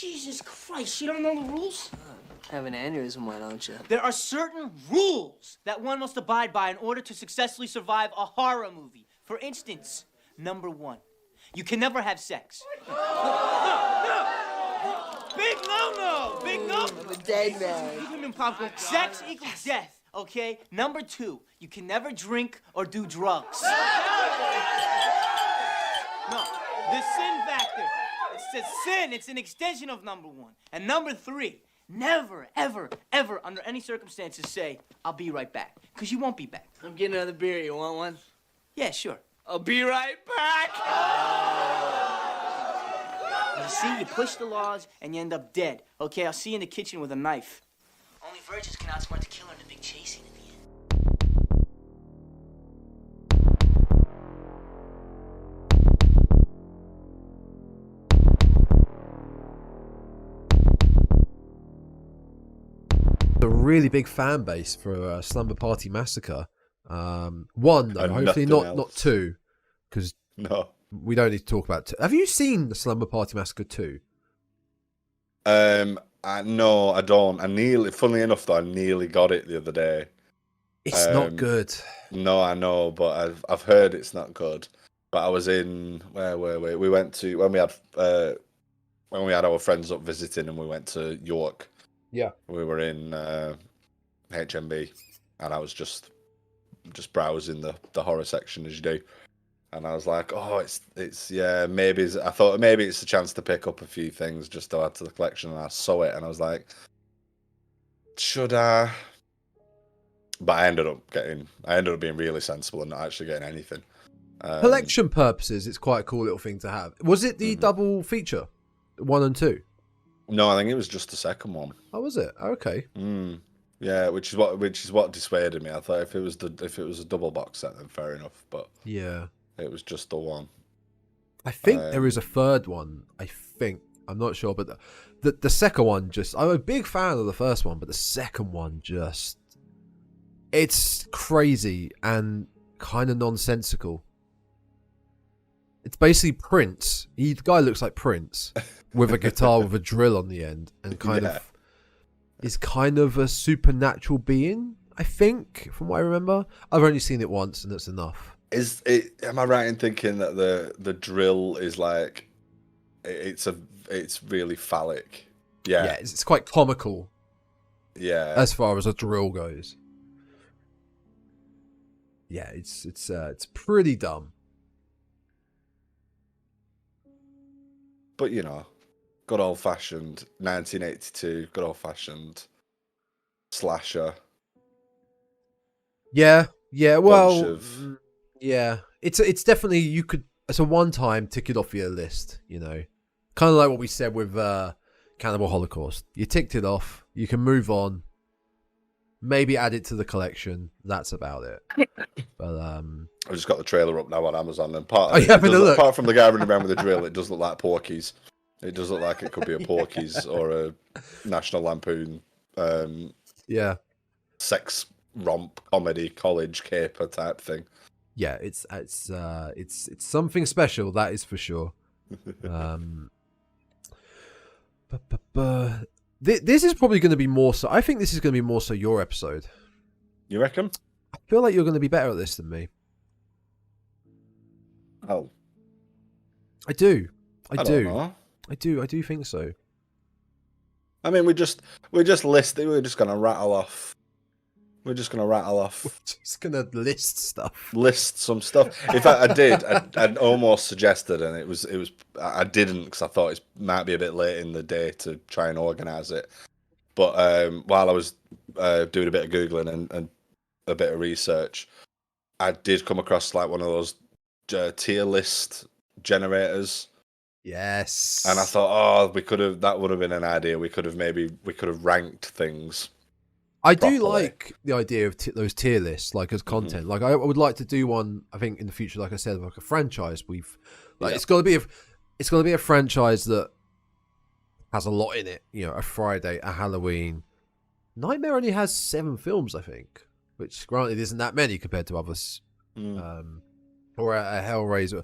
Jesus Christ, you don't know the rules? Have an aneurysm, why don't you? There are certain rules that one must abide by in order to successfully survive a horror movie. For instance, number 1, you can never have sex. Big no-no! Big no! I'm a dead man. Sex equals death, okay? Number 2, you can never drink or do drugs. No, the sin factor. It's a sin. It's an extension of number 1. And number 3, never, ever, ever, under any circumstances, say, I'll be right back. Because you won't be back. I'm getting another beer. You want one? Yeah, sure. I'll be right back. You see, you push the laws and you end up dead. Okay, I'll see you in the kitchen with a knife. Only virgins can outsmart the killer in the big chase scene at the end. A really big fan base for Slumber Party Massacre. One, though, And hopefully nothing not else. 2, because No. we don't need to talk about 2. Have you seen the Slumber Party Massacre 2? No, I don't. Funnily enough, though, I nearly got it the other day. It's not good. No, I know, but I've heard it's not good. But I was in where were we? We went to when we had our friends up visiting, and we went to York. Yeah. We were in HMB, and I was just browsing the horror section as you do, and I was like, oh, it's yeah, I thought maybe it's a chance to pick up a few things just to add to the collection, and I saw it, and I was like, should I? But I ended up being really sensible and not actually getting anything. Collection purposes, it's quite a cool little thing to have. Was it the double feature, 1 and 2? No, I think it was just the second one. Oh, was it? Okay. Yeah, which is what dissuaded me. I thought if it was a double box set, then fair enough. But Yeah. it was just the one. I think there is a third one. I'm not sure, but the second one I'm a big fan of the first one, but the second one it's crazy and kind of nonsensical. It's basically Prince. The guy looks like Prince with a guitar with a drill on the end, and is kind of a supernatural being, I think, from what I remember. I've only seen it once, and that's enough. Am I right in thinking that the drill is like it's really phallic? Yeah. Yeah, it's quite comical. Yeah. As far as a drill goes. Yeah, it's pretty dumb. But good old fashioned 1982, good old fashioned slasher. Yeah, well, of- yeah, it's definitely it's a one-time tick it off your list, kind of like what we said with Cannibal Holocaust. You ticked it off, you can move on, maybe add it to the collection. That's about it. But I've just got the trailer up now on Amazon, and apart from the guy running around with a drill, it does look like Porky's. It does look like it could be a Porky's or a National Lampoon yeah, sex romp comedy college caper type thing. Yeah, it's something special, that is for sure. This is probably going to be more so. I think this is going to be more so your episode. You reckon? I feel like you're going to be better at this than me. Oh, I do. I don't know. I do think so. I mean, we're just listing. We're just gonna rattle off. We're just gonna list some stuff. In fact, I'd almost suggested, and it was I didn't, because I thought it might be a bit late in the day to try and organise it. But while I was doing a bit of googling and a bit of research, I did come across like one of those tier list generators. Yes. And I thought, that would have been an idea. We could have ranked things. I properly. do like the idea of those tier lists, like as content. Like I would like to do one. I think in the future, like I said, like a franchise. It's got to be a franchise that has a lot in it. A Friday, a Halloween. Nightmare only has 7 films, I think, which granted isn't that many compared to others. Or a Hellraiser.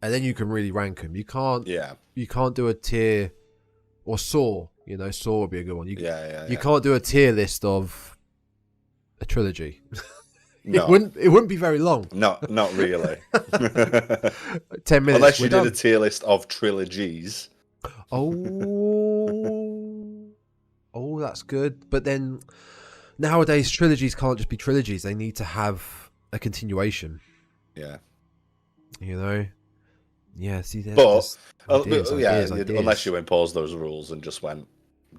And then you can really rank them. You can't do a tier or Saw. You know, Saw would be a good one. You can't do a tier list of a trilogy. No. It wouldn't be very long. Not really. 10 minutes. Unless you we're did done. a tier list of trilogies. Oh, that's good. But then nowadays trilogies can't just be trilogies. They need to have a continuation. Yeah. You know. Yeah. See, But ideas. unless you impose those rules and just went,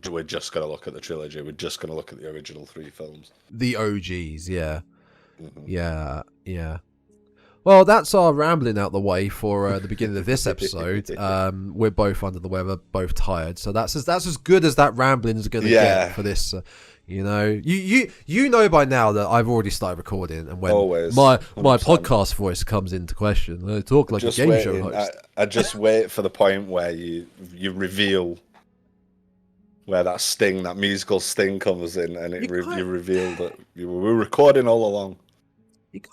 we're just going to look at the trilogy. We're just going to look at the original 3 films. The OGs, yeah. Mhm. Yeah. Well, that's our rambling out the way for the beginning of this episode. We're both under the weather, both tired, so that's as good as that rambling is going to get for this. You know, you know by now that I've already started recording, and when Always, my 100%. podcast voice comes into question, I talk like Just a game show waiting. host. I just wait for the point where you reveal where that musical sting comes in, and you reveal that you were recording all along.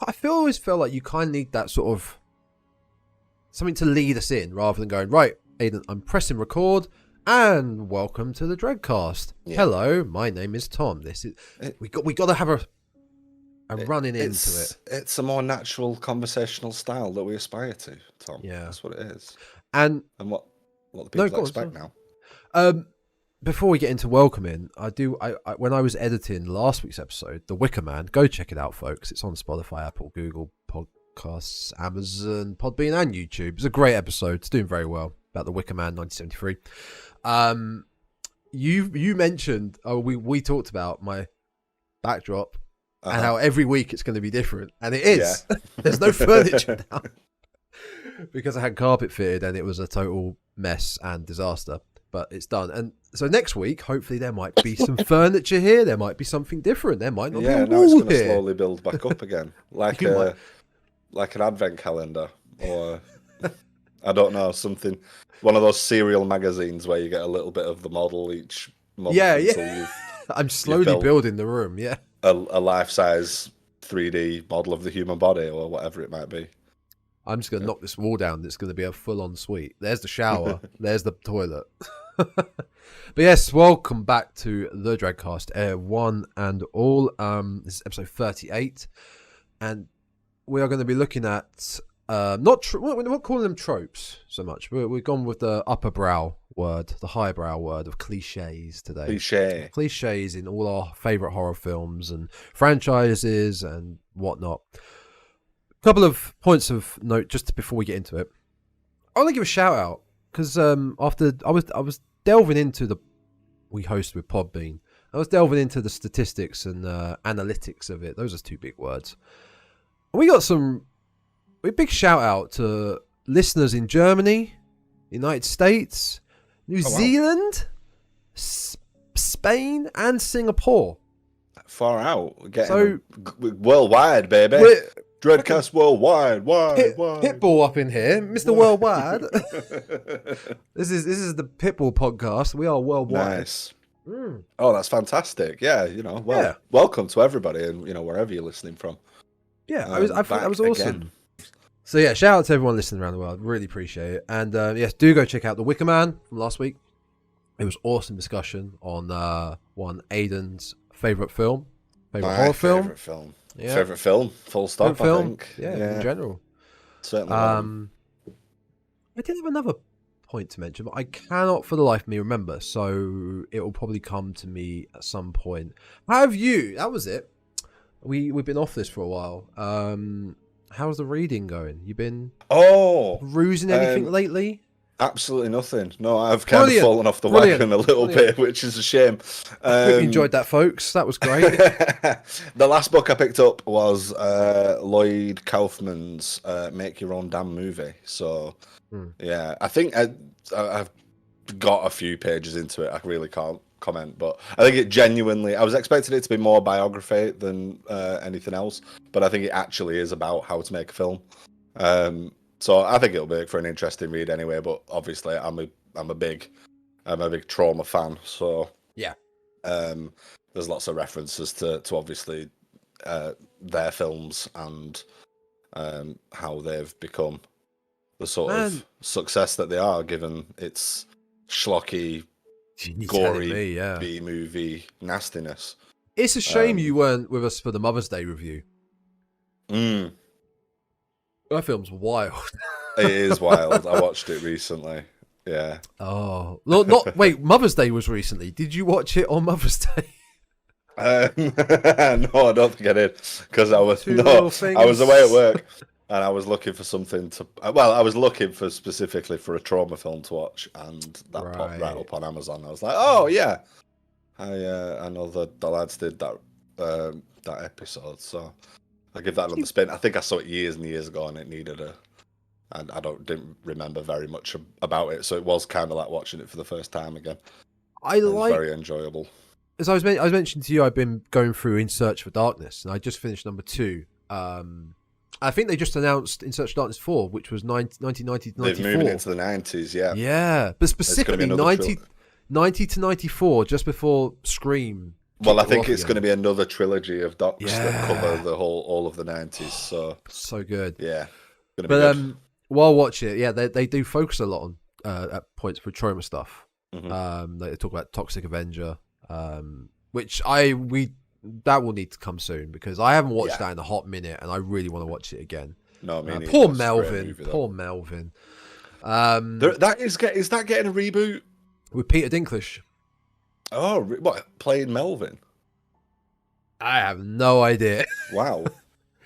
I always feel like you kind of need that sort of something to lead us in, rather than going, right, Aiden, I'm pressing record, and welcome to the Dreadcast. Yeah. Hello, my name is Tom. We got to have a running into it. It's a more natural conversational style that we aspire to, Tom. Yeah. That's what it is. And what the people go on, expect sorry. now. Before we get into welcoming, I when I was editing last week's episode, The Wicker Man, go check it out, folks. It's on Spotify, Apple, Google Podcasts, Amazon, Podbean, and YouTube. It's a great episode. It's doing very well, about The Wicker Man, 1973. You mentioned, we talked about my backdrop and how every week it's going to be different, and it is. Yeah. There's no furniture now because I had carpet fitted and it was a total mess and disaster. But it's done. And so next week, hopefully there might be some furniture here. There might be something different. There might not be a now it's wall going to here. slowly build back up again, like an advent calendar, or I don't know, something. One of those serial magazines where you get a little bit of the model each month. Yeah. I'm slowly building the room. Yeah. A life-size 3D model of the human body, or whatever it might be. I'm just going to knock this wall down. It's going to be a full-on suite. There's the shower. There's the toilet. But yes, welcome back to the Dreadcast, one and all. This is episode 38, and we are going to be looking at we're not calling them tropes so much. We've gone with the highbrow word of cliches today. Cliches in all our favorite horror films and franchises and whatnot. Couple of points of note just before we get into it. I want to give a shout out because after I was delving into we host with Podbean. I was delving into the statistics and analytics of it. Those are 2 big words. And we got a big shout out to listeners in Germany, United States, New Zealand, Spain, and Singapore. Far out, getting worldwide, baby. Dreadcast worldwide, Pitbull up in here, Mr. Worldwide. This is the Pitbull podcast. We are worldwide. Nice. Oh, that's fantastic. Yeah, welcome to everybody, and wherever you're listening from. Yeah, I thought that was awesome. Again. So yeah, shout out to everyone listening around the world. Really appreciate it. And yes, do go check out The Wicker Man from last week. It was awesome discussion on Aiden's favourite film, horror film. Favorite film. Yeah. Favorite film. Full stop. I think. Yeah, in general. Certainly. I did have another point to mention, but I cannot for the life of me remember. So it will probably come to me at some point. How have you? That was it. We've been off this for a while. How's the reading going? You been perusing anything lately? Absolutely nothing. No, I've kind of fallen off the wagon a little bit, which is a shame. I hope you enjoyed that, folks. That was great. The last book I picked up was Lloyd Kaufman's Make Your Own Damn Movie. So, yeah, I think I've got a few pages into it. I really can't comment, but I think it genuinely, I was expecting it to be more biography than anything else, but I think it actually is about how to make a film. So I think it'll make for an interesting read anyway. But obviously, I'm a big Trauma fan. So yeah, there's lots of references to obviously their films and how they've become the sort of success that they are, given its schlocky You're telling gory me, yeah. B movie nastiness. It's a shame you weren't with us for the Mother's Day review. Mm, That film's wild. it is wild. I watched it recently. Yeah. Oh, not wait. Mother's Day was recently. Did you watch it on Mother's Day? No, I don't think I did because I was Two little things. I was away at work and I was looking for something to. Well, I was looking for specifically for a trauma film to watch, and that popped right Right. up on Amazon. I was like, oh yeah, I know the lads did that that episode, so I give that another spin. I think I saw it years and years ago, and it needed a. And I didn't remember very much about it, so it was kind of like watching it for the first time again. I It was like. very enjoyable. As I was mentioning to you, I've been going through In Search for Darkness, and I just finished number 2. I think they just announced In Search for Darkness 4, which was 1990 to They've 94. moved into the 90s, yeah. Yeah, but specifically another 90 to 94, just before Scream. Well, I kicked it think off it's again. going to be another trilogy of docs that Yeah. cover all of the 90s. So So good. yeah, gonna be But good. while watching it, yeah, they do focus a lot on at points for trauma stuff. Mhm. They talk about Toxic Avenger, which that will need to come soon because I haven't watched Yeah. that in a hot minute, and I really want to watch it again. No, me neither. Poor It's a great Melvin, movie, though. poor Melvin. Is that getting a reboot? With Peter Dinklage, Oh, what, playing Melvin? I have no idea. Wow.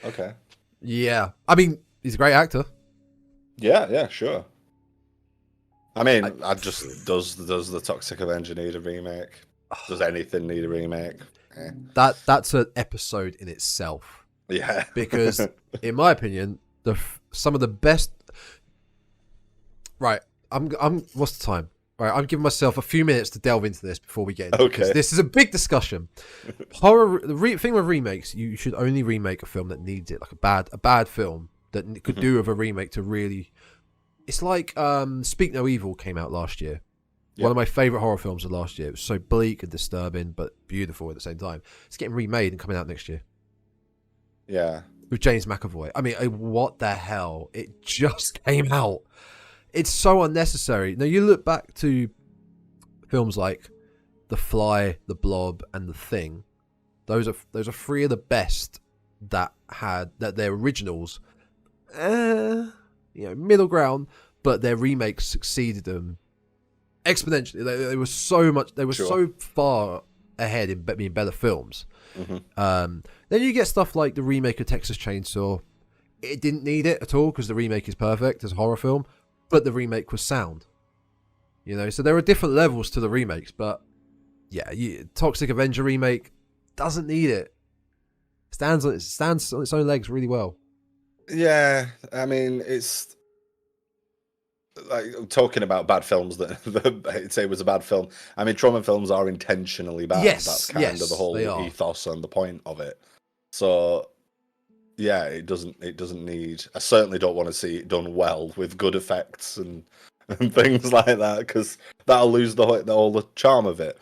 Okay. Yeah, I mean he's a great actor. Yeah, sure. I mean, does the Toxic Avenger need a remake? Does anything need a remake? Eh. That's an episode in itself. Yeah. Because in my opinion, some of the best. Right, I'm. What's the time? Right, I'm giving myself a few minutes to delve into this before we get into it, 'cause Okay. this is a big discussion. The thing with remakes, you should only remake a film that needs it, like a bad film that could do with a remake to really. It's like Speak No Evil came out last year. One of my favorite horror films of last year. It was so bleak and disturbing, but beautiful at the same time. It's getting remade and coming out next year Yeah. with James McAvoy. I mean, what the hell? It just came out. It's so unnecessary. Now you look back to films like The Fly, The Blob, and The Thing. Those are 3 of the best that their originals, middle ground, but their remakes succeeded them exponentially. They were so much. They were so far ahead in being better films. Mm-hmm. Then you get stuff like the remake of Texas Chainsaw. It didn't need it at all because the remake is perfect as a horror film, but the remake was sound. So there are different levels to the remakes, but yeah, Toxic Avenger remake doesn't need it. Stands on its own legs really well. Yeah, I mean, it's like talking about bad films that I'd say was a bad film. I mean, trauma films are intentionally bad. Yes, That's kind of the whole they are. ethos and the point of it. So yeah, it doesn't need. I certainly don't want to see it done well with good effects and things like that because that'll lose all the charm of it.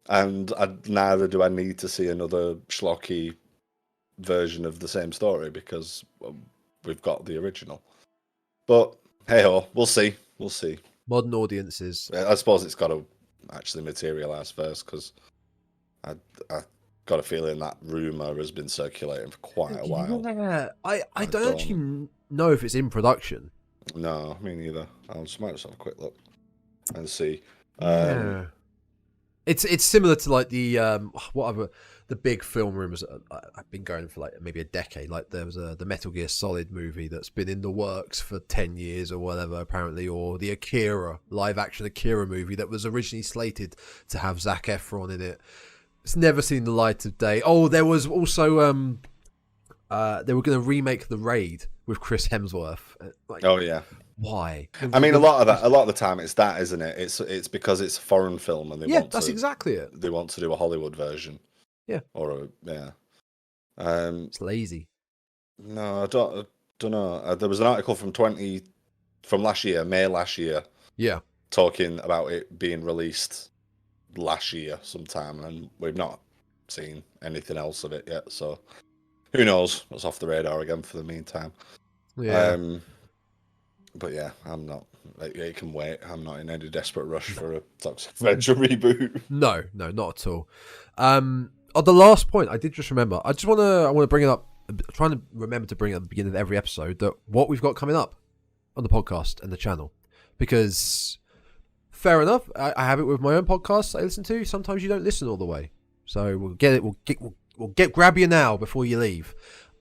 And neither do I need to see another schlocky version of the same story because we've got the original. But hey ho, we'll see. Modern audiences. I suppose it's got to actually materialize first because I got a feeling that rumor has been circulating for quite a while. Yeah, I don't actually know if it's in production. No, me neither. I might just have a quick look and see. Yeah. It's similar to like the the big film rumors that I've been going for like maybe a decade. Like there was the Metal Gear Solid movie that's been in the works for 10 years or whatever apparently, or the Akira live action Akira movie that was originally slated to have Zac Efron in it. It's never seen the light of day. Oh, there was also they were going to remake The Raid with Chris Hemsworth. Oh yeah. Why? I mean, a lot of the time it's that, isn't it? It's because it's a foreign film and that's exactly it. They want to do a Hollywood version. Yeah. It's lazy. No, I don't know. There was an article from last year, May last year, Yeah. talking about it being released last year sometime, and we've not seen anything else of it yet. So who knows? It's off the radar again for the meantime. Yeah. But yeah, I'm not. It can wait. I'm not in any desperate rush for a Toxic Avenger reboot. No, not at all. On the last point, I did just remember. I want to bring it up. I'm trying to remember to bring it at the beginning of every episode that what we've got coming up on the podcast and the channel, because fair enough, I have it with my own podcasts I listen to. Sometimes you don't listen all the way, so we'll get it. We'll grab you now before you leave.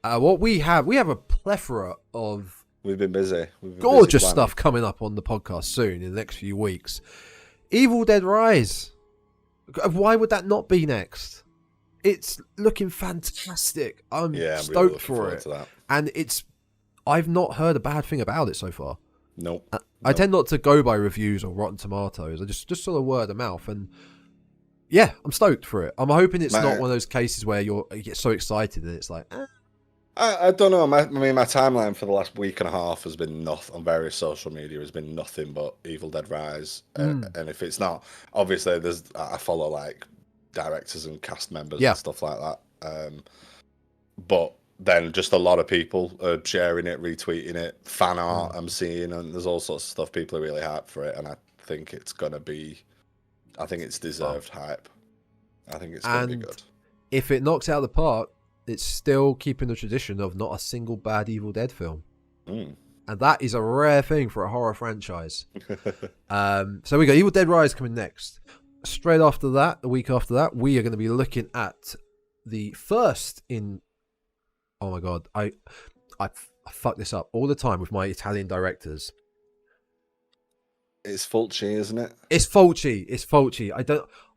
What we have a plethora of We've been busy. Gorgeous stuff coming up on the podcast soon in the next few weeks. Evil Dead Rise. Why would that not be next? It's looking fantastic. I'm stoked really for it. to that. And I've not heard a bad thing about it so far. Nope. I tend not to go by reviews or Rotten Tomatoes. I just sort of word of mouth. And yeah, I'm stoked for it. I'm hoping it's not one of those cases where you get so excited and it's like, I don't know. My timeline for the last week and a half has been nothing on various social media. Has been nothing but Evil Dead Rise, and if it's not, obviously I follow like directors and cast members and stuff like that. But then just a lot of people are sharing it, retweeting it, fan art I'm seeing, and there's all sorts of stuff. People are really hyped for it, and I think it's gonna be. I think it's deserved hype. I think it's gonna be good. If it knocks it out of the park, it's still keeping the tradition of not a single bad Evil Dead film. And that is a rare thing for a horror franchise. So we got Evil Dead Rise coming next. Straight after that, the week after that, we are going to be looking at the first in... Oh my God, I fuck this up all the time with my Italian directors. It's Fulci, isn't it? It's Fulci.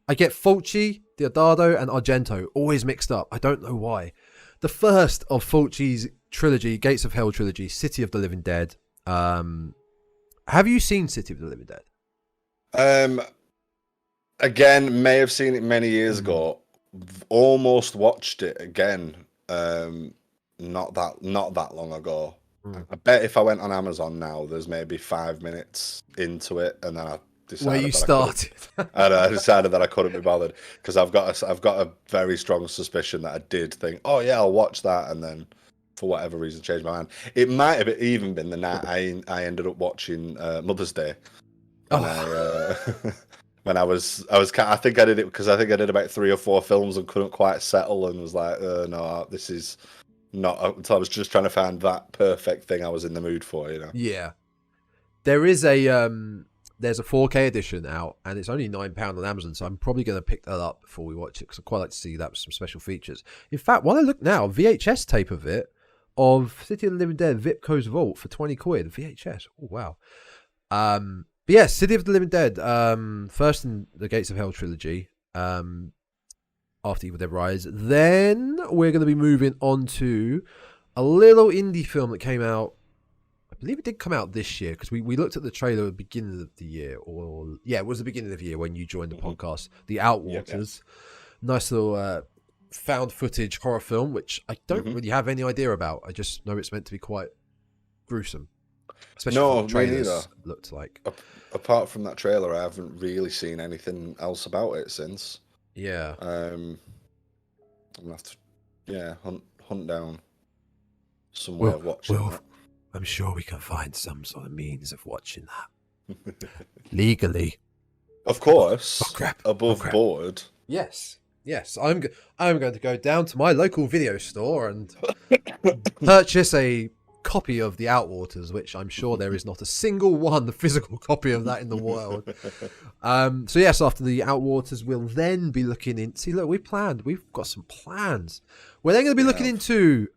I get Fulci, Deodato, and Argento always mixed up. I don't know why. The first of Fulci's trilogy, Gates of Hell trilogy, City of the Living Dead. Have you seen City of the Living Dead? Again, may have seen it many years ago. Almost watched it again. Not that long ago. I bet if I went on Amazon now, there's maybe 5 minutes into it, and then I decided where you started. And I decided that I couldn't be bothered because I've got a very strong suspicion that I did think, oh yeah, I'll watch that, and then for whatever reason changed my mind. It might have even been the night I ended up watching Mother's Day. When I think I did it because I think I did about 3 or 4 films and couldn't quite settle and was like, no, this is not. So I was just trying to find that perfect thing I was in the mood for, you know. Yeah, there is there's a 4K edition out, and it's only £9 on Amazon, so I'm probably going to pick that up before we watch it, because I quite like to see that with some special features. In fact, while I look now, VHS tape of City of the Living Dead, Vipco's Vault for 20 quid, VHS. Oh, wow. But yeah, City of the Living Dead, first in the Gates of Hell trilogy, after Evil Dead Rise. Then we're going to be moving on to a little indie film that came out. I believe it did come out this year, because we looked at the trailer at the beginning of the year, it was the beginning of the year when you joined the podcast. The Outwaters, nice little found footage horror film, which I don't really have any idea about. I just know it's meant to be quite gruesome, especially what the trailers looked like. Apart from that trailer, I haven't really seen anything else about it since. Yeah. I'm gonna have to, hunt down some way of watching that. I'm sure we can find some sort of means of watching that legally. Of course. Oh crap! Above board. Yes. I'm going to go down to my local video store and purchase a copy of The Outwaters, which I'm sure there is not a single the physical copy of that in the world. So yes, after The Outwaters, we'll then be looking in. See, look, we've got some plans. We're then going to be looking into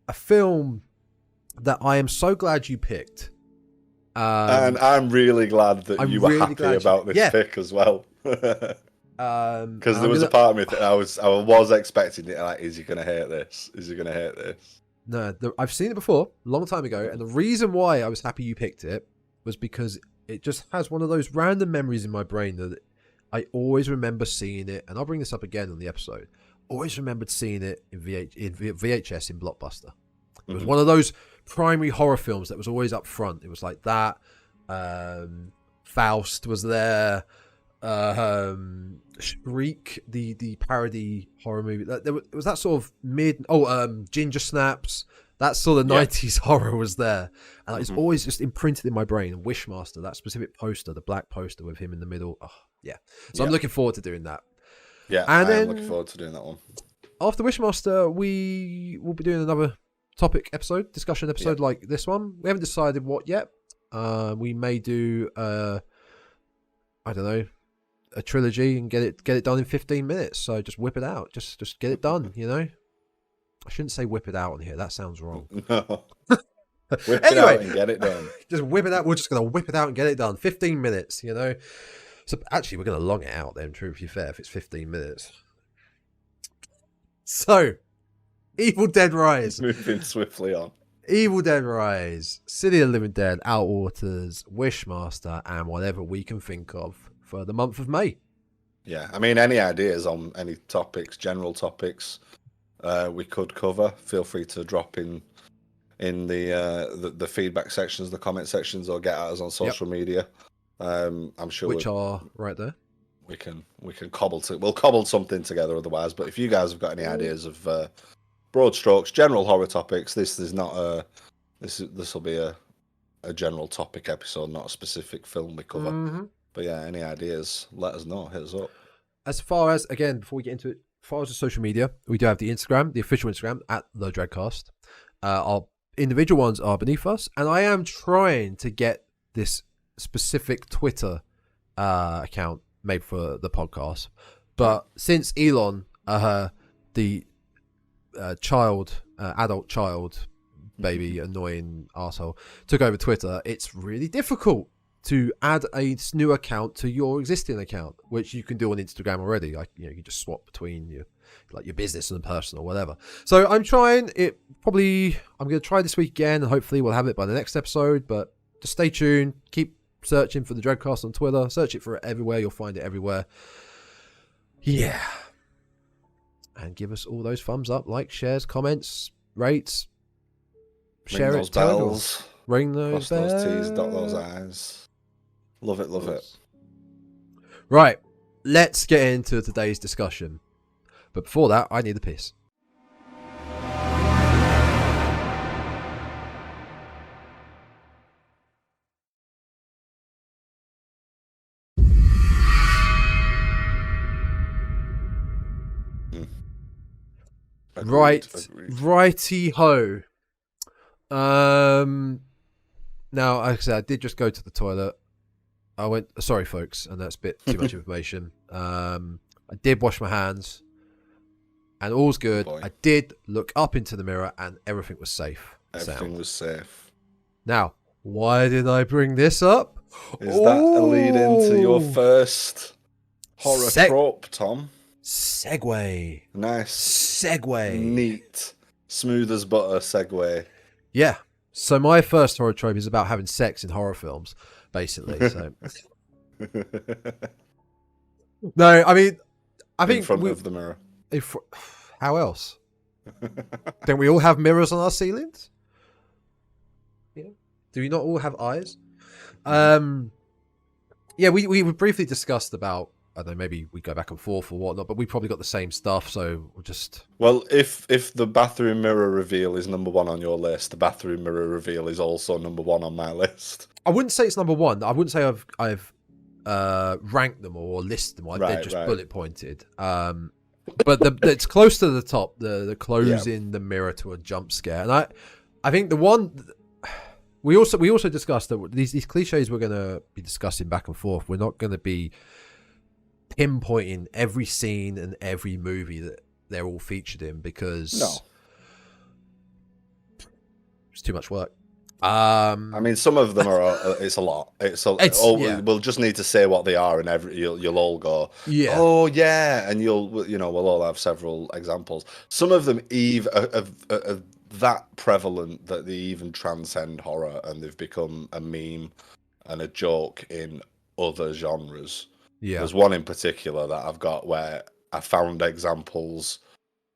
a film that I am so glad you picked. And I'm really glad that you were happy about this pick as well. Because there was a part of me that I was expecting it. Like, is he going to hate this? Is he going to hate this? No, I've seen it before, a long time ago, and the reason why I was happy you picked it was because it just has one of those random memories in my brain that I always remember seeing it, and I'll bring this up again on the episode. Always remembered seeing it in VHS in Blockbuster. It was one of those primary horror films that was always up front. It was like that. Faust was there. Shriek, the parody horror movie. It was that sort of Ginger Snaps, That sort of Yeah. 90s horror was there. And it's Mhm. always just imprinted in my brain. Wishmaster, that specific poster, the black poster with him in the middle. Oh, yeah. So I'm Yeah. looking forward to doing that. Yeah, And I am then- looking forward to doing that one. After Wishmaster, we will be doing another topic episode, discussion episode like this one. We haven't decided what yet. We may do, I don't know, a trilogy and get it done in 15 minutes. So just whip it out. Just get it done, you know? I shouldn't say whip it out on here. That sounds wrong. No. Whip it Anyway. out and get it done. Just whip it out. We're just going to whip it out and get it done. 15 minutes, you know? So actually, we're going to long it out then, truth be fair, if it's 15 minutes. So, Evil Dead Rise. Moving swiftly on. Evil Dead Rise, City of the Living Dead, Outwaters, Wishmaster, and whatever we can think of for the month of May. Yeah, I mean, any ideas on any topics, general topics we could cover? Feel free to drop in the feedback sections, the comment sections, or get at us on social media. I'm sure Which are right there. we can we'll cobble something together otherwise. But if you guys have got any ideas of broad strokes, general horror topics, this is not a this will be a general topic episode, not a specific film we cover. Mhm. But yeah, any ideas, let us know. Hit us up. As far as, again, before we get into it, as far as the social media, we do have the Instagram, the official Instagram, at The Dreadcast. Our individual ones are beneath us, and I am trying to get this specific Twitter account made for the podcast. But since Elon, the adult child, baby, annoying asshole, took over Twitter, it's really difficult to add a new account to your existing account, which you can do on Instagram already. You can just swap between your business and personal, whatever. So I'm trying it. I'm going to try this week again, and hopefully we'll have it by the next episode. But just stay tuned. Keep searching for the Dreadcast on Twitter. Search it for it everywhere. You'll find it everywhere. Yeah. And give us all those thumbs up, likes, shares, comments, rates. Share Ring those it. Tell everyone. bells. Ring those Cross those bells. T's, dot those I's. Love it, love it. Right, let's get into today's discussion. But before that, I need a piss. Agreed, Right, agreed. righty ho. Now, like I said, I did just go to the toilet. I went. Sorry, folks, and that's a bit too much information. I did wash my hands, and all's good. Boy. I did look up into the mirror, and everything was safe. Everything Sound. was safe. Now, why did I bring this up? Is that a lead into your Ooh. first horror Seg- trope, Tom? Segue. Nice. Segue. Neat. Smooth as butter segue. Yeah. So my first horror trope is about having sex in horror films, basically. So no, I mean, I In think front of the mirror. how else? Don't we all have mirrors on our ceilings? Yeah. Do we not all have eyes? Yeah, we briefly discussed about, I don't know, maybe we go back and forth or whatnot, but we probably got the same stuff, so we'll just... Well, if the bathroom mirror reveal is number one on your list, the bathroom mirror reveal is also number one on my list. I wouldn't say it's number one. I wouldn't say I've ranked them or listed them. They're Right, just right. bullet pointed. But it's close to the top. The closing the mirror to a jump scare, and I think the one we also discussed that these cliches we're going to be discussing back and forth. We're not going to be pinpointing every scene and every movie that they're all featured in because No. it's too much work. I mean, some of them are. It's a lot. Yeah. We'll just need to say what they are, and you'll all go, Yeah. oh yeah, and we'll all have several examples. Some of them are that prevalent that they even transcend horror, and they've become a meme and a joke in other genres. Yeah. There's one in particular that I've got where I found examples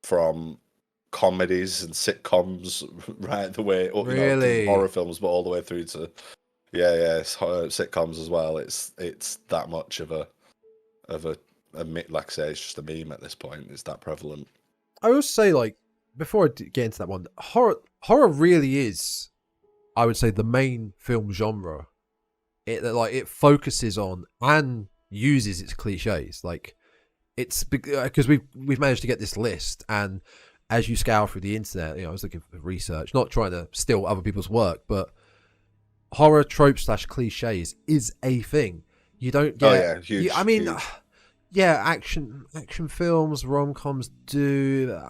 from comedies and sitcoms right the way up, Really? horror films, but all the way through to sitcoms as well. It's that much of a like I say, it's just a meme at this point. It's that prevalent. I will say, like, before I get into that one, horror really is, I would say, the main film genre. It focuses on and uses its cliches. Like, it's because we've managed to get this list, and as you scour through the internet, I was looking for research, not trying to steal other people's work, but horror tropes / cliches is a thing. You don't get. Huge. Huge. Yeah, action films, rom-coms do.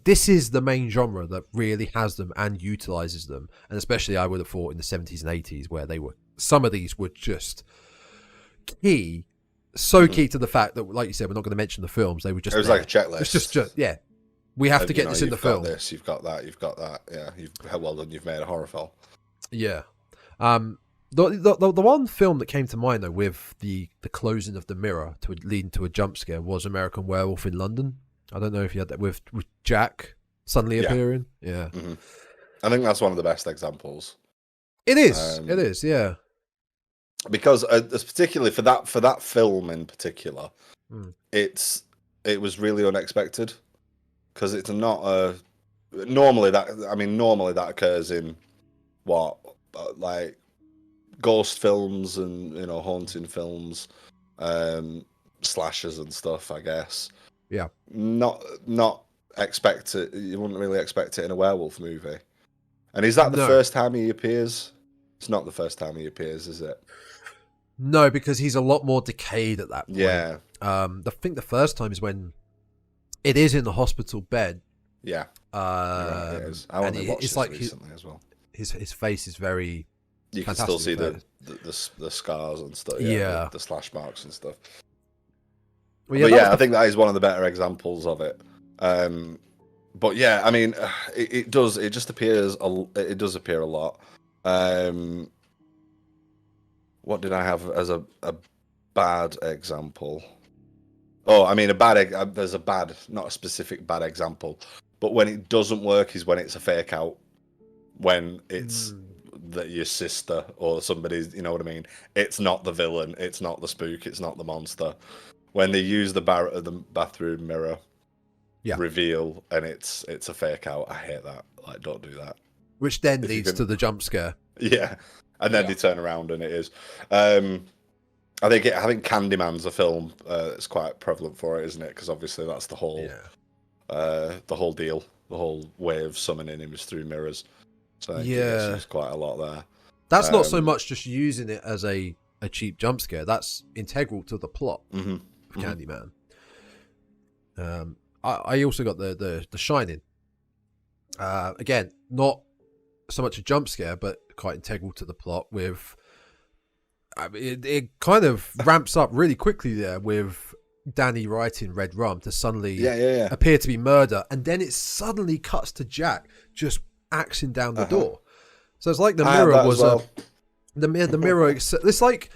This is the main genre that really has them and utilizes them, and especially I would have thought in the 70s and 80s, where some of these were just key, key to the fact that, like you said, we're not going to mention the films. They were just. It was like a checklist. It's just yeah. We have to get this in the film. You've got that. Yeah, well done. You've made a horror film. Yeah. The one film that came to mind though with the closing of the mirror to leading to a jump scare was American Werewolf in London. I don't know if you had that with Jack suddenly appearing. Yeah. Mm-hmm. I think that's one of the best examples. It is. It is. Yeah. Because particularly for that film in particular, it was really unexpected. Because it's not normally that occurs in like ghost films and haunting films, slashers and stuff, I guess. Yeah. Not expect it. You wouldn't really expect it in a werewolf movie. And is that the No. first time he appears? It's not the first time he appears, is it? No, because he's a lot more decayed at that point. Yeah. I think the first time is when it is in the hospital bed. Yeah. Right, it is. I only watched this recently as well. His face is very. You can still see the scars and stuff. Yeah. The slash marks and stuff. Well, I think that is one of the better examples of it. But yeah, I mean, it does. It just appears. It does appear a lot. What did I have as a bad example? Oh, I mean, there's a bad, not a specific bad example, but when it doesn't work is when it's a fake out. When it's your sister or somebody's, you know what I mean? It's not the villain. It's not the spook. It's not the monster. When they use the bathroom mirror reveal and it's a fake out, I hate that. Like, don't do that. Which then leads to the jump scare. Yeah, and then they turn around and it is. I think Candyman's a film that's quite prevalent for it, isn't it? Because obviously that's the whole deal. The whole way of summoning him is through mirrors. So there's quite a lot there. That's not so much just using it as a cheap jump scare. That's integral to the plot of Candyman. I also got the Shining. Again, not so much a jump scare, but quite integral to the plot. With it kind of ramps up really quickly there with Danny writing Red Rum to suddenly appear to be murder, and then it suddenly cuts to Jack just axing down the door. So it's like the mirror was the mirror. It's like,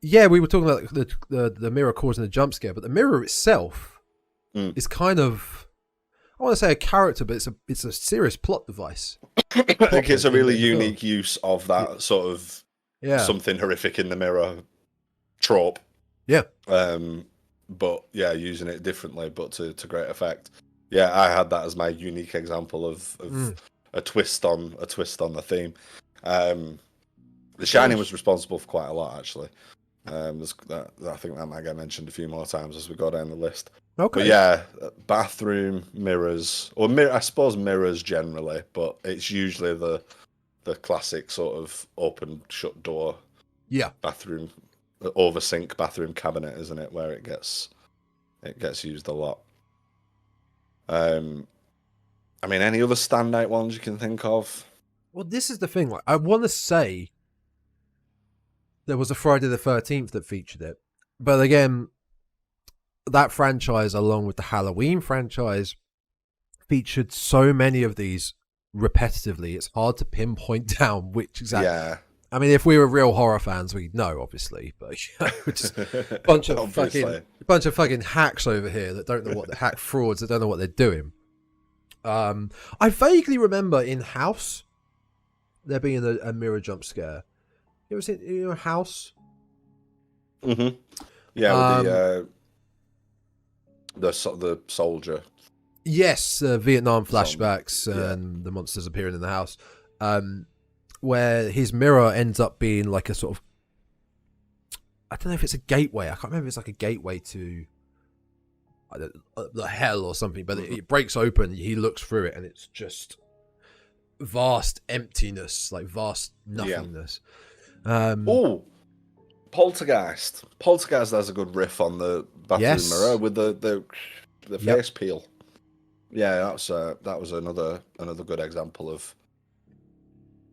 yeah, we were talking about the mirror causing a jump scare, but the mirror itself is kind of, I want to say a character, but it's a serious plot device. I think it's a really unique use of that sort of something horrific in the mirror trope. Yeah. But yeah, using it differently, but to great effect. Yeah, I had that as my unique example of a twist on the theme. The Shining was responsible for quite a lot, actually. I think that might get mentioned a few more times as we go down the list. Okay. But yeah, bathroom mirrors, or I suppose mirrors generally, but it's usually the classic sort of open shut door. Yeah. Bathroom, over sink bathroom cabinet, isn't it? Where it gets used a lot. I mean, any other standout ones you can think of? Well, this is the thing. Like, I want to say there was a Friday the 13th that featured it, but again, that franchise, along with the Halloween franchise, featured so many of these repetitively. It's hard to pinpoint down which exactly. Yeah. I mean, if we were real horror fans, we'd know, obviously, but just a bunch of fucking hacks over here that don't know what the hack frauds that don't know what they're doing. I vaguely remember in House there being a mirror jump scare. You ever seen House? Mm-hmm. Yeah, with the soldier. Yes, Vietnam Zombie, flashbacks yeah. and the monsters appearing in the house, where his mirror ends up being like a sort of, I don't know if it's a gateway. I can't remember if it's like a gateway to the hell or something, but it breaks open. He looks through it, and it's just vast emptiness, like vast nothingness. Oh, Poltergeist. Poltergeist has a good riff on the bathroom Yes. mirror with the Yep. face peel. Yeah, that was another good example of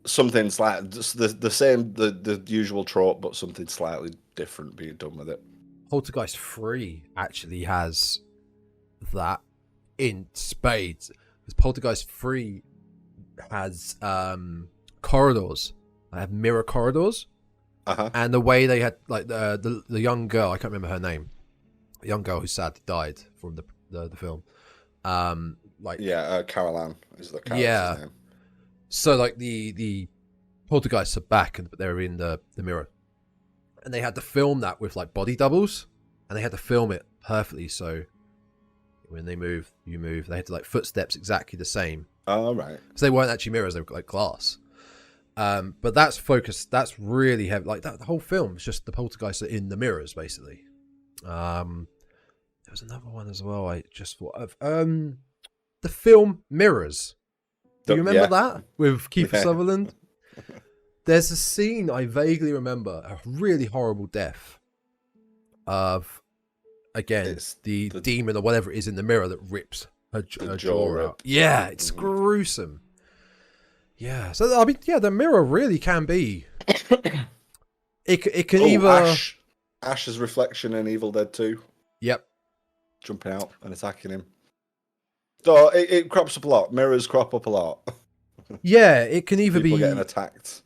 something like the same, the usual trope, but something slightly different being done with it. Poltergeist 3 actually has that in spades. Because Poltergeist 3 has corridors. They have mirror corridors. Uh-huh. And the way they had, like, the young girl, I can't remember her name, the young girl who sadly died from the film. Caroline is the character's Yeah. name. So, like, the poltergeists are back, but they're in the mirror. And they had to film that with, like, body doubles. And they had to film it perfectly, so when they move, you move. They had to, like, footsteps exactly the same. Oh, right. Because they weren't actually mirrors, they were, like, glass. But that's focused, that's really heavy. Like, the whole film is just the poltergeists are in the mirrors, basically. There was another one as well I just thought of. The film Mirrors. Do you remember that? With Kiefer Yeah. Sutherland? There's a scene I vaguely remember, a really horrible death of, again, It's the the- demon or whatever it is in the mirror that rips her jaw jaw rip. out. Yeah, it's gruesome. Yeah, so I mean, yeah, the mirror really can be. It can either. Ash's reflection in Evil Dead 2, Yep. jumping out and attacking him. So it crops up a lot. Mirrors crop up a lot. Yeah, it can either People be getting attacked.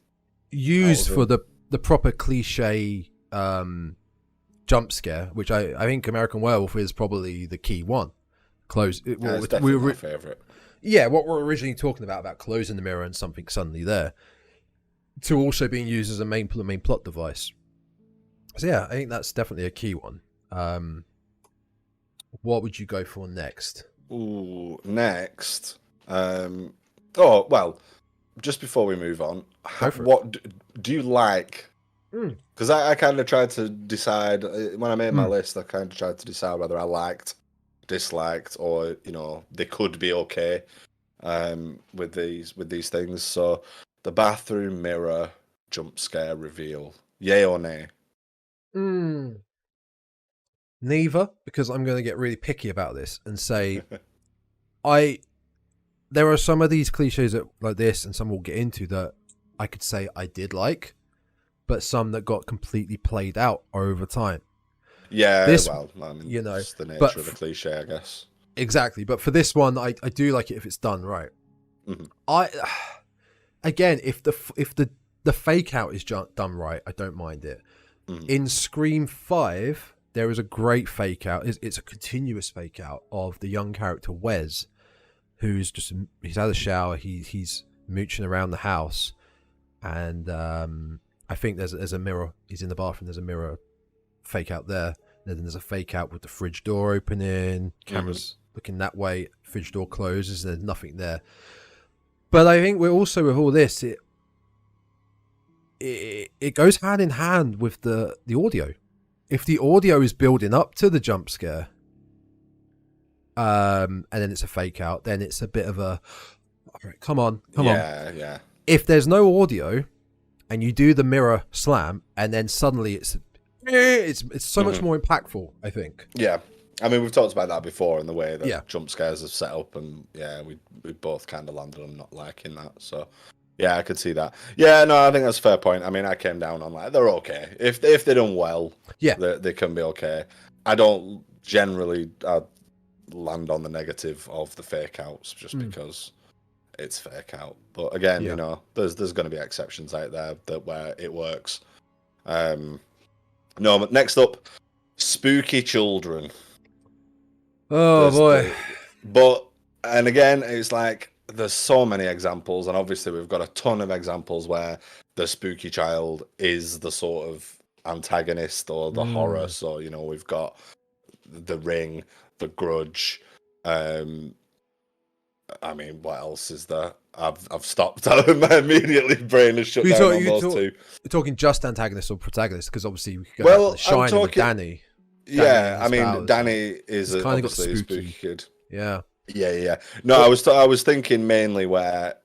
used out for of the proper cliche jump scare, which I think American Werewolf is probably the key one. Close. Yeah, it's definitely my favourite. Yeah, what we're originally talking about closing the mirror and something suddenly there, to also being used as a main plot device. So yeah, I think that's definitely a key one. What would you go for next? Ooh, next. Just before we move on, Go for it. what do you like? Because I kind of tried to decide when I made my list. I kind of tried to decide whether I liked, disliked, or they could be okay with these things. So the bathroom mirror jump scare reveal, yay or nay? Neither, because I'm going to get really picky about this and say there are some of these cliches like this, and some we'll get into, that I could say I did like, but some that got completely played out over time. Yeah, This- well, I mean, you know, it's the nature but of the cliche, I guess. Exactly, but for this one, I do like it if it's done right. Mhm. Again, if the fake out is done right, I don't mind it. Mhm. In Scream 5, there is a great fake out. It's a continuous fake out of the young character Wes, he's had a shower, he's mooching around the house, and I think there's a mirror. He's in the bathroom. There's a mirror fake out there. Then there's a fake out with the fridge door opening, cameras looking that way, fridge door closes, and there's nothing there. But I think we're also, with all this, it goes hand in hand with the audio. If the audio is building up to the jump scare, and then it's a fake out, then it's a bit of a, all right, come on. Yeah. If there's no audio, and you do the mirror slam, and then suddenly it's so much more impactful, I think. Yeah. I mean, we've talked about that before in the way that Yeah. jump scares are set up, and yeah, we both kind of landed on not liking that. So yeah, I could see that. Yeah, no, I think that's a fair point. I mean, I came down on they're okay if they're done well. Yeah. they can be okay. I don't generally land on the negative of the fake outs just because it's fake out. But again, Yeah. there's going to be exceptions out there where it works. No, but next up, spooky children. Oh There's and again, it's like there's so many examples, and obviously we've got a ton of examples where the spooky child is the sort of antagonist or the horror. So we've got The Ring, The Grudge, I mean, what else is there? I've stopped. My immediately brain has shut down on those two. You're talking just antagonist or protagonist? Because obviously we could go Well, back to The I'm Shining with talking- Danny. Yeah, I as mean, well, Danny is it's kinda got obviously a spooky. spooky kid. Yeah. Yeah. No, I was thinking mainly where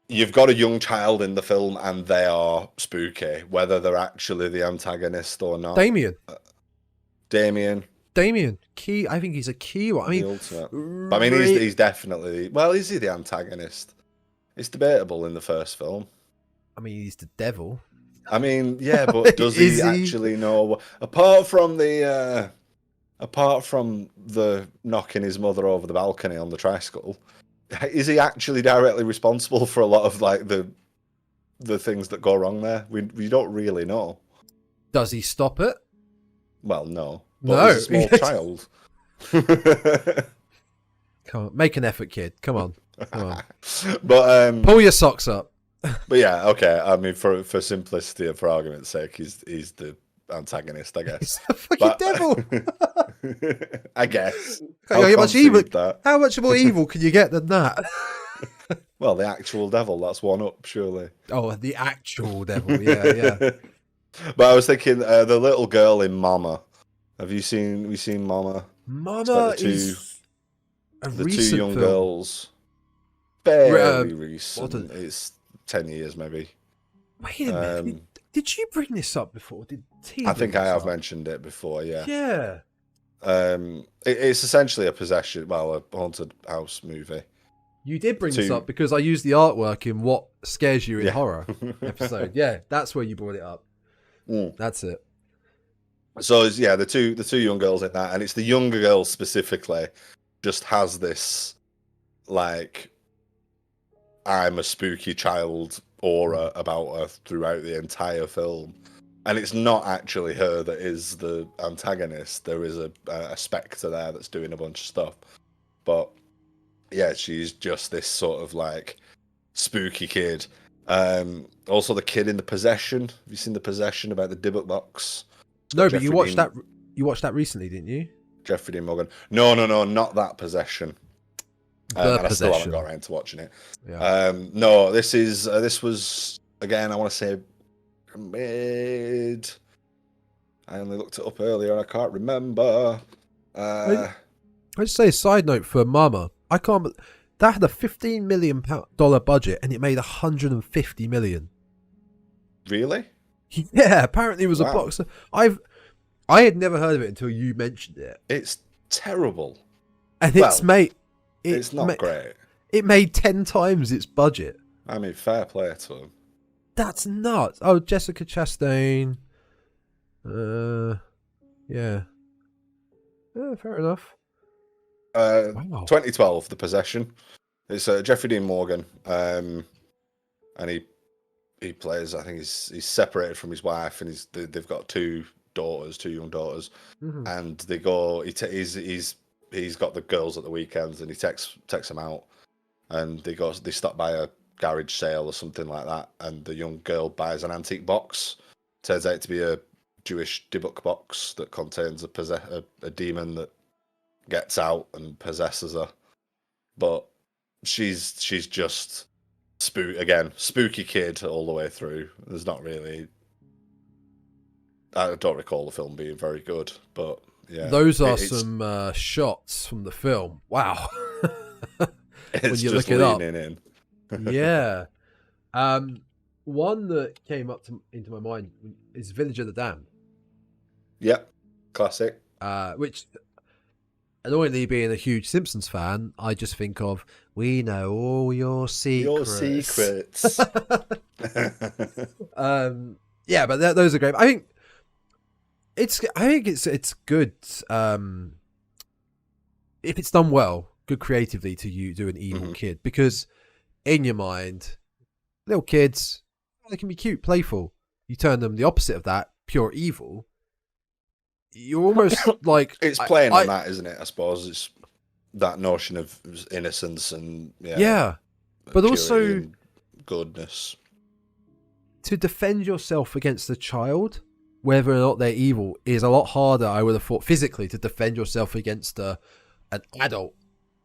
you've got a young child in the film and they are spooky, whether they're actually the antagonist or not. Damien. Key. I think he's a key one. I The mean, ultimate. But I mean, he's definitely. Well, is he the antagonist? It's debatable in the first film. I mean, he's the devil. I mean, yeah, but does Is he he? actually know? Apart from the knocking his mother over the balcony on the tricycle, is he actually directly responsible for a lot of like the things that go wrong there? We don't really know. Does he stop it? Well, no. No. But he's a small child. Come on, make an effort, kid. Come on. But Pull your socks up. But yeah, okay. I mean, for simplicity and for argument's sake, he's the antagonist, I guess. He's the fucking devil. I guess. How I'll much evil? concede that. How much more evil can you get than that? Well, the actual devil, that's one up, surely. Oh, the actual devil. Yeah. But I was thinking, the little girl in Mama. We seen Mama? Mama It's like is a The recent two young film. girls. Fairly recent. what It's 10 years, maybe. Wait a minute. Did you bring this up before? Did T I bring think I this have up? mentioned it before, yeah. Yeah. It's essentially a possession, well, a haunted house movie. You did bring this Two- up because I used the artwork in What Scares You in Yeah. Horror episode. Yeah, that's where you brought it up. Mm. That's it. So it's, yeah, the two young girls in that, and it's the younger girl specifically, just has this like I'm a spooky child aura about her throughout the entire film, and it's not actually her that is the antagonist. There is a spectre there that's doing a bunch of stuff, but yeah, she's just this sort of like spooky kid. Also, the kid in The Possession. Have you seen The Possession about the Dybbuk box? No, but you Jeffrey watched Dean- that. You watched that recently, didn't you? Jeffrey Dean Morgan. No, not that Possession. The And I still Possession. haven't got around to watching it. Yeah. No, this was again. I want to say mid. I only looked it up earlier and I can't remember. I just say a side note for Mama. I can't. That had a $15 million budget and it made 150 million. Really? Yeah, apparently it was a Wow. box. I had never heard of it until you mentioned it, It's terrible. and Well, it's made. It's not great. It made 10 times its budget. I mean, fair play to him. That's nuts. Oh, Jessica Chastain. Yeah. Fair enough. Wow. 2012, The Possession. It's Jeffrey Dean Morgan, and he plays. I think he's separated from his wife, and they've got two young daughters, Mhm. and they go. He's got the girls at the weekends, and he takes them out, and they stop by a garage sale or something like that, and the young girl buys an antique box. Turns out to be a Jewish Dybbuk box that contains a demon that gets out and possesses her. But she's just spooky kid all the way through. There's not really. I don't recall the film being very good, but yeah, Those are it's some shots from the film. Wow. when you just look it up. leaning in. Yeah. One that came up into my mind is Village of the Damned, Yep, classic. which, annoyingly, being a huge Simpsons fan, I just think of "We know all your secrets." Your secrets. Yeah, but those are great. I think it's good. If it's done well, good creatively to you do an evil Mhm. kid, because in your mind, little kids, they can be cute, playful. You turn them the opposite of that, pure evil. You're almost like It's playing on that, isn't it? I suppose it's that notion of innocence and yeah, but purity also and goodness. to defend yourself against a child, whether or not they're evil, is a lot harder. I would have thought physically to defend yourself against an adult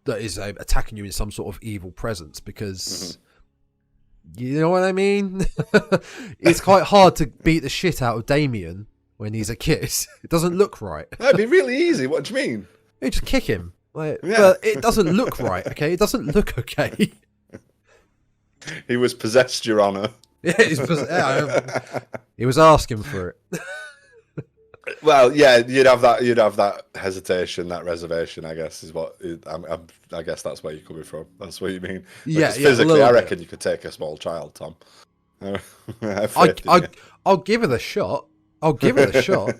that is attacking you in some sort of evil presence, because you know what I mean. It's quite hard to beat the shit out of Damien when he's a kid. It doesn't look right. That'd be really easy. What do you mean? You just kick him. Like, Yeah. but it doesn't look right. Okay, it doesn't look okay. He was possessed, Your Honor. Yeah, he was asking for it. Well, yeah, you'd have that hesitation, that reservation. I guess is what I guess that's where you're coming from. That's what you mean. Yeah, Because yeah, a physically, little I bit. reckon you could take a small child, Tom. I have faith in you. I'll give it a shot. I'll give it a shot.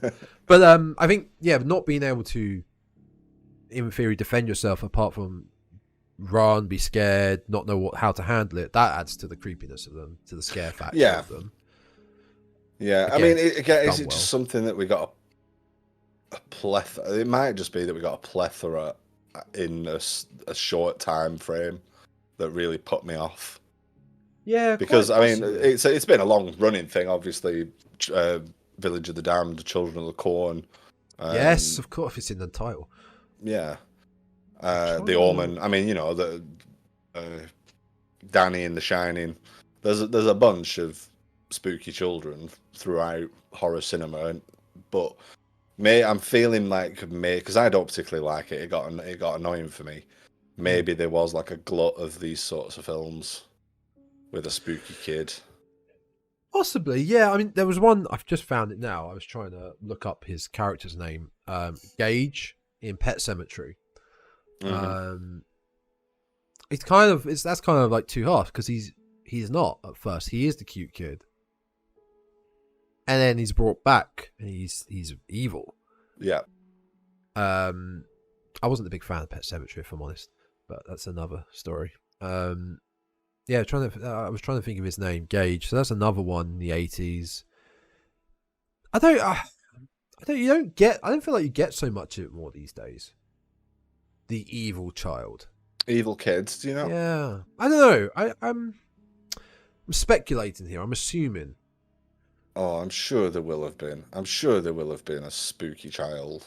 But I think, yeah, not being able to, in theory, defend yourself apart from run, be scared, not know how to handle it, that adds to the creepiness of them, to the scare factor of them. Yeah, I Again, mean, is done it well. just something that we got a plethora? It might just be that we got a plethora in a short time frame that really put me off. Yeah, Because quite I mean, possibly. it's been a long running thing. Obviously, Village of the Damned, Children of the Corn. Yes, of course, it's in the title. Yeah. trying The to- Omen. I mean, you know, the Danny in The Shining. There's a bunch of spooky children throughout horror cinema, but I'm feeling like because I don't particularly like it. It got annoying for me. Maybe there was like a glut of these sorts of films with a spooky kid. Possibly, yeah. I mean, there was one, I've just found it now. I was trying to look up his character's name, Gage in Pet Sematary. It's kind of that's kind of like too harsh, because he's not at first. He is the cute kid, and then he's brought back and he's evil. Yeah. I wasn't a big fan of Pet Sematary, if I'm honest, but that's another story. Yeah, I was trying to think of his name, Gage. So that's another one in the 80s. I don't feel like you get so much of it more these days. The evil child. Evil kids, do you know? Yeah, I don't know. I'm speculating here. I'm assuming. Oh, I'm sure there will have been. I'm sure there will have been a spooky child.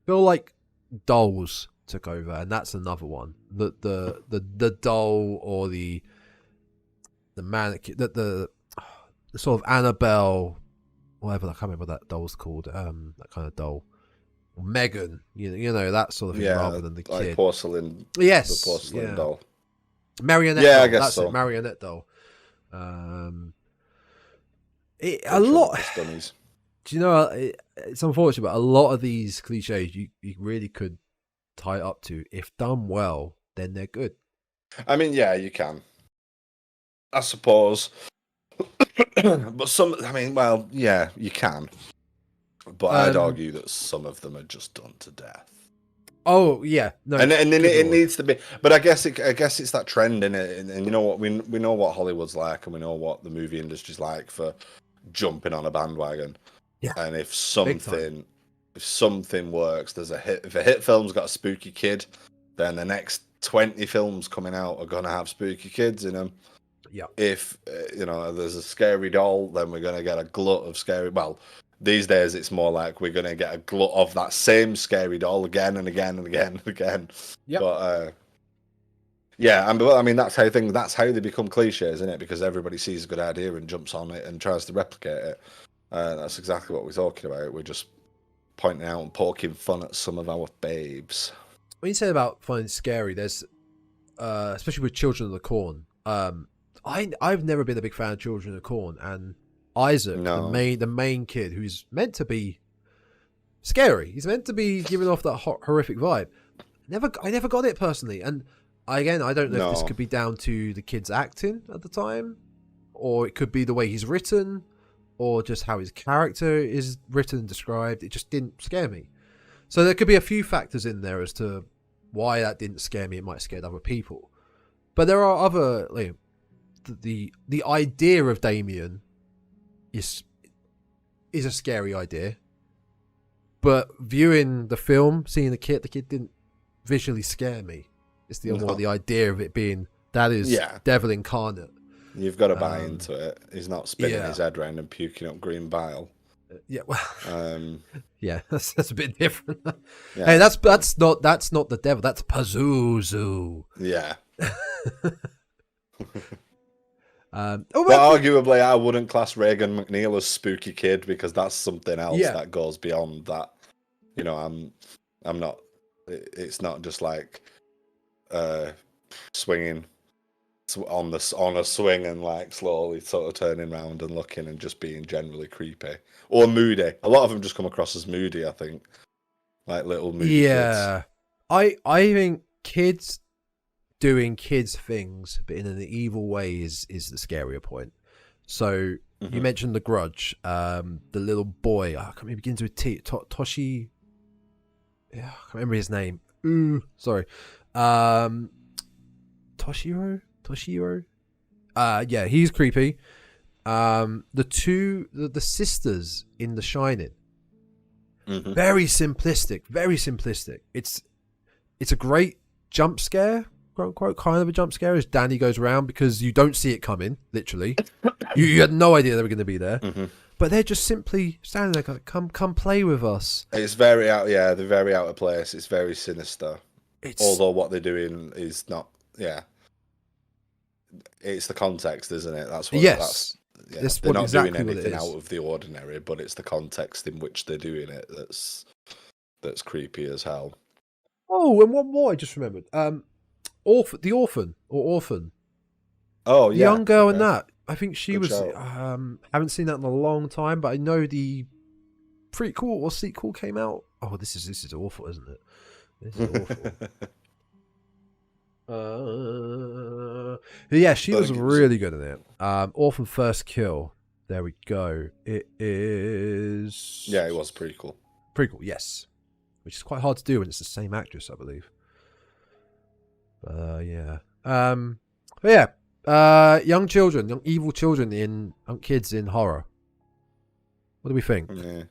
Feel like Dolls took over, and that's another one. The doll, or the mannequin, the sort of Annabelle, whatever, I can't remember what that doll's called. That kind of doll, Megan, you know that sort of thing, Yeah, rather than the like kid. porcelain. Yes, The porcelain yeah. doll. Marionette. Yeah, doll. I guess That's so. it, marionette doll. A Ventriloquist lot. dummies. Do you know? It's unfortunate, but a lot of these cliches you really could tie it up to, if done well, then they're good. I mean, yeah, you can. I suppose. But well, yeah, you can. But I'd argue that some of them are just done to death. Oh yeah, no, And then good it lord. needs to be. But I guess it's that trend in it, and you know what, we know what Hollywood's like, and we know what the movie industry's like for jumping on a bandwagon. Yeah. And if Big time. something works, there's a hit. If a hit film's got a spooky kid, then the next 20 films coming out are gonna have spooky kids in them. Yeah. If there's a scary doll, then we're gonna get a glut of scary. Well, these days it's more like we're gonna get a glut of that same scary doll again and again and again and again. Yep. But yeah, I mean that's how they become cliches, isn't it? Because everybody sees a good idea and jumps on it and tries to replicate it. That's exactly what we're talking about. We're just pointing out and poking fun at some of our babes. When you say about finding it scary, there's especially with Children of the Corn. I've never been a big fan of Children of the Corn, and Isaac, No. the main kid, who's meant to be scary. He's meant to be giving off that horrific vibe. I never got it personally, and I don't know if this No. could be down to the kid's acting at the time, or it could be the way he's written, or just how his character is written and described. It just didn't scare me. So there could be a few factors in there as to why that didn't scare me. It might have scared other people, but there are other. The idea of Damien is a scary idea, but viewing the film, seeing the kid didn't visually scare me. It's the more the idea of it being that is devil incarnate. You've got to buy into it. He's not spinning Yeah. his head around and puking up green bile. Yeah, well, Um, yeah, that's a bit different. yeah, Hey, that's not the devil. That's Pazuzu. yeah. Oh, But well, arguably, I wouldn't class Reagan McNeil as spooky kid because that's something else Yeah. that goes beyond that. You know, I'm not. It's not just like swinging on a swing and like slowly sort of turning around and looking and just being generally creepy or moody. A lot of them just come across as moody. I think, like little moody kids. yeah, I think kids doing kids things, but in an evil way, is the scarier point. So you mentioned The Grudge. The little boy, I can't remember, begins with T. Toshi. Yeah, I can't remember his name. Sorry. Toshiro. Yeah, he's creepy. The sisters in The Shining. Very simplistic. It's a great jump scare, quote unquote, kind of a jump scare as Danny goes around because you don't see it coming, literally. you had no idea they were going to be there. But they're just simply standing there going, come play with us. It's very out, yeah, they're very out of place. It's very sinister. It's Although what they're doing is not, yeah. It's the context, isn't it? That's what. Yes. Yeah, That's they're what not exactly doing what it anything is. out of the ordinary, but it's the context in which they're doing it that's creepy as hell. Oh, and one more I just remembered. The Orphan. Oh, The yeah. young girl in okay. that. I think she Good was. shout. Haven't seen that in a long time, but I know the prequel or sequel came out. Oh, this is awful, isn't it? This is awful. Yeah, she was really good at it. Orphan First Kill. There we go. It is. Yeah, it was prequel. Prequel, yes, which is quite hard to do when it's the same actress, I believe. Yeah. But yeah. Young evil children kids in horror. What do we think? Yeah.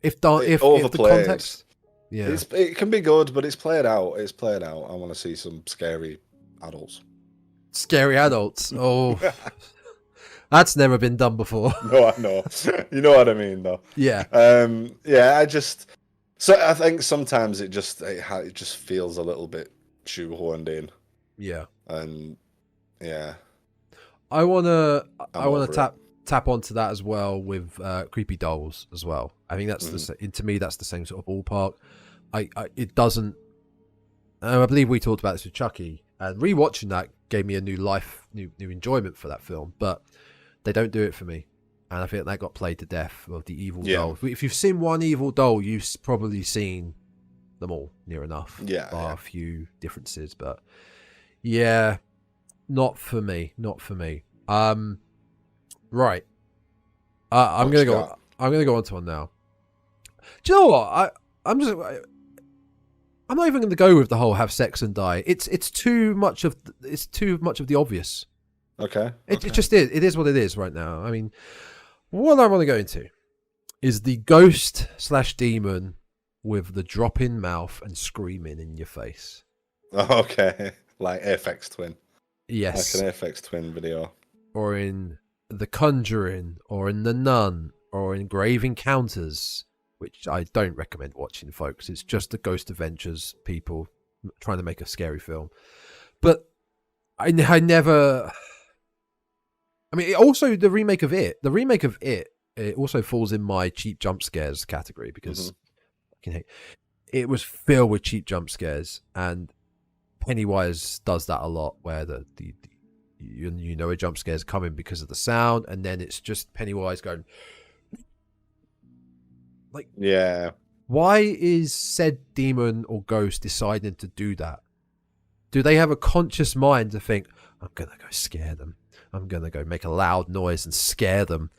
If the overplayed. context, yeah, It can be good, but it's played out. I want to see some scary adults. scary adults. Oh, that's never been done before. No, I know. You know what I mean, though. Yeah, Yeah. I think sometimes it just feels a little bit shoehorned in, yeah. and yeah. I wanna over it. tap onto that as well with creepy dolls as well. I think that's to me that's the same sort of ballpark. It doesn't. I believe we talked about this with Chucky, and rewatching that gave me a new enjoyment for that film. But they don't do it for me, and I think that got played to death of the evil doll. If you've seen one evil doll, you've probably seen them all near enough. Yeah, bar a few differences, but yeah, not for me. Right. I'm gonna go on to one now. Do you know what? I'm not even going to go with the whole have sex and die. It's too much of the obvious. Okay. It just is. It is what it is right now. I mean, what I want to go into is the ghost/demon with the drop in mouth and screaming in your face. Okay. Like Aphex Twin. Yes. Like an Aphex Twin video. Or in The Conjuring, or in The Nun, or in Grave Encounters, which I don't recommend watching, folks. It's just the Ghost Adventures people trying to make a scary film. But I never... I mean, also the remake of It. The remake of It also falls in my cheap jump scares category because it was filled with cheap jump scares, and Pennywise does that a lot, where you know a jump scare's coming because of the sound, and then it's just Pennywise going like, yeah. Why is said demon or ghost deciding to do that? Do they have a conscious mind to think, I'm gonna go scare them, I'm gonna go make a loud noise and scare them?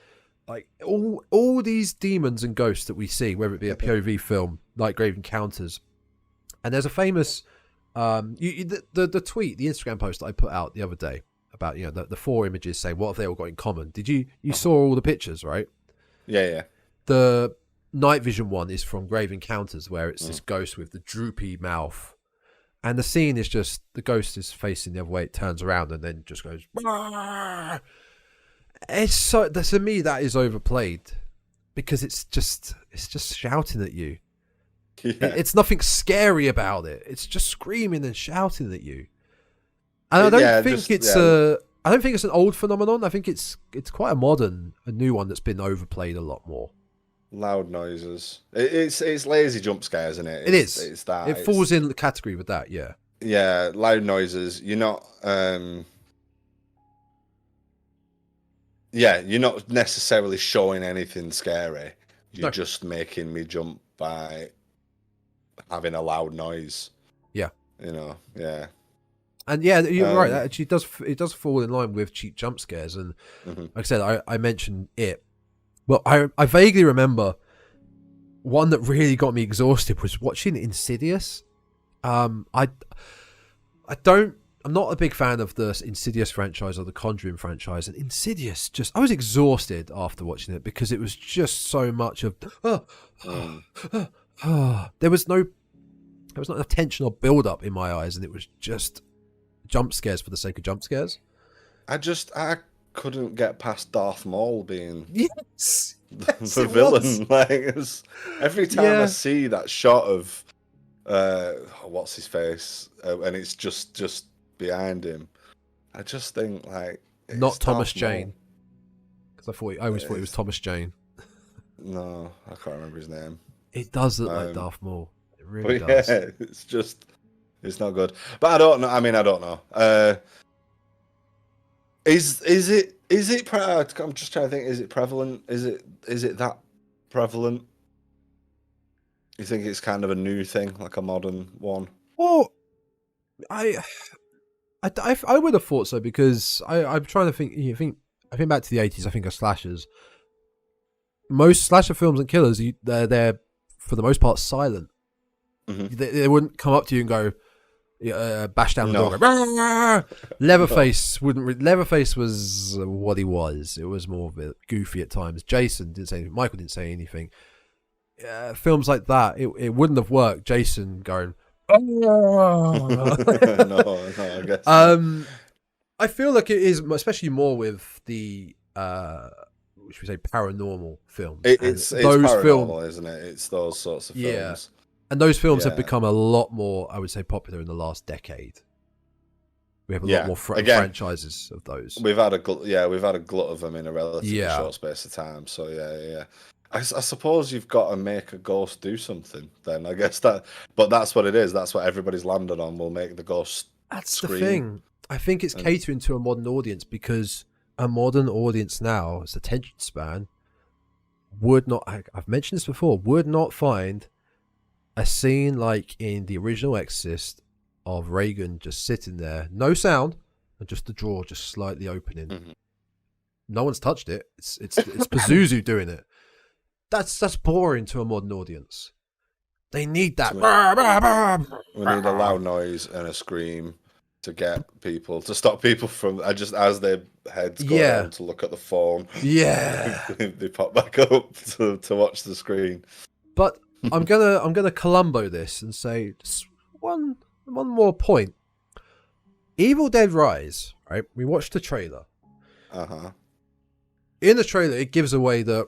Like all these demons and ghosts that we see, whether it be a POV film like Grave Encounters, and there's a famous the tweet, the Instagram post that I put out the other day about the 4 images saying what have they all got in common. Did you saw all the pictures, right? Yeah. The night vision one is from Grave Encounters, where it's this ghost with the droopy mouth, and the scene is just the ghost is facing the other way, it turns around and then just goes. It's so, to me, that is overplayed. because it's just shouting at you. Yeah. It's nothing scary about it. It's just screaming and shouting at you. And I don't Yeah, think just- it's yeah. I don't think it's an old phenomenon. I think it's quite a new one that's been overplayed a lot more. Loud noises. It's lazy jump scares, isn't it? It is. It's that. It falls in the category with that, yeah. Yeah, loud noises. You're not. Yeah, you're not necessarily showing anything scary. You're No. just making me jump by having a loud noise. Yeah. You know. Yeah. And yeah, you're right. Um, That actually does fall in line with cheap jump scares. And Mhm. like I said, I mentioned it. Well, I vaguely remember one that really got me exhausted was watching Insidious. I'm not a big fan of the Insidious franchise or the Conjuring franchise, and Insidious I was exhausted after watching it because it was just so much of there was not enough tension or build up in my eyes, and it was just jump scares for the sake of jump scares. I couldn't get past Darth Maul being Yes, the villain. Like every time Yeah. I see that shot of what's his face, and it's just behind him, I just think like Not it's Thomas Darth Maul. Jane, because I always thought it was Thomas Jane. No, I can't remember his name. It does look like Um, Darth Maul. It really But does. yeah, it's not good. But I don't know. I mean, I don't know. Is it? I'm just trying to think. Is it prevalent? Is it that prevalent? You think it's kind of a new thing, like a modern one? Well, I would have thought so because I'm trying to think. I think back to the 80s. I think of slashers. Most slasher films and killers, they're for the most part silent. Mhm. They wouldn't come up to you and go, bash down the No. door. And go, "Rah!" Leatherface wouldn't. Leatherface was what he was. It was more of a goofy at times. Jason didn't say anything. Michael didn't say anything. Films like that, it wouldn't have worked. Jason going. no, I guess. I feel like it is, especially more with the should we say paranormal films. It's And those paranormal, isn't it? It's those sorts of Yeah. films. And those films have Yeah. become a lot more, I would say, popular in the last decade. We have a Yeah. lot more Again, franchises of those. We've had a glut of them in a relatively Yeah. short space of time. So yeah. I suppose you've got to make a ghost do something. Then I guess but that's what it is. That's what everybody's landed on. We'll make the ghost. That's the Scream. thing. I think it's And- catering to a modern audience because a modern audience now, its attention span, would not, I've mentioned this before, would not find a scene like in the original Exorcist of Reagan just sitting there, no sound, and just the drawer just slightly opening. Mhm. No one's touched it. It's Pazuzu doing it. That's boring to a modern audience. They need that. We need a loud noise and a scream to get people to stop people from as their heads go Yeah. down to look at the phone. Yeah. They pop back up to watch the screen. But I'm gonna Columbo this and say just one more point. Evil Dead Rise, right? We watched the trailer. Uh-huh. In the trailer, it gives away that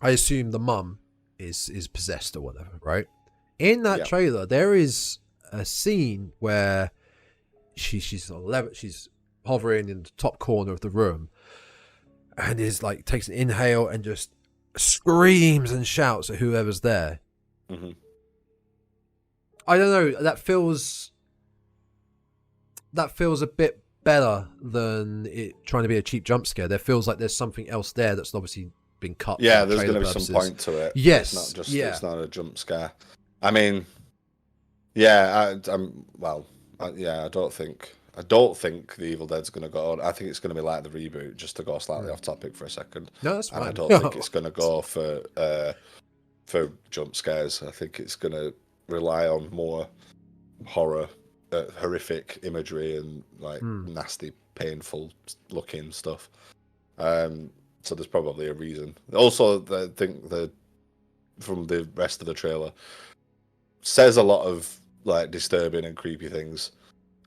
I assume the mum is possessed or whatever, right? In that Yeah. trailer, there is a scene where she's hovering in the top corner of the room and is like takes an inhale and just screams and shouts at whoever's there. hmm I don't know. That feels a bit better than it trying to be a cheap jump scare. There feels like there's something else there that's obviously been cut. Yeah, for there's trailer going to be purposes. some point to it. Yes, It's not just yeah. it's not a jump scare. I mean, yeah, I don't think the Evil Dead's going to go on. I think it's going to be like the reboot, just to go slightly off topic for a second. No, that's And I fine. don't think it's going to go for jump scares. I think it's going to rely on more horror, horrific imagery, and like nasty, painful looking stuff. So there's probably a reason. Also, I think from the rest of the trailer says a lot of like disturbing and creepy things.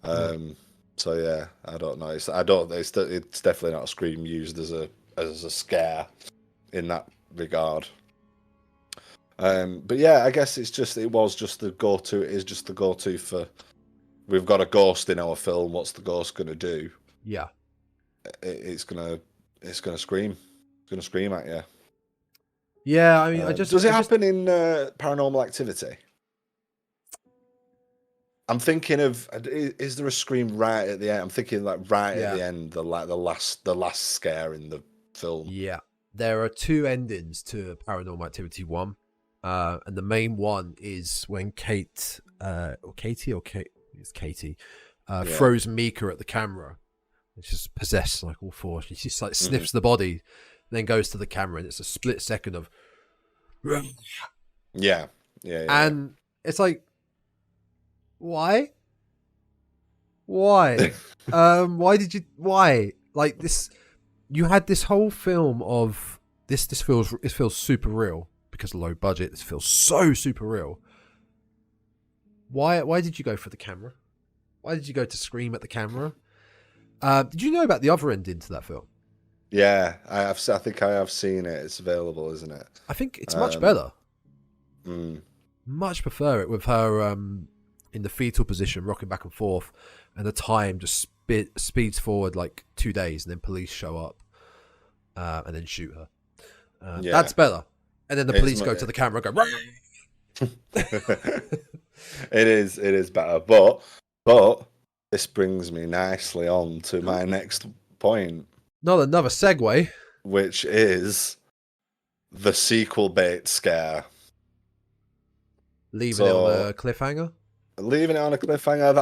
So yeah, I don't know. It's definitely not a scream used as a scare in that regard. But yeah, I guess it was just the go-to. It is just the go-to for. We've got a ghost in our film. What's the ghost gonna do? Yeah. It's gonna scream. It's gonna scream at you. Yeah, I mean, does it happen in Paranormal Activity? I'm thinking of, is there a scream right at the end? I'm thinking like right at the end, the last scare in the film. Yeah, there are two endings to Paranormal Activity 1, and the main one is when Katie throws Mika at the camera. It's just possessed like all four. She just like sniffs the body, then goes to the camera, and it's a split second of yeah. And it's like, why? Why did you, why? Like this, you had this whole film of this feels super real because of low budget. This feels so super real. Why did you go for the camera? Why did you go to scream at the camera? Did you know about the other ending to that film? Yeah, I think I have seen it. It's available, isn't it? I think it's much better. Mm. Much prefer it with her in the fetal position, rocking back and forth, and the time just speeds forward like 2 days, and then police show up and then shoot her. That's better. And then the police go to the camera and go, It is better, but this brings me nicely on to my next point. Not another segue. Which is the sequel bait scare. Leaving it on a cliffhanger? Leaving it on a cliffhanger.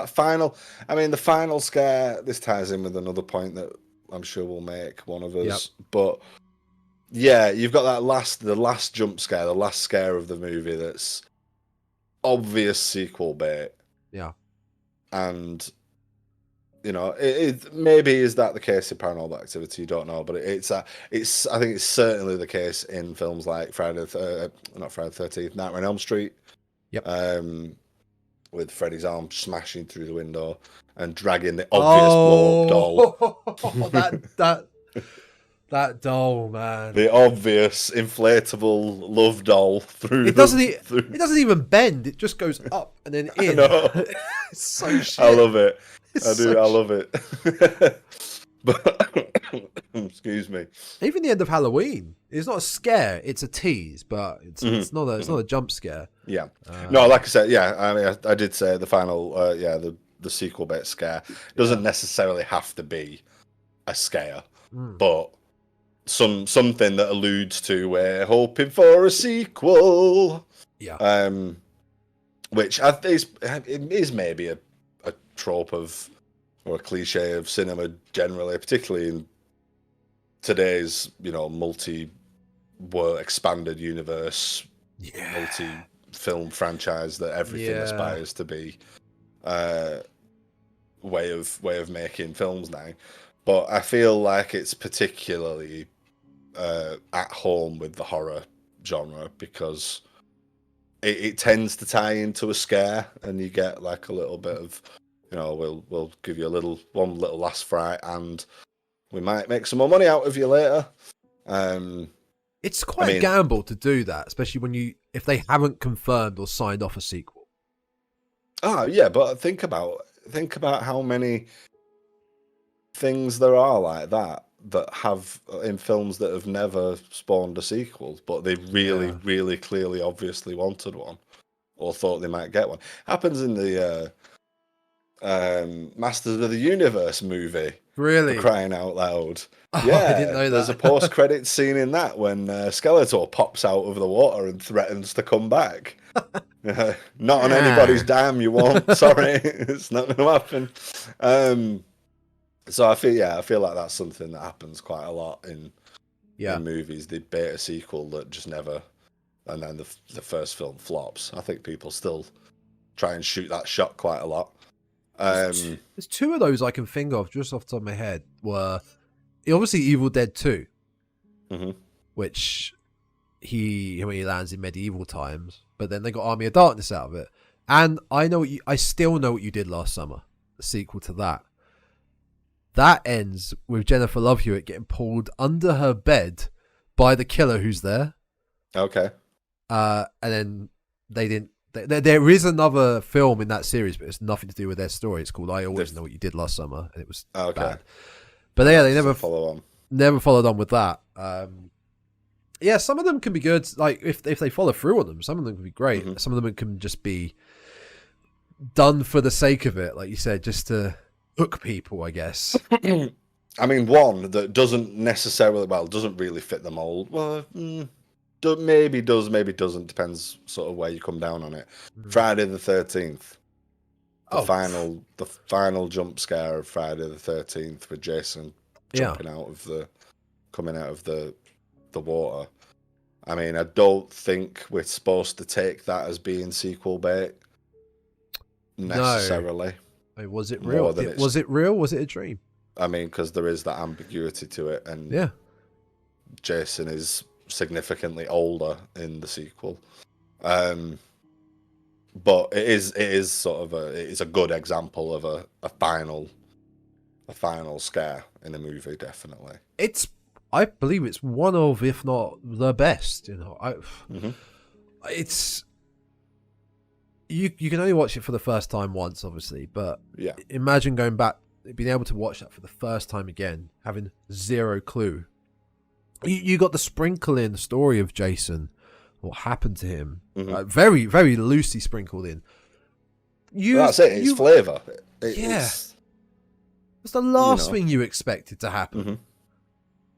The final scare, this ties in with another point that I'm sure we'll make, one of us. Yep. But yeah, you've got the last jump scare, the last scare of the movie that's obvious sequel bait. Yeah. And it maybe is that the case in Paranormal Activity? You don't know, but I think it's certainly the case in films like not Friday the 13th, Nightmare on Elm Street. Yep. With Freddy's arm smashing through the window and dragging the obvious blow-up doll. That doll, man. The obvious inflatable love doll through. It doesn't even bend. It just goes up and then in. I know. It's so shit. I love it. I love it. But excuse me. Even the end of Halloween, it's not a scare; it's a tease, but it's not a jump scare. Yeah. No, like I said, yeah. I mean, I did say the final, the sequel bait scare doesn't necessarily have to be a scare, but something that alludes to we're hoping for a sequel. Yeah. Which I think is maybe a trope of, or a cliche of cinema generally, particularly in today's multi-world expanded universe, multi-film franchise that everything aspires to be. Way of making films now, but I feel like it's particularly at home with the horror genre because it tends to tie into a scare, and you get like a little bit of, we'll give you one little last fright, and we might make some more money out of you later. It's quite a gamble to do that, especially if they haven't confirmed or signed off a sequel. Oh yeah, but think about how many things there are like that have in films that have never spawned a sequel, but they really, really clearly, obviously wanted one or thought they might get one. Happens in the Masters of the Universe movie. Really? For crying out loud. Oh, yeah, I didn't know that. There's a post-credit scene in that when Skeletor pops out of the water and threatens to come back. Not on anybody's dime, you won't. Sorry, it's not going to happen. So I feel like that's something that happens quite a lot in movies. They bait a sequel that just never, and then the first film flops. I think people still try and shoot that shot quite a lot. There's two of those I can think of just off the top of my head. Were obviously Evil Dead 2, which he lands in medieval times, but then they got Army of Darkness out of it. And I still know what you did last summer. The sequel to that. That ends with Jennifer Love Hewitt getting pulled under her bed by the killer who's there. Okay. And then they didn't. There is another film in that series, but it's nothing to do with their story. It's called "I Always Know What You Did Last Summer," and it was Okay. bad. But yeah, they never follow on. Never followed on with that. Yeah, some of them can be good. Like if they follow through on them, some of them can be great. Mhm. Some of them can just be done for the sake of it, like you said, just to hook people, I guess. I mean, one that doesn't necessarily, doesn't really fit the mold. Well, maybe does, maybe doesn't. Depends sort of where you come down on it. Friday the 13th. The final jump scare of Friday the 13th with Jason coming out of the water. I mean, I don't think we're supposed to take that as being sequel bait necessarily. No. Was it real? Was it real? Was it a dream? I mean, because there is that ambiguity to it, and Jason is significantly older in the sequel. But it is sort of a good example of a final scare in a movie, definitely. I believe it's one of, if not the best. You know, it's you can only watch it for the first time once, obviously, but imagine going back, being able to watch that for the first time again, having zero clue. You got the sprinkle in story of Jason, what happened to him, very, very loosely sprinkled in. That's it. It's flavour. It's the last thing you expected to happen.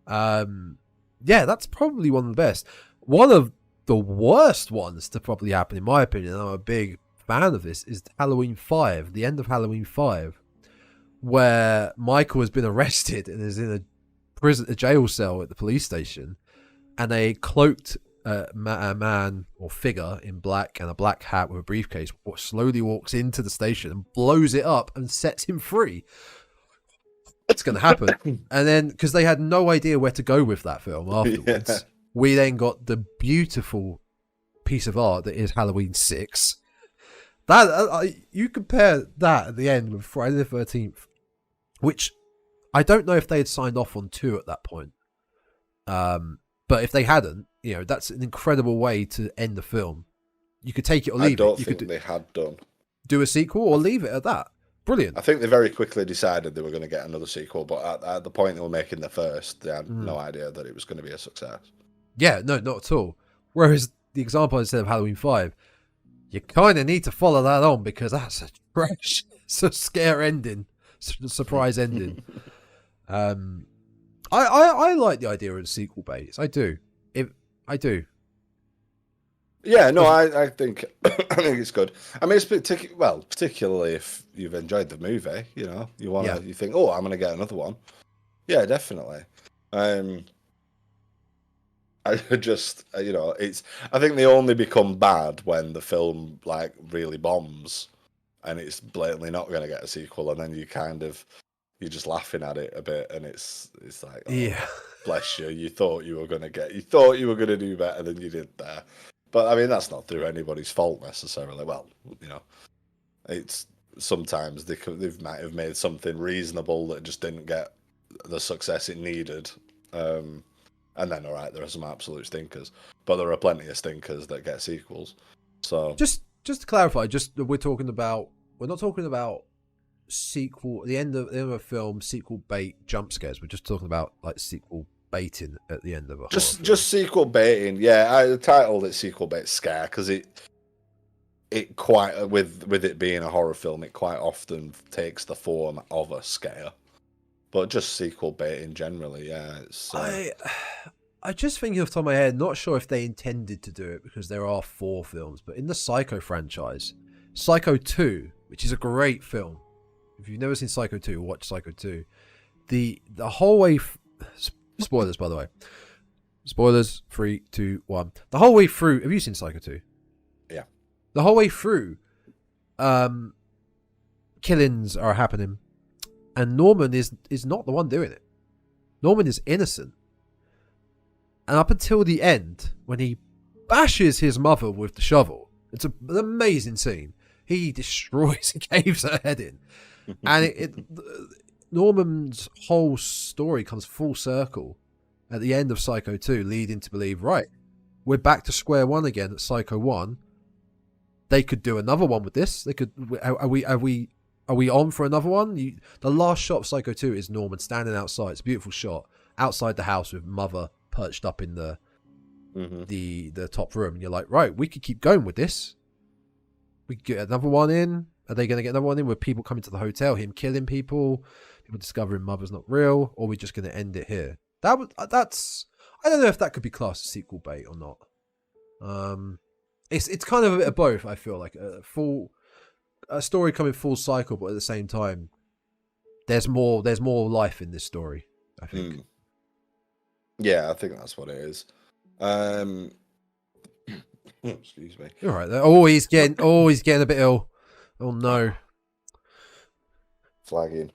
That's probably one of the best. One of the worst ones to probably happen, in my opinion, and I'm a big fan of this, is Halloween 5, the end of Halloween 5, where Michael has been arrested and is in a jail cell at the police station, and a cloaked man or figure in black and a black hat with a briefcase slowly walks into the station and blows it up and sets him free. What's going to happen? And then, because they had no idea where to go with that film afterwards, we then got the beautiful piece of art that is Halloween 6. That you compare that at the end with Friday the 13th, which I don't know if they had signed off on 2 at that point. But if they hadn't, you know, that's an incredible way to end the film. You could take it or leave it. I don't think they had done. Do a sequel or leave it at that. Brilliant. I think they very quickly decided they were going to get another sequel, but at the point they were making the first, they had no idea that it was going to be a success. Yeah, no, not at all. Whereas the example I said of Halloween 5, you kind of need to follow that on because that's a trash, it's a scare ending, surprise ending. I like the idea of sequel baits. I do. I do. Yeah, no, I think it's good. I mean, it's particularly if you've enjoyed the movie, you know, you think, oh, I'm gonna get another one. Yeah, definitely. I just, I think they only become bad when the film like really bombs, and it's blatantly not gonna get a sequel, and then you're just laughing at it a bit, and it's like, oh, bless you. You thought you were gonna do better than you did there. But I mean, that's not through anybody's fault necessarily. Well, you know, it's sometimes they might have made something reasonable that just didn't get the success it needed. And then, all right, there are some absolute stinkers, but there are plenty of stinkers that get sequels. So just to clarify, we're not talking about sequel. The end of a film, sequel bait jump scares. We're just talking about like sequel baiting at the end of a just sequel baiting. Yeah, I titled it sequel bait scare because it quite with it being a horror film, it quite often takes the form of a scare. But just sequel baiting generally, yeah. It's, I just thinking off the top of my head, not sure if they intended to do it because there are 4 films, but in the Psycho franchise, Psycho 2, which is a great film. If you've never seen Psycho 2, watch Psycho 2. The whole way. Spoilers, by the way. Spoilers, 3, 2, 1. The whole way through. Have you seen Psycho 2? Yeah. The whole way through, killings are happening, and Norman is not the one doing it. Norman is innocent. And up until the end, when he bashes his mother with the shovel, it's an amazing scene. He destroys and caves her head in. And Norman's whole story comes full circle at the end of Psycho 2, leading to believe, right, we're back to square one again at Psycho 1. They could do another one with this. They could. Are we on for another one? The last shot of Psycho 2 is Norman standing outside. It's a beautiful shot outside the house with Mother perched up in the top room. And you're like, right, we could keep going with this. We could get another one in. Are they going to get another one in with people coming to the hotel, him killing people, people discovering Mother's not real, or are we just going to end it here? That's. I don't know if that could be classed as sequel bait or not. It's kind of a bit of both. I feel like a story coming full cycle, but at the same time, there's more life in this story, I think. Yeah, I think that's what it is. Excuse me. You're right. They're always getting a bit ill. Oh no. Flagging.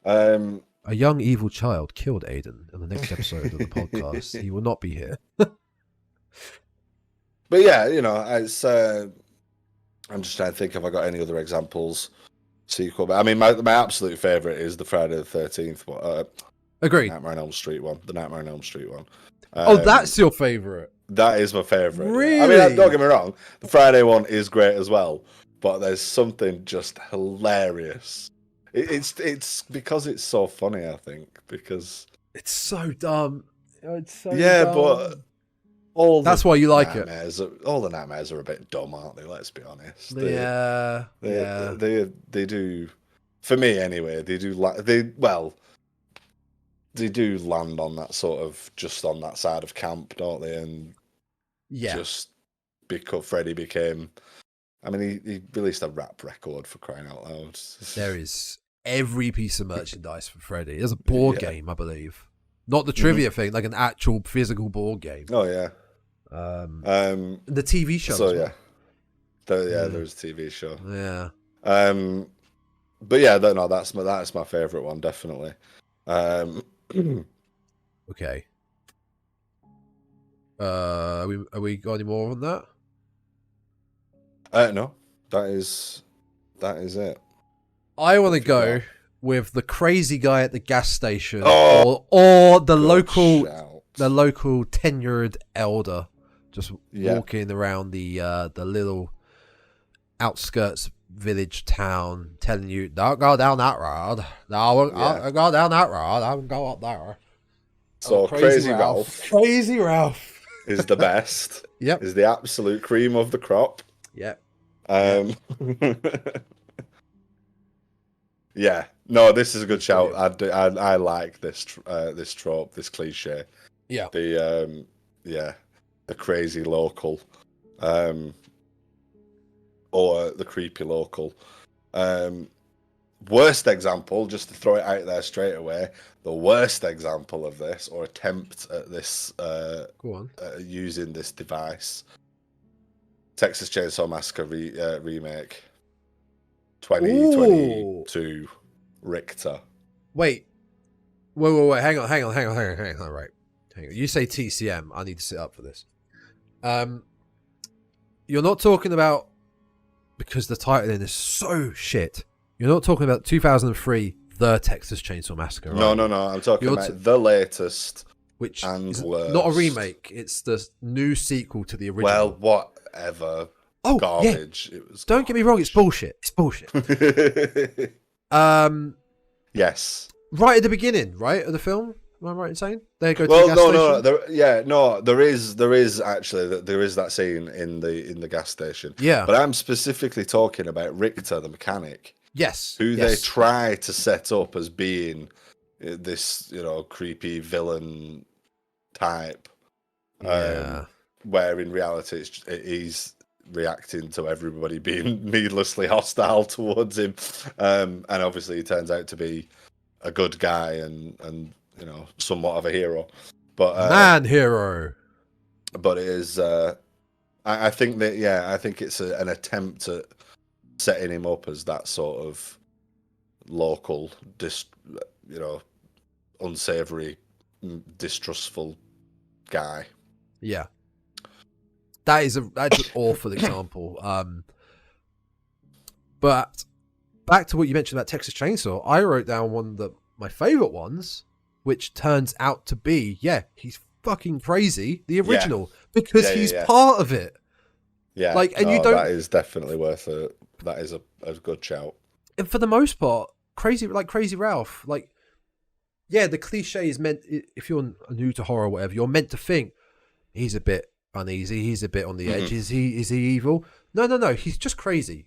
A young evil child killed Aiden in the next episode of the podcast. He will not be here. But yeah, it's. I'm just trying to think if I got any other examples. Sequel, but I mean, my absolute favorite is the Friday the 13th one. Agreed. Nightmare on Elm Street one. The Nightmare on Elm Street one. That's your favorite. That is my favorite. Really? I mean, don't get me wrong. The Friday one is great as well, but there's something just hilarious. It's because it's so funny. I think because it's so dumb. It's so dumb. But that's why you like it. All the nightmares are a bit dumb, aren't they? Let's be honest. They do. For me, anyway, they do land on that sort of just on that side of camp, don't they? And just because Freddy became. I mean, he released a rap record for crying out loud. There is every piece of merchandise for Freddy. There's a board game, I believe. Not the trivia thing, like an actual physical board game. Oh yeah. The TV show. So as well. there's a TV show. Yeah. But yeah, that's my favorite one, definitely. Okay. Are we got any more on that? No, that is it. I want to go with the crazy guy at the gas station, or the local tenured elder, just walking around the little outskirts village town, telling you, "Don't go down that road. No, I'll go down that road. I will go up there." So Crazy Ralph. Crazy Ralph is the best. Yep. Is the absolute cream of the crop. Yep. Yeah. No, this is a good shout. I like this trope, this cliche. Yeah. The crazy local, or the creepy local. Worst example, just to throw it out there straight away, the worst example of this, or attempt at this, go on, using this device, Texas Chainsaw Massacre remake, 2022, Richter. Wait, hang on, right. Hang on. You say TCM, I need to sit up for this. You're not talking about, because the titling is so shit, you're not talking about 2003, The Texas Chainsaw Massacre, right? No, I'm talking about the latest, which is worst. Not a remake, it's the new sequel to the original. Well, whatever. Oh, garbage. Yeah. It was. Don't get me wrong, it's bullshit. Yes. Right at the beginning, right, of the film? Am I right in saying? They go to the gas station? There is actually that scene in the gas station. Yeah. But I'm specifically talking about Richter, the mechanic. Yes. Who they try to set up as being this, creepy villain type. Yeah. Where in reality he's reacting to everybody being needlessly hostile towards him. And obviously he turns out to be a good guy and somewhat of a hero. But man hero. But it is I think it's an attempt at setting him up as that sort of local unsavory, distrustful guy. Yeah. That's an awful example. But back to what you mentioned about Texas Chainsaw, I wrote down one of my favorite ones, which turns out to be, he's fucking crazy. The original, because Yeah, yeah, he's yeah. part of it. Yeah, Like, and you no, don't- That is definitely worth it. That is a good shout. And for the most part, Crazy Ralph, like, yeah, the cliche is meant, if you're new to horror or whatever, you're meant to think he's a bit uneasy, he's a bit on the edge. Is he evil? No, he's just crazy.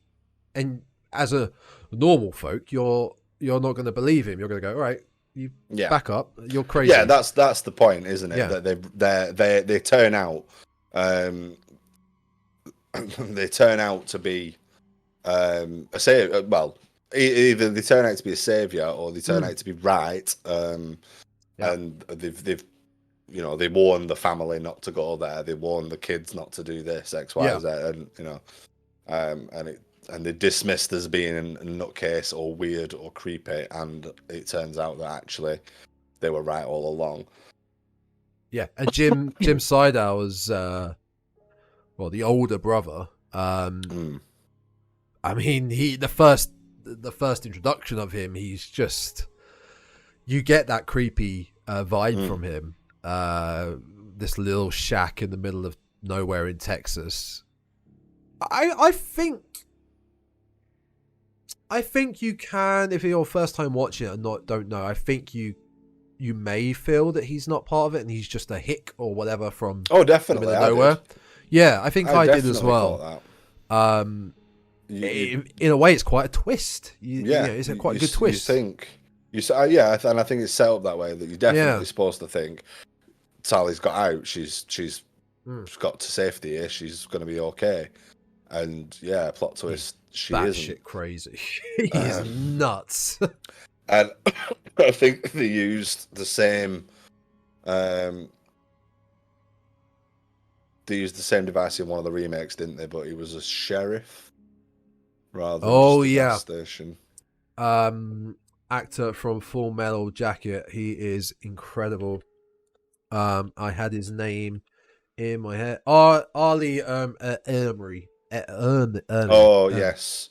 And as a normal folk, you're not going to believe him. You're going to go, all right, you back up, you're crazy. Yeah, that's the point, isn't it? Yeah. That they turn out, they turn out to be a savior. Well, either they turn out to be a savior or they turn out to be right. And they've they warn the family not to go there. They warn the kids not to do this, X, Y, Z, and and they're dismissed as being a nutcase or weird or creepy, and it turns out that actually they were right all along. Yeah, and Jim Sydow's the older brother. I mean, the first introduction of him, he's just, you get that creepy vibe from him. This little shack in the middle of nowhere in Texas. I think you can, if you're first time watching it and don't know, I think you may feel that he's not part of it and he's just a hick or whatever from definitely the middle of nowhere. Yeah, I think I did as well. That. In a way, it's quite a twist. It's quite a good twist. And I think it's set up that way that you're definitely supposed to think Sally's got out. She's got to safety here. She's going to be okay. And plot twist. She isn't. Shit crazy. He is nuts. And I think they used the same. They used the same device in one of the remakes, didn't they? But he was a sheriff rather than just a gas station. Actor from Full Metal Jacket. He is incredible. I had his name in my head. Ali Ermey. Oh yes.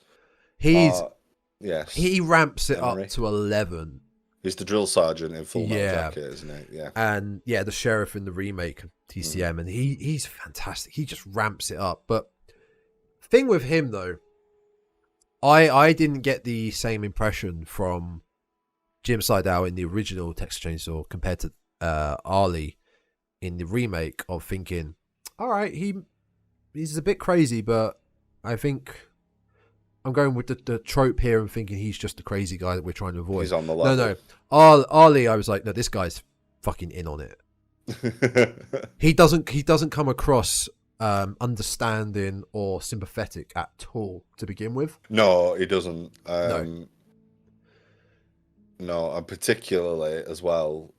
Yes. He ramps it up to 11. He's the drill sergeant in Full Metal Jacket, isn't he? Yeah. And the sheriff in the remake of TCM, and he's fantastic. He just ramps it up. But thing with him though, I didn't get the same impression from Jim Sydow in the original Texas Chainsaw compared to Ali in the remake, of thinking, all right, he's a bit crazy, but I think I'm going with the trope here and thinking he's just the crazy guy that we're trying to avoid. He's on the level. No. Ali, I was like, no, this guy's fucking in on it. He doesn't come across understanding or sympathetic at all to begin with. No, he doesn't. No, and particularly as well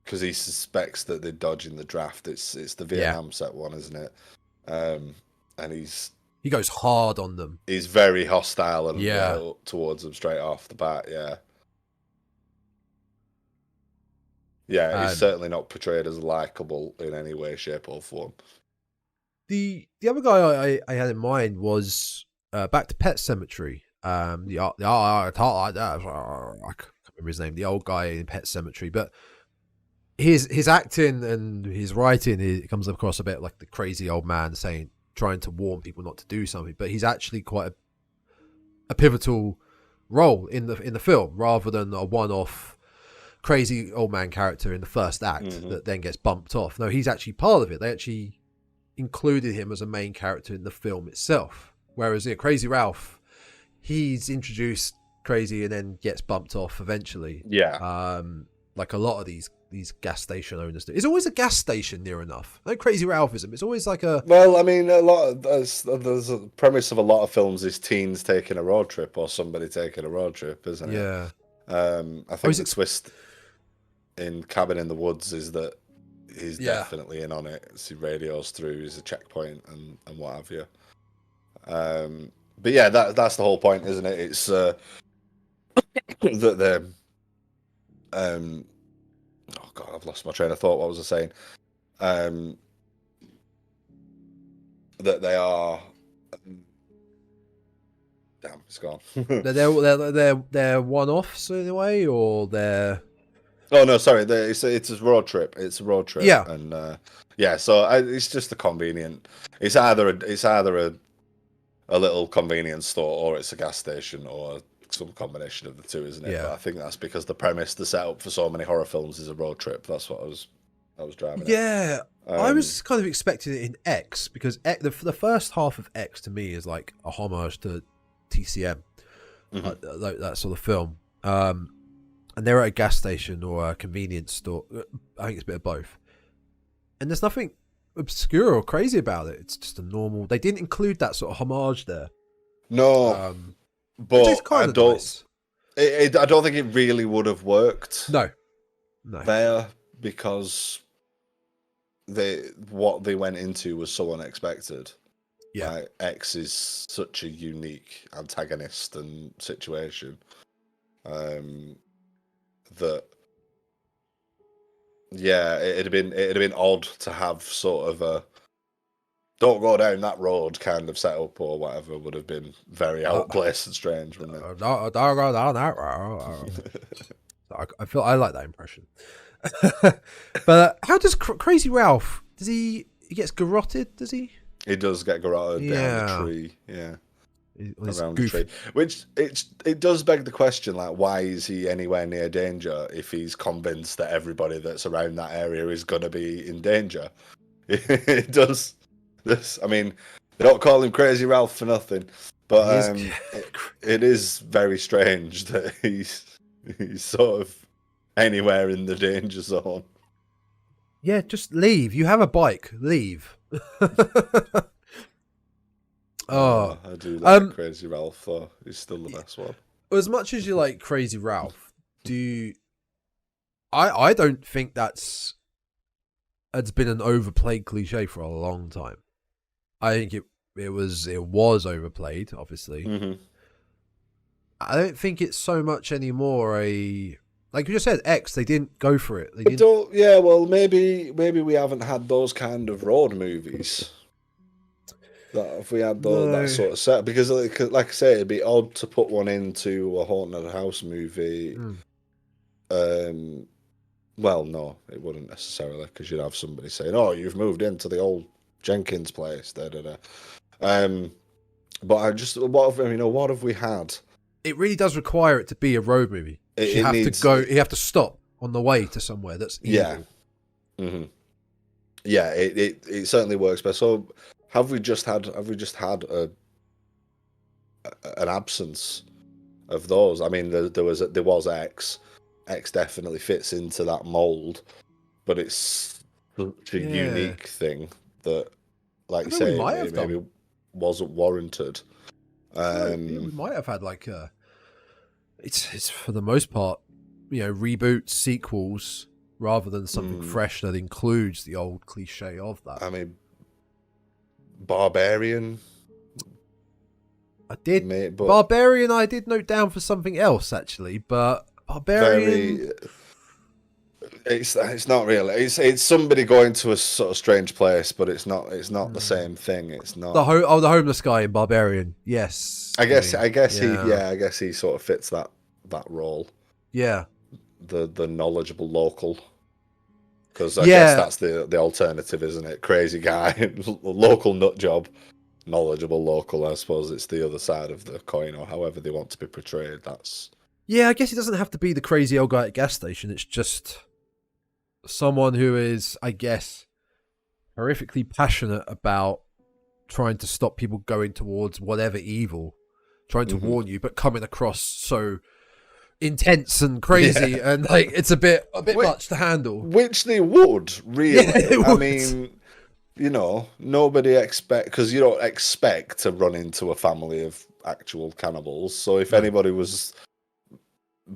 because he suspects that they're dodging the draft. It's the Vietnam set one, isn't it? And he goes hard on them. He's very hostile and towards them straight off the bat. He's certainly not portrayed as likable in any way, shape, or form. The other guy I had in mind was back to Pet Sematary. I can't remember his name. The old guy in Pet Sematary, but his acting and his writing, it comes across a bit like the crazy old man trying to warn people not to do something. But he's actually quite a pivotal role in the film, rather than a one-off crazy old man character in the first act that then gets bumped off. No, he's actually part of it. They actually included him as a main character in the film itself. Whereas Crazy Ralph, he's introduced crazy and then gets bumped off eventually. Like a lot of these gas station owners do. It's always a gas station near enough. Like Crazy Ralphism, it's always like a... Well, I mean, there's a premise of a lot of films is teens taking a road trip or somebody taking a road trip, isn't it? Yeah. I think the twist in Cabin in the Woods is that he's definitely in on it. He radios through, he's a checkpoint and what have you. But yeah, that's the whole point, isn't it? It's that they're oh god, I've lost my train of thought. What was I saying? That they are. Damn, it's gone. they're one-offs in a way, or they're. Oh no, sorry. It's a road trip. It's a road trip. Yeah. And Yeah, so it's just a convenient. It's either a little convenience store or it's a gas station or some combination of the two, isn't it? Yeah. But I think that's because the premise, the setup for so many horror films is a road trip. That's what I was driving at. Yeah, I was kind of expecting it in X because the first half of X to me is like a homage to TCM, that sort of film. And they're at a gas station or a convenience store. I think it's a bit of both. And there's nothing obscure or crazy about it. It's just a normal. They didn't include that sort of homage there. No, but I don't. Nice. I don't think it really would have worked. No. There because what they went into was so unexpected. Yeah, like, X is such a unique antagonist and situation that. Yeah, it'd have been odd to have sort of a don't go down that road kind of setup or whatever. Would have been very out of place and strange, wouldn't it? Don't go down that road. I feel I like that impression. But how does Crazy Ralph? Does he gets garroted? Does he? He does get garroted down the tree. Yeah. Around the tree, which it does beg the question, like, why is he anywhere near danger if he's convinced that everybody that's around that area is going to be in danger? It does. This, I mean, they don't call him Crazy Ralph for nothing, but it is very strange that he's sort of anywhere in the danger zone. Yeah, just leave. You have a bike. Leave. Oh, I do like Crazy Ralph, though. He's still the best one. As much as you like Crazy Ralph, I don't think it's been an overplayed cliche for a long time. I think it was overplayed, obviously. Mm-hmm. I don't think it's so much anymore like you just said, X, they didn't go for it. Yeah, well, maybe we haven't had those kind of road movies. That if we had that sort of set, because like I say, it'd be odd to put one into a haunted house movie. Well, no, it wouldn't necessarily, because you'd have somebody saying, "Oh, you've moved into the old Jenkins place." But what have we had? It really does require it to be a road movie. You have to stop on the way to somewhere that's evil. Yeah. Mm-hmm. Yeah, it certainly works best. So have we just had an absence of those? I mean, there was X. X definitely fits into that mold, but it's such a unique thing that, like you say, maybe wasn't warranted. We might have had like it's for the most part, reboots, sequels, rather than something fresh that includes the old cliche of that. I mean, Barbarian. Barbarian I did note down for something else, actually, but Barbarian... It's not really. It's somebody going to a sort of strange place, but it's not the same thing. It's not the homeless guy in Barbarian. Yes, I guess he sort of fits that role. Yeah, the knowledgeable local. Because I guess that's the alternative, isn't it? Crazy guy, local nut job, knowledgeable local. I suppose it's the other side of the coin, or however they want to be portrayed. Yeah, I guess it doesn't have to be the crazy old guy at a gas station. It's just someone who is, I guess, horrifically passionate about trying to stop people going towards whatever evil, trying to warn you, but coming across so intense and crazy, and like it's a bit much to handle. Which they would, really. Yeah, I mean, nobody because you don't expect to run into a family of actual cannibals. So if anybody was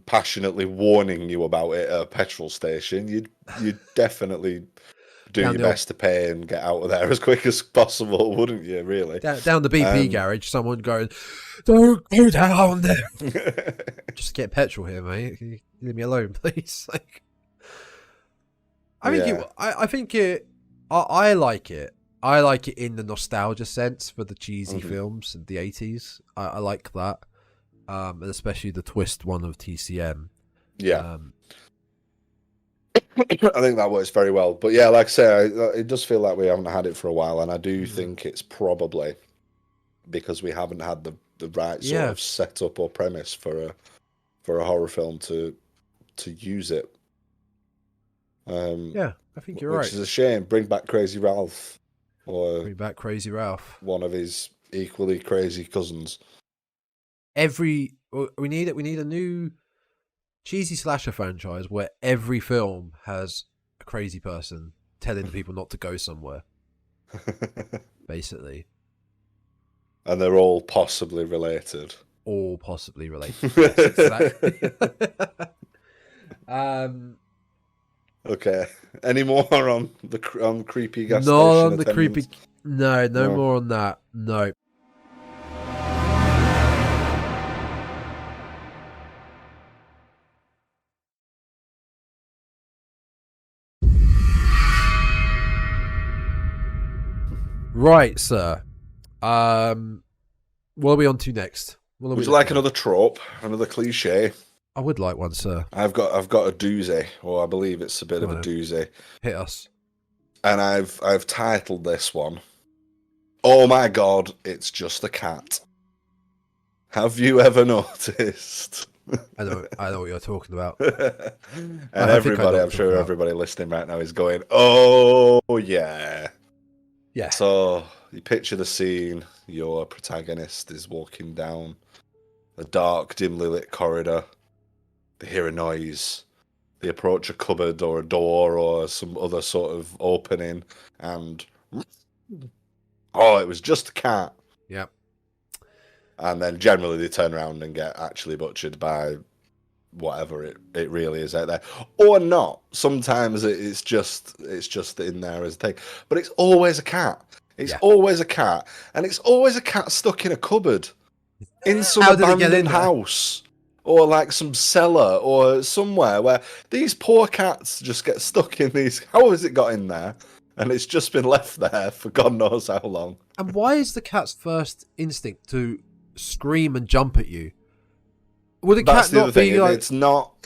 passionately warning you about it at a petrol station, you'd definitely do your best to pay and get out of there as quick as possible, wouldn't you? Really, down the BP garage, someone going, "Don't go down there." Just get petrol here, mate. Can you leave me alone, please? Like, I think I like it. I like it in the nostalgia sense for the cheesy films of the 80s. I like that. And especially the twist one of TCM. Yeah. I think that works very well. But yeah, like I say, it does feel like we haven't had it for a while, and I do think it's probably because we haven't had the right sort of setup or premise for a horror film to use it. Yeah, I think you're which right. is a shame. Bring back Crazy Ralph, or Bring back Crazy Ralph. one of his equally crazy cousins. We need it. We need a new cheesy slasher franchise where every film has a crazy person telling people not to go somewhere. Basically, And they're all possibly related. all possibly related. Yes, exactly. Okay. Any more on creepy gas No, station on the creepy. attendants? No more on that. No. Right, sir. What are we on to next? What are Would we you like looking at? another trope, another cliche? I would like one, sir. I've got a doozy, or I believe it's a bit of a Right. doozy, Hit us. and I've titled this one, "Oh my God, it's just a cat." Have you ever noticed? I know what you're talking about. And I think I everybody, know I'm what sure you're talking everybody listening right now is going, "Oh yeah." Yeah. So you picture the scene. Your protagonist is walking down a dark, dimly lit corridor. They hear a noise. They approach a cupboard or a door or some other sort of opening, and oh, it was just a cat. Yep. And then generally they turn around and get actually butchered by whatever it really is out there, or not. Sometimes it's just in there as a thing, but it's always a cat. It's always a cat, and it's always a cat stuck in a cupboard, in some How did it get in abandoned there? house, or like some cellar, or somewhere where these poor cats just get stuck in these. How has it got in there? And it's just been left there for God knows how long. And why is the cat's first instinct to scream and jump at you? Would a That's cat the other not thing. be like?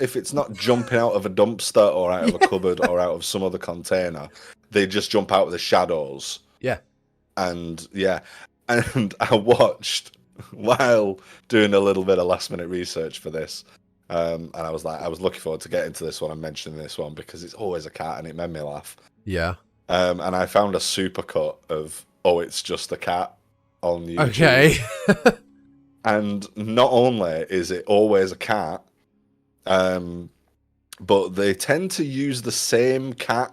If it's not jumping out of a dumpster or out of a cupboard or out of some other container, they just jump out of the shadows. Yeah. And I watched while doing a little bit of last minute research for this, and I was looking forward to getting to this one and mentioning this one because it's always a cat and it made me laugh. Yeah. And I found a supercut of "Oh, it's just a cat" on YouTube. Okay. And not only is it always a cat, but they tend to use the same cat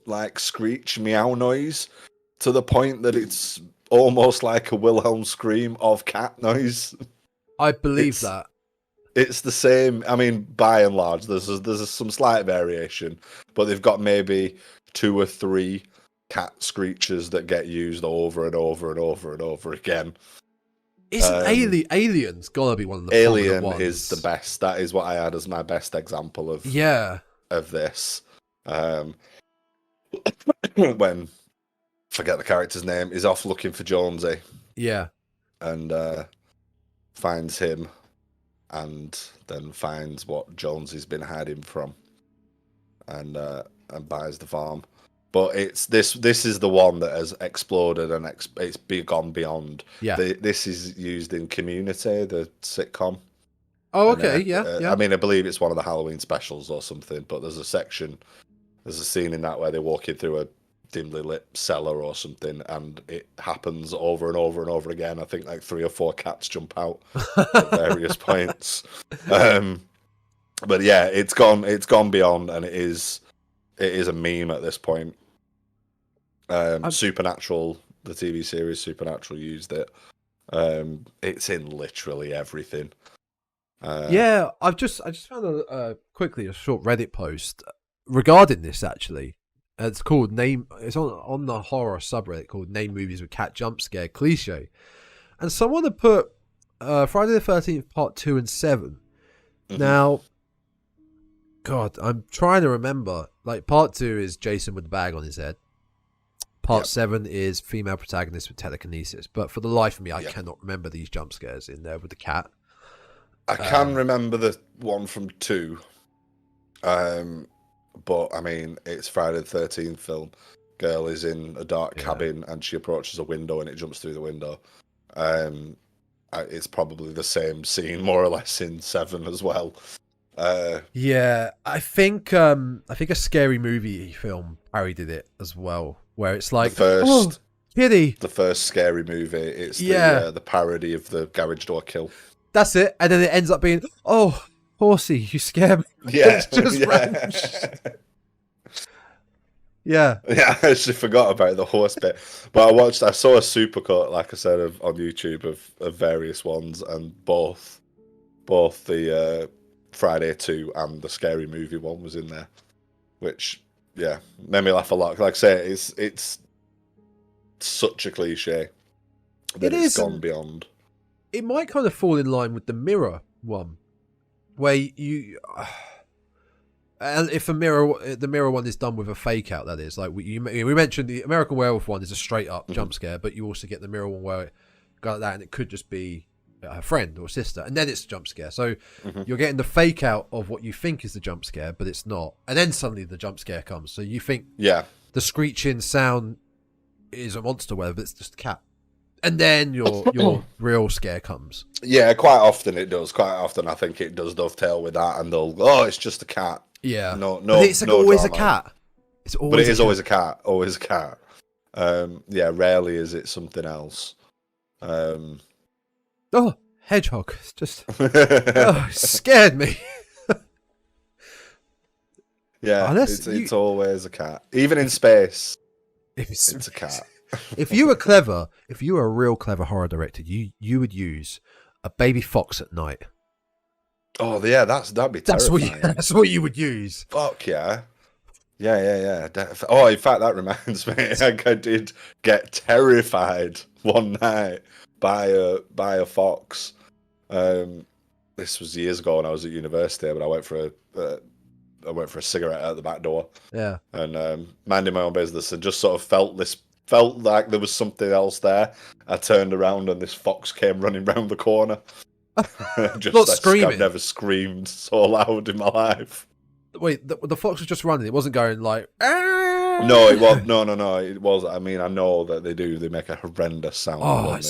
like screech meow noise to the point that it's almost like a Wilhelm scream of cat noise. I believe that. It's the same. I mean, by and large, there's some slight variation, but they've got maybe 2 or 3 cat screeches that get used over and over and over and over again. Isn't Alien's gotta be one of the Alien prominent ones? is the best. That is what I had as my best example of this. When forget the character's name, is off looking for Jonesy. Yeah. And finds him, and then finds what Jonesy's been hiding from, and buys the farm. But it's this is the one that has exploded and it's gone beyond. Yeah. This is used in Community, the sitcom. Oh, okay. And, Yeah. I mean, I believe it's one of the Halloween specials or something. But there's a scene in that where they're walking through a dimly lit cellar or something, and it happens over and over and over again. I think like 3 or 4 cats jump out at various points. But yeah, it's gone beyond, and it is a meme at this point. Supernatural, the TV series Supernatural, used it. It's in literally everything. Yeah, I just found quickly a short Reddit post regarding this. Actually, it's called Name. It's on the horror subreddit called "Name Movies with Cat Jump Scare Cliche," and someone had put Friday the 13th Part 2 and 7. Mhm. Now, God, I'm trying to remember. Like, Part 2 is Jason with the bag on his head. Part 7 is female protagonist with telekinesis. But for the life of me, I cannot remember these jump scares in there with the cat. I can remember the one from 2, but I mean, it's Friday the 13th film. Girl is in a dark Yeah. cabin and she approaches a window and it jumps through the window. It's probably the same scene more or less in Seven as well. Yeah, I think a Scary Movie film parodied it as well, where it's like the kitty. first Scary Movie. It's the parody of the garage door kill. That's it, and then it ends up being, oh, horsey, you scare me. Yeah, It's just random. Yeah. Yeah, I actually forgot about the horse bit. But I saw a supercut, like I said, on YouTube of various ones, and both the Friday 2 and the Scary Movie one was in there, which made me laugh a lot. Like I say, it's such a cliche that it's gone beyond. It might kind of fall in line with the Mirror one, where you. And if the mirror one is done with a fake out, that is, like we mentioned, the American Werewolf one is a straight up jump scare, but you also get the mirror one where it got like that, and it could just be a friend or sister, and then it's a jump scare. So you're getting the fake out of what you think is the jump scare, but it's not, and then suddenly the jump scare comes. So you think the screeching sound is a monster, whatever, but it's just a cat, and then your real scare comes. Yeah, quite often it does. Quite often I think it does dovetail with that, and they'll it's just a cat. Yeah, no, but it's like always drama. a cat. It's always, but it is always a cat. Always a cat. Rarely is it something else. Oh, hedgehog! It's just it scared me. Yeah, it's always a cat. Even in space, it's a cat. If you were clever, if you were a real clever horror director, you would use a baby fox at night. Oh yeah, that'd be terrifying. That's what you would use. Fuck yeah. Yeah. Oh, in fact, that reminds me. I did get terrified one night by a fox. This was years ago when I was at university, but I went for a cigarette out the back door. Yeah. And minding my own business, and just sort of felt like there was something else there. I turned around and this fox came running round the corner. Not screaming. I've never screamed so loud in my life. Wait, the fox was just running. It wasn't going like. No, it was no. It was. I mean, I know that they do. They make a horrendous sound when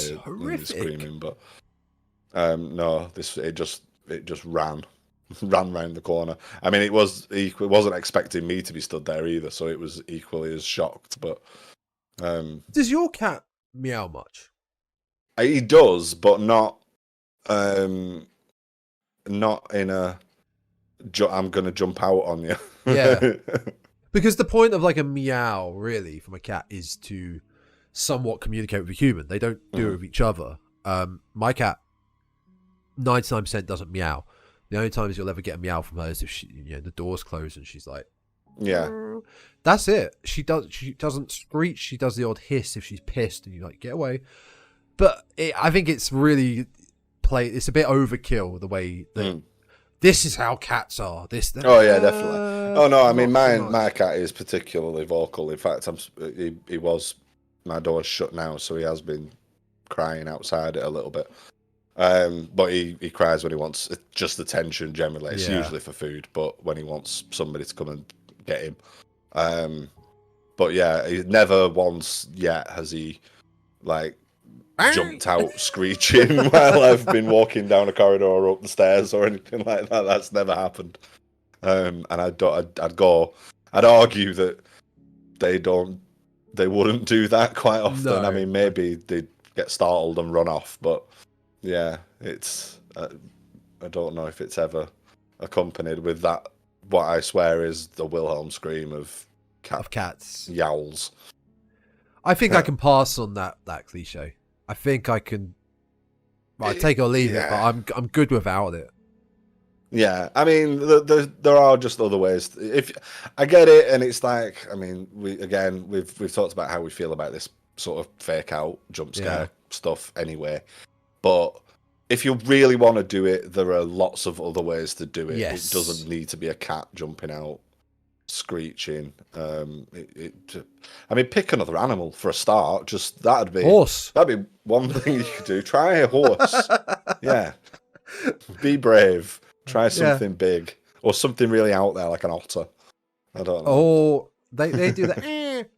they're screaming, but no, it just ran round the corner. I mean, it wasn't expecting me to be stood there either, so it was equally as shocked. But does your cat meow much? He does, but not in a I'm gonna jump out on you. Yeah. Because the point of like a meow really from a cat is to somewhat communicate with a human. They don't do it with each other. My cat 99% doesn't meow. The only times you'll ever get a meow from her is if the door's closed and she's like, yeah. That's it. She doesn't screech. She does the odd hiss if she's pissed, and you like get away. But I think it's really it's a bit overkill the way that this is how cats are. Oh yeah, definitely. Oh no, I mean my cat is particularly vocal. In fact, he was, my door's shut now, so he has been crying outside it a little bit. But he cries when he wants just attention. Generally, it's usually for food, but when he wants somebody to come and get him. But yeah, he never once yet has he like jumped out screeching while I've been walking down a corridor or up the stairs or anything like that. That's never happened. And I'd argue that they wouldn't do that quite often. No. I mean, maybe they'd get startled and run off, but yeah, it's I don't know if it's ever accompanied with that. What I swear is the Wilhelm scream of cats yowls. I think I can pass on that cliche. I think I can. Well, I take it or leave it, but I'm good without it. Yeah, I mean, there are just other ways. If I get it, and it's like, I mean, we've talked about how we feel about this sort of fake out jump scare stuff anyway. But if you really want to do it, there are lots of other ways to do it. Yes. It doesn't need to be a cat jumping out, screeching. I mean, pick another animal for a start. Just that'd be one thing you could do. Try a horse. Yeah, be brave. Try something big or something really out there like an otter. I don't know. Oh, they do that.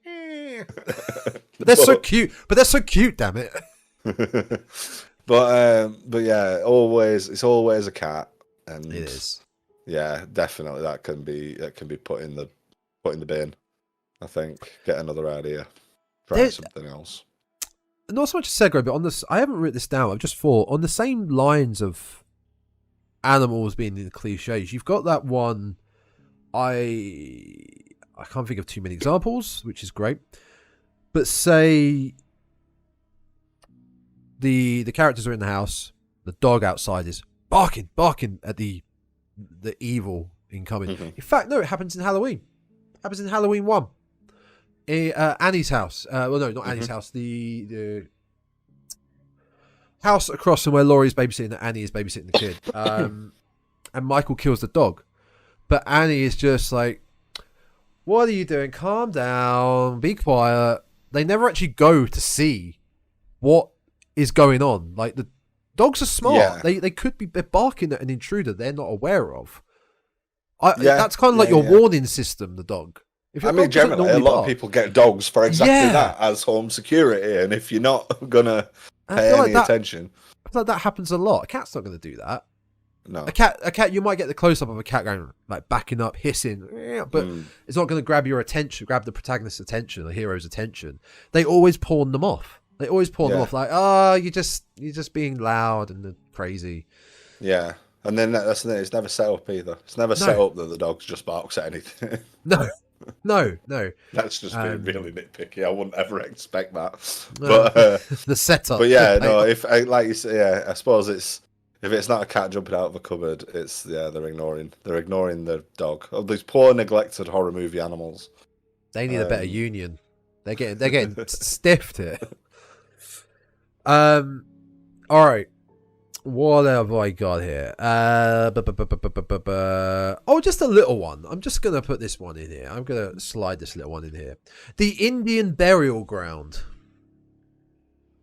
They're so cute, but they're so cute. Damn it. But yeah, it's always a cat, and It is. yeah, definitely that can be put in the bin. I think get another idea, try something else. Not so much a segue, but on this, I haven't written this down. I've just thought on the same lines of animals being in the cliches. You've got that one. I can't think of too many examples, which is great. But say the characters are in the house, the dog outside is barking at the evil incoming. Mm-hmm. In fact, no, it happens in Halloween. It happens in Halloween 1. Annie's house. Well, no, not Annie's house. The house across from where Laurie's babysitting and Annie is babysitting the kid. And Michael kills the dog. But Annie is just like, what are you doing? Calm down. Be quiet. They never actually go to see what is going on. Like, the dogs are smart. Yeah. They could be barking at an intruder they're not aware of. That's kind of like your yeah. warning system, the dog. If your I mean, dog doesn't generally, a normally lot of people get dogs for exactly Yeah. that as home security, and if you're not gonna I pay feel like any that- attention, I feel like that happens a lot. A cat's not going to do that. no. A cat, you might get the close up of a cat going like backing up, hissing, but it's not going to grab your attention, grab the protagonist's attention, the hero's attention. They always pawn them off. They always pawn them Yeah. off like, you're just being loud and crazy. Yeah, and then that's the thing. It's never set up either. It's never set up that the dog just barks at anything. No. That's just being really nitpicky. I wouldn't ever expect that. No. But The setup. but yeah, no. If like you say, yeah, I suppose if it's not a cat jumping out of a cupboard, they're ignoring the dog. Oh, these poor neglected horror movie animals. They need a better union. They're getting stiffed here. All right. What have I got here? Oh, just a little one. I'm just gonna put this one in here. I'm gonna slide this little one in here. The Indian burial ground.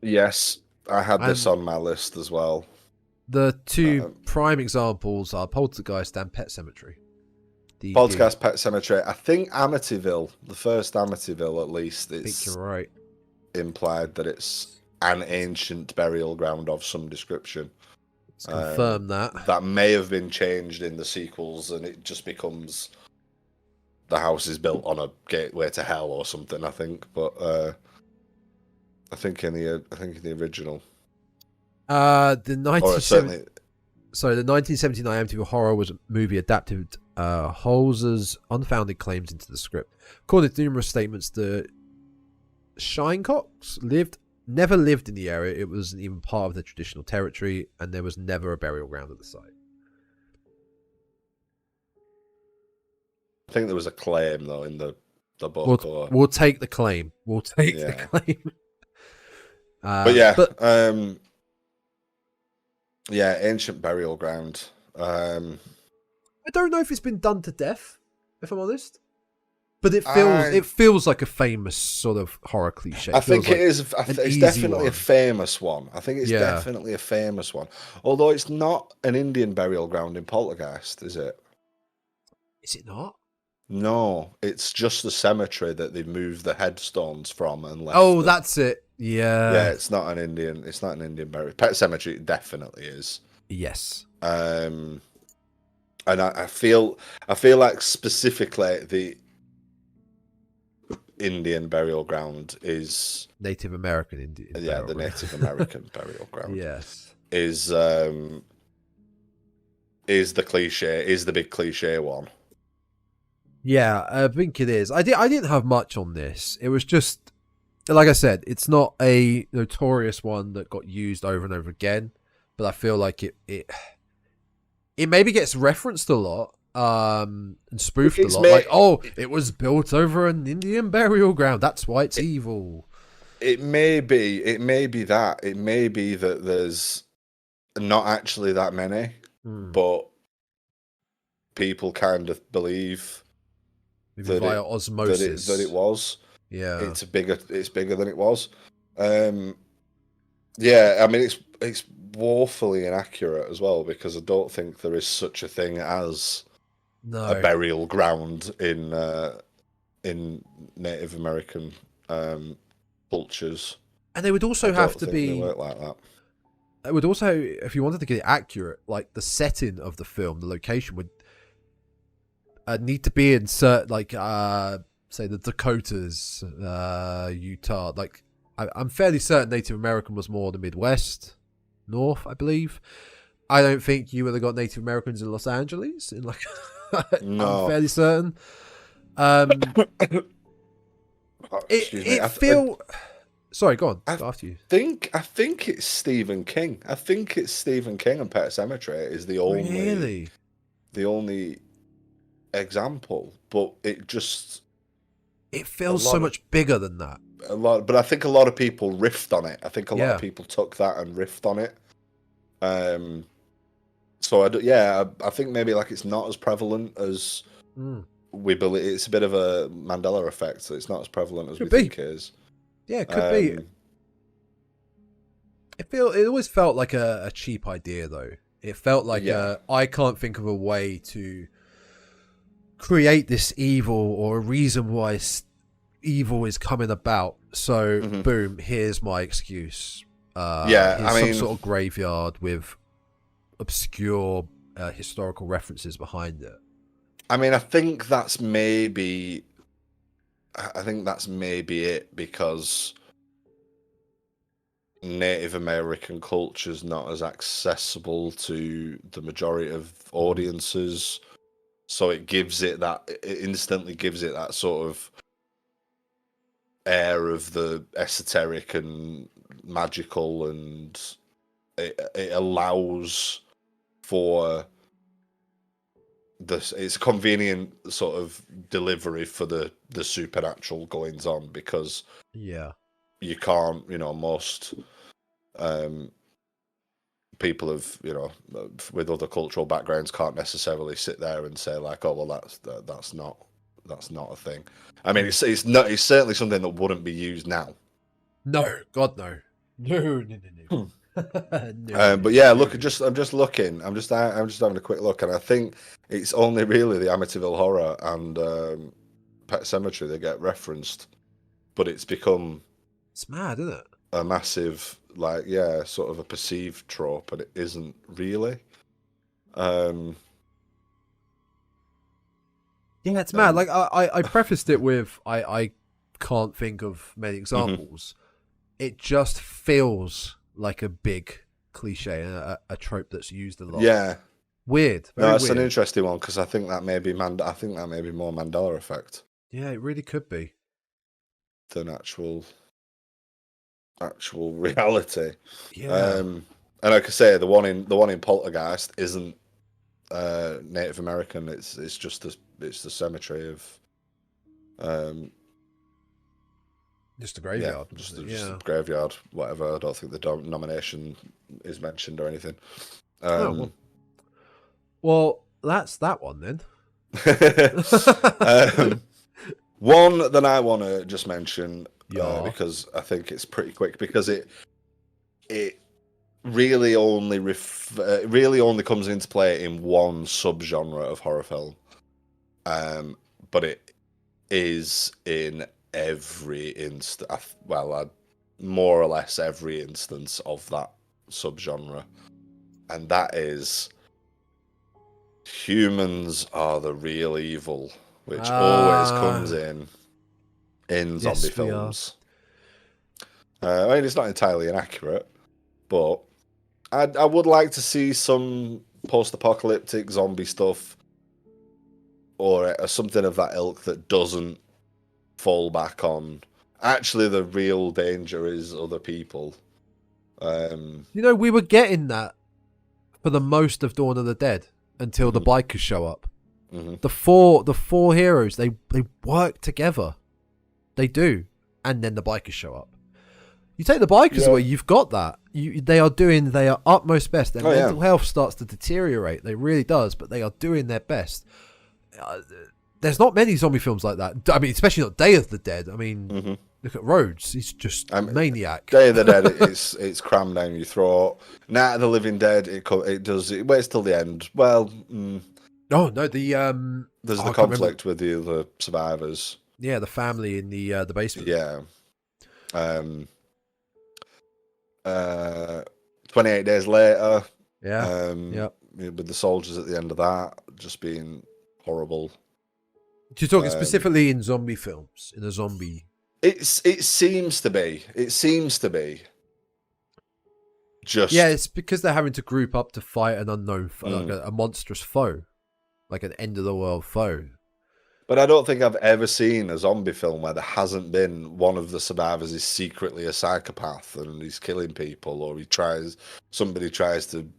Yes, I had this on my list as well. The two prime examples are Poltergeist and Pet Cemetery. Poltergeist, Pet Cemetery. I think Amityville, the first Amityville at least, I think it's you're right. implied that it's an ancient burial ground of some description. Let's confirm that. That may have been changed in the sequels, and it just becomes the house is built on a gateway to hell or something. I think, but I think in the original, The or certainly 1979 Amityville Horror was a movie adapted Holz's unfounded claims into the script. According to numerous statements, the Shinecocks never lived in the area. It wasn't even part of the traditional territory, and there was never a burial ground at the site. I think there was a claim though in the book. We'll take the claim. We'll take the Yeah. claim. But yeah, yeah, ancient burial ground. I don't know if it's been done to death, if I'm honest. But it feels like a famous sort of horror cliche. I think it is. It's definitely one. a famous one. I think it's Yeah. definitely a famous one. Although it's not an Indian burial ground in Poltergeist, is it? Is it not? No, it's just the cemetery that they moved the headstones from and left. Oh, that's it. Yeah. Yeah, it's not an Indian. It's not an Indian burial. Pet Cemetery definitely is. Yes. And I feel like specifically the Indian burial ground is Native American Indian. the burial Native American burial ground. Yes. Is the cliche, is the big cliche one. Yeah, I think it is. I didn't have much on this. It was just, like I said, it's not a notorious one that got used over and over again, but I feel like it maybe gets referenced a lot, and spoofed a lot. Like, it was built over an Indian burial ground. That's why it's evil. It may be that. It may be that there's not actually that many, but people kind of believe Maybe via osmosis. that it was. Yeah. It's bigger than it was. Yeah, I mean it's woefully inaccurate as well, because I don't think there is such a thing as No. burial ground in Native American cultures. And they would also I have don't to think they be. work like that. It would also, if you wanted to get it accurate, like the setting of the film, the location would need to be in certain, like, say the Dakotas, Utah. Like, I'm fairly certain Native American was more the Midwest, North, I believe. I don't think you would have got Native Americans in Los Angeles. In like, No. I'm fairly certain. Excuse me. It feel. Sorry, go on. I Go after you. I think it's Stephen King. I think it's Stephen King, and Pet Sematary is the only example. But it feels so much bigger than that. But I think a lot of people riffed on it. I think a lot Yeah. of people took that and riffed on it. So I think maybe like it's not as prevalent as we believe. It's a bit of a Mandela effect, so it's not as prevalent as Could we be. think it is. Yeah, it could be. It always felt like a cheap idea, though. It felt like I can't think of a way to create this evil or a reason why evil is coming about. So, boom, here's my excuse. Here's some sort of graveyard with obscure historical references behind it. I mean, I think that's maybe it, because Native American culture's not as accessible to the majority of audiences, so it instantly gives it that sort of air of the esoteric and magical, and it allows for this. It's a convenient sort of delivery for the supernatural goings on, because you can't, most people with other cultural backgrounds can't necessarily sit there and say like, oh well, that's not a thing. I mean, it's certainly something that wouldn't be used now. No, God, no. No. But yeah, look, I'm just looking. I'm just having a quick look, and I think it's only really the Amityville Horror and Pet Sematary that get referenced, but it's become mad, isn't it? A massive, sort of a perceived trope, and it isn't really. Yeah, it's mad. Like I prefaced it with I can't think of many examples. It just feels like a big cliche, a trope that's used a lot. Yeah, weird. It's an interesting one, because I think that may be more Mandela effect. Yeah, it really could be than actual reality. Yeah. And like I say, the one in Poltergeist isn't Native American. It's just the cemetery of just a graveyard. Yeah, just a graveyard, whatever. I don't think the denomination is mentioned or anything. Well, that's that one then. One that I want to just mention, because I think it's pretty quick, because it really only comes into play in one subgenre of horror film, but it is in every instance. Well, more or less every instance of that subgenre, and that is humans are the real evil, which always comes in zombie films. I mean, it's not entirely inaccurate, but I would like to see some post-apocalyptic zombie stuff, or something of that ilk that doesn't fall back on actually the real danger is other people. We were getting that for the most of Dawn of the Dead until the bikers show up. The four heroes, they work together. They do. And then the bikers show up. You take the bikers away, you've got that. They are doing their utmost best. Their mental health starts to deteriorate. They really does, but they are doing their best. There's not many zombie films like that. I mean, especially not Day of the Dead. I mean, look at Rhodes. He's just a maniac. Day of the Dead, it's crammed down your throat. Night of the Living Dead, it waits till the end. Well, Oh no, the There's I the can't remember. conflict with the other survivors. Yeah, the family in the basement. Yeah. 28 days later. Yeah. Yeah. With the soldiers at the end of that just being horrible. You're talking specifically in zombie films, in a zombie. It seems to be. It seems to be. Just Yeah, it's because they're having to group up to fight an unknown foe, like a monstrous foe, like an end of the world foe. But I don't think I've ever seen a zombie film where there hasn't been one of the survivors is secretly a psychopath and he's killing people, or somebody tries to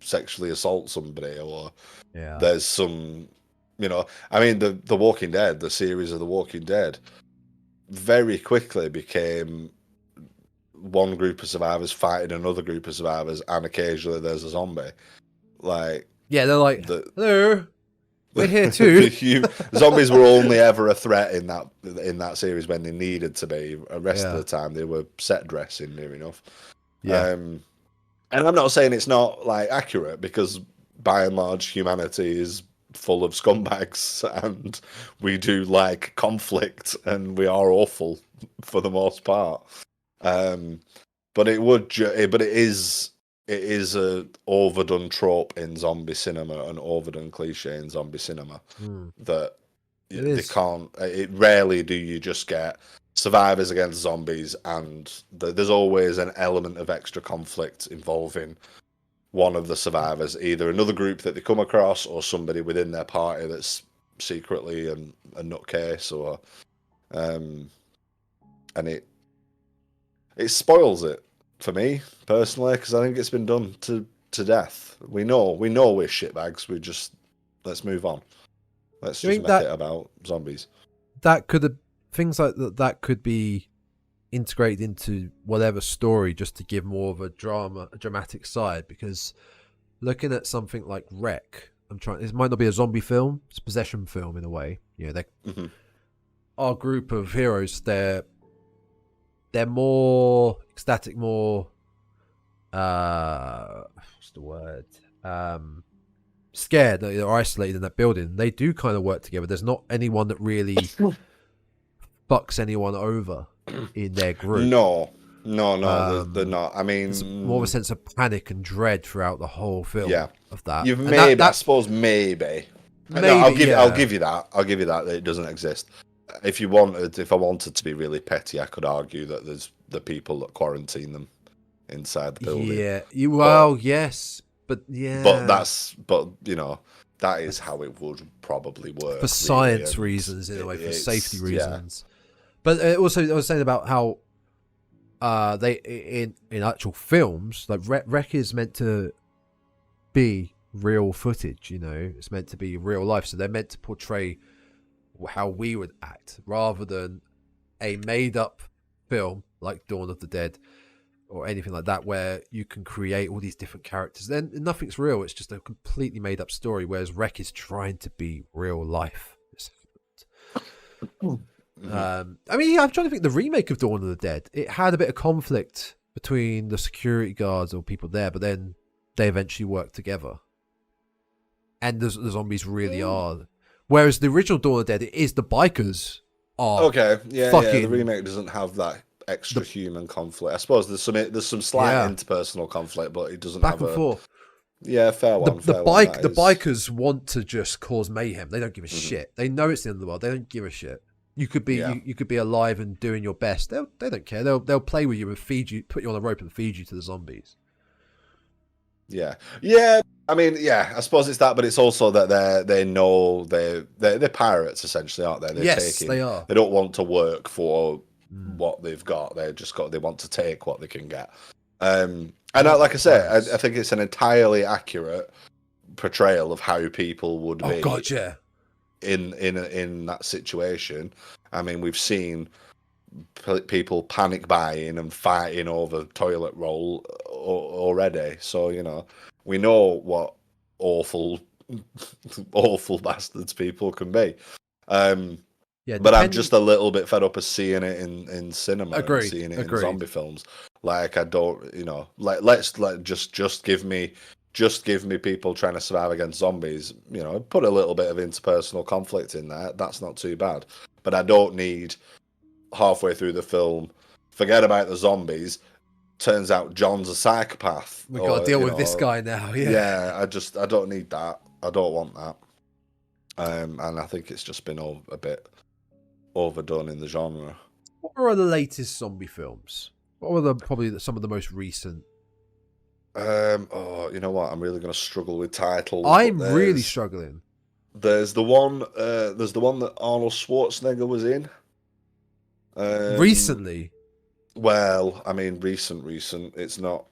sexually assault somebody, or there's some, I mean, the Walking Dead, the series of The Walking Dead, very quickly became one group of survivors fighting another group of survivors, and occasionally there's a zombie. Like, yeah, they're like, hello. We're here too. Zombies were only ever a threat in that series when they needed to be. The rest of the time, they were set dressing near enough. Yeah. And I'm not saying it's not like accurate, because by and large, humanity is full of scumbags, and we do like conflict, and we are awful for the most part. But it is a overdone trope in zombie cinema, an overdone cliche in zombie cinema that they can't. It rarely do you just get survivors against zombies, and there's always an element of extra conflict involving one of the survivors, either another group that they come across or somebody within their party that's secretly a nutcase, or and it spoils it for me personally, because I think it's been done to death. We know we're shitbags. Let's move on. Let's just make it about zombies. That could have things like that could be integrated into whatever story, just to give more of a dramatic side. Because looking at something like Wreck, it might not be a zombie film, it's a possession film in a way. Our group of heroes, they're more ecstatic, more what's the word? Scared that they're isolated in that building. They do kind of work together. There's not anyone that really fucks anyone over in their group. No, they're not. I mean, there's more of a sense of panic and dread throughout the whole film. Yeah, of that. I suppose maybe. No, I'll give you that. I'll give you that it doesn't exist. If I wanted to be really petty, I could argue that there's the people that quarantine them inside the building. Yeah, yes, but yeah, but that is how it would probably work for science reasons, in a way, for safety reasons. Yeah. But also, I was saying about how they in actual films, like Wreck is meant to be real footage. It's meant to be real life, so they're meant to portray how we would act, rather than a made-up film like Dawn of the Dead or anything like that, where you can create all these different characters. Then nothing's real. It's just a completely made-up story, whereas Wreck is trying to be real life. I mean, I'm trying to think, the remake of Dawn of the Dead, it had a bit of conflict between the security guards or people there, but then they eventually worked together. And the zombies really are. Whereas the original Dawn of the Dead, it is the bikers are the remake doesn't have that extra human conflict. I suppose there's some slight interpersonal conflict, but it doesn't back have and forth. Yeah, fair one. The bikers want to just cause mayhem. They don't give a shit. They know it's the end of the world. They don't give a shit. You could be you could be alive and doing your best. They don't care. They'll play with you and feed you, put you on a rope and feed you to the zombies. Yeah. I mean, I suppose it's that, but it's also that they know they're pirates essentially, aren't they? They are. They don't want to work for what they've got. They want to take what they can get. And like I say, I think it's an entirely accurate portrayal of how people would be. Oh God, yeah. In that situation. I mean, we've seen people panic buying and fighting over toilet roll already, so we know what awful bastards people can be. But I'm just a little bit fed up of seeing it in cinema. Agreed. And seeing it in zombie films. Like, I don't, just give me just give me people trying to survive against zombies. You know, put a little bit of interpersonal conflict in there. That's not too bad. But I don't need halfway through the film, forget about the zombies. Turns out John's a psychopath. We've got to deal with this guy now. Yeah, I don't need that. I don't want that. And I think it's just been a bit overdone in the genre. What are the latest zombie films? What were probably some of the most recent? Oh, you know what? I'm really going to struggle with titles. I'm really struggling. There's the one. There's the one that Arnold Schwarzenegger was in. Recently. Well, I mean, recent. It's not.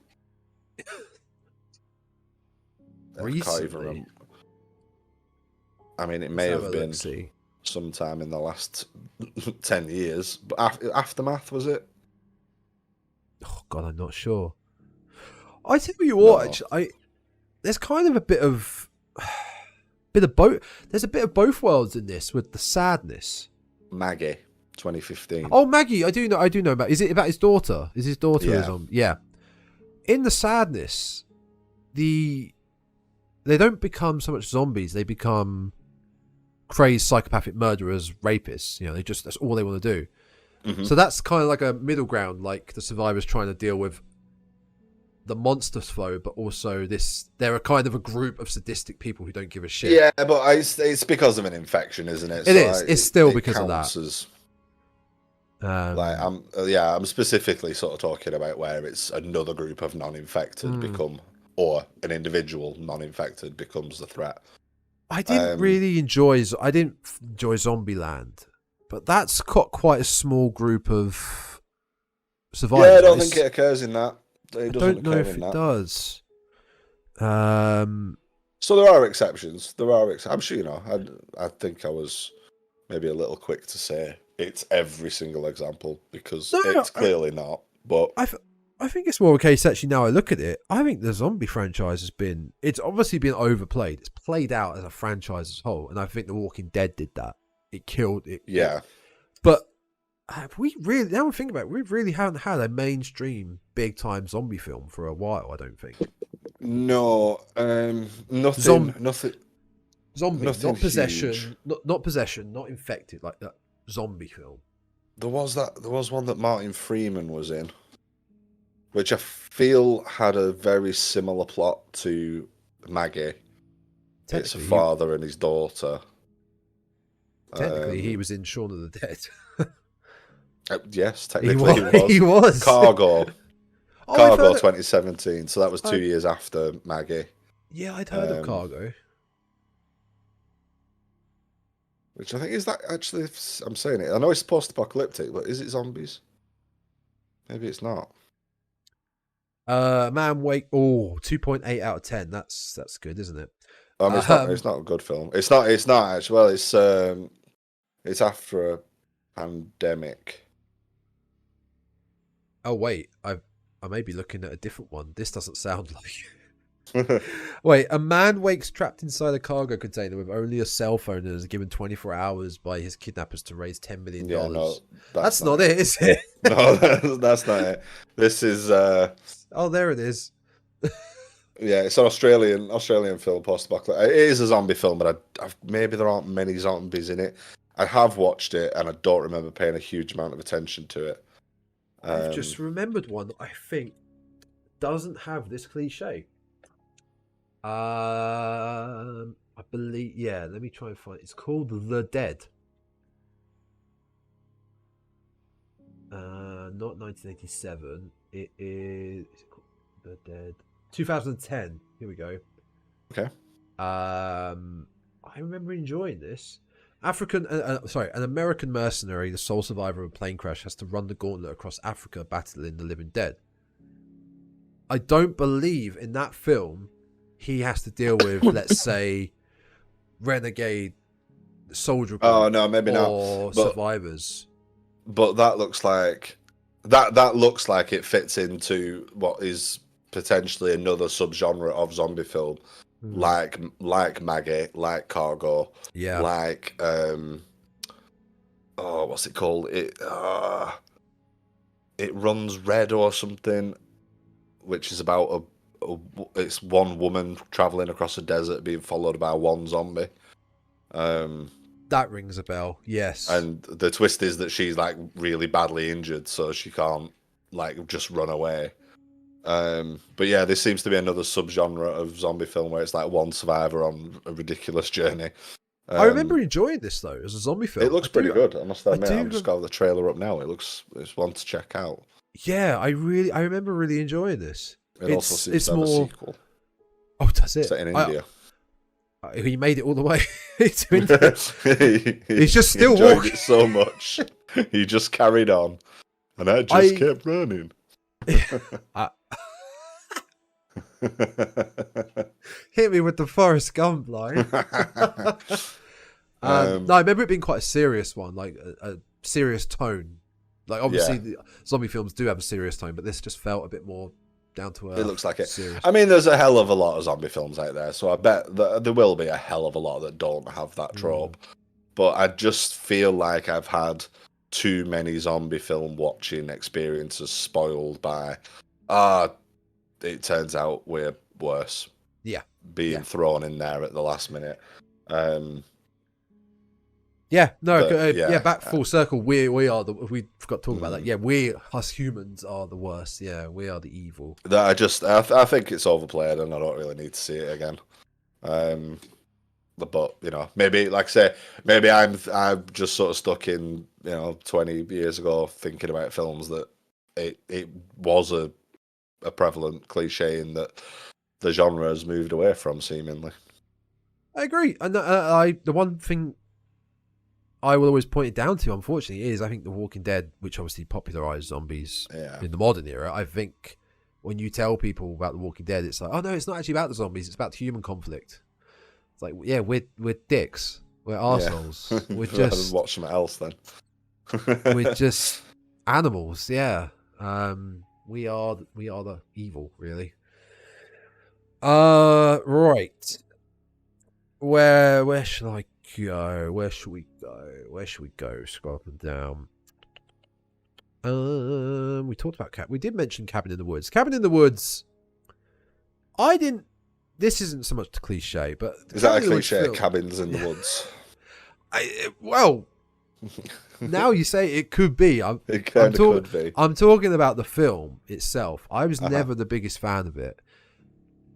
Recently. I mean, it may have been sometime in the last 10 years. But Aftermath, was it? Oh God, I'm not sure. I tell you what, there's kind of a bit of both. There's a bit of both worlds in this with the sadness. Maggie, 2015. Oh, Maggie, I do know about. Is it about his daughter? Is his daughter? Yeah. Yeah. In the sadness, they don't become so much zombies. They become crazed psychopathic murderers, rapists. You know, that's all they want to do. Mm-hmm. So that's kind of like a middle ground, like the survivors trying to deal with the monster flow, but also they're a kind of a group of sadistic people who don't give a shit. Yeah, but it's because of an infection, isn't it? It is. It's still because of that. I'm specifically sort of talking about where it's another group of non-infected become, or an individual non-infected becomes the threat. I didn't enjoy Zombieland, but that's got quite a small group of survivors. Yeah, I don't think it occurs in that. I don't know if it does. So there are exceptions. I'm sure, you know, I think I was maybe a little quick to say it's every single example, because it's clearly not. But I think it's more a case, actually, now I look at it, I think the zombie franchise it's obviously been overplayed. It's played out as a franchise as a whole, and I think The Walking Dead did that. It killed it. Yeah. But we really, now we think about it, we really haven't had a mainstream big time zombie film for a while, I don't think. No, nothing. Zombie, nothing not possession, huge. not possession, not infected, like that zombie film. There was one that Martin Freeman was in, which I feel had a very similar plot to Maggie. It's a father and his daughter. Technically, he was in Shaun of the Dead. Yes, technically he was. Cargo. Oh, Cargo 2017, so that was 2 years after Maggie. Yeah, I'd heard of Cargo. Which I think is that actually, I'm saying it. I know it's post-apocalyptic, but is it zombies? Maybe it's not. Man Wake. Oh, 2.8 out of 10. That's good, isn't it? It's not a good film. It's not actually. Well, it's after a pandemic. Oh wait, I may be looking at a different one. This doesn't sound like. Wait, a man wakes trapped inside a cargo container with only a cell phone and is given 24 hours by his kidnappers to raise $10 million. Yeah, no, that's not it, is it? No, that's not it. This is. Oh, there it is. Yeah, it's an Australian film, post-apocalyptic. It is a zombie film, but maybe there aren't many zombies in it. I have watched it, and I don't remember paying a huge amount of attention to it. I've just remembered one that I think doesn't have this cliche. I believe, yeah, let me try and find it. It's called The Dead. Not 1987. It is called The Dead. 2010. Here we go. Okay. I remember enjoying this. An American mercenary, the sole survivor of a plane crash, has to run the gauntlet across Africa battling the living dead. I don't believe in that film he has to deal with, let's say, renegade soldier group. Oh no, maybe not. Or survivors. But that looks like that looks like it fits into what is potentially another subgenre of zombie film. Like Maggie, like Cargo, yeah, like what's it called? It Runs Red or something, which is about it's one woman traveling across a desert being followed by one zombie. That rings a bell. Yes. And the twist is that she's like really badly injured, so she can't like just run away. But yeah, this seems to be another subgenre of zombie film where it's like one survivor on a ridiculous journey. I remember enjoying this though as a zombie film. It looks pretty good. I must admit, do I've just got the trailer up now. It's one to check out. Yeah, I remember really enjoying this. It also seems to have a sequel. Oh, does it? Set in India. He made it all the way to India. He's just still enjoyed walking it so much. He just carried on, and I just kept running. Hit me with the Forrest Gump line. No, I remember it being quite a serious one, like a serious tone. Like obviously, the zombie films do have a serious tone, but this just felt a bit more down to earth. It looks like it. Serious. I mean, there's a hell of a lot of zombie films out there, so I bet that there will be a hell of a lot that don't have that trope. But I just feel like I've had too many zombie film watching experiences spoiled by, it turns out we're worse. Yeah. Being thrown in there at the last minute. Back full circle. We are we forgot to talk about that. Yeah, us humans are the worst. Yeah, we are the evil. I think it's overplayed, and I don't really need to see it again. But you know, maybe like I say, maybe I'm just sort of stuck in 20 years ago thinking about films that it was a prevalent cliche in that the genre has moved away from seemingly. I agree, and the one thing I will always point it down to, unfortunately, is I think The Walking Dead, which obviously popularized zombies in the modern era. I think when you tell people about The Walking Dead, it's like, oh no, it's not actually about the zombies; it's about the human conflict. It's like, yeah, we're dicks, we're arseholes, we're just watch something else then. we're just animals. Yeah, we are the evil, really. Right. Where should I go? Where should we go? Scroll up and down. We talked about we did mention Cabin in the Woods. Cabin in the Woods. This isn't so much the cliche, but is that a cliche? Cabins in the Woods. Well, now you say it could be. It kind of could be. I'm talking about the film itself. I was never the biggest fan of it,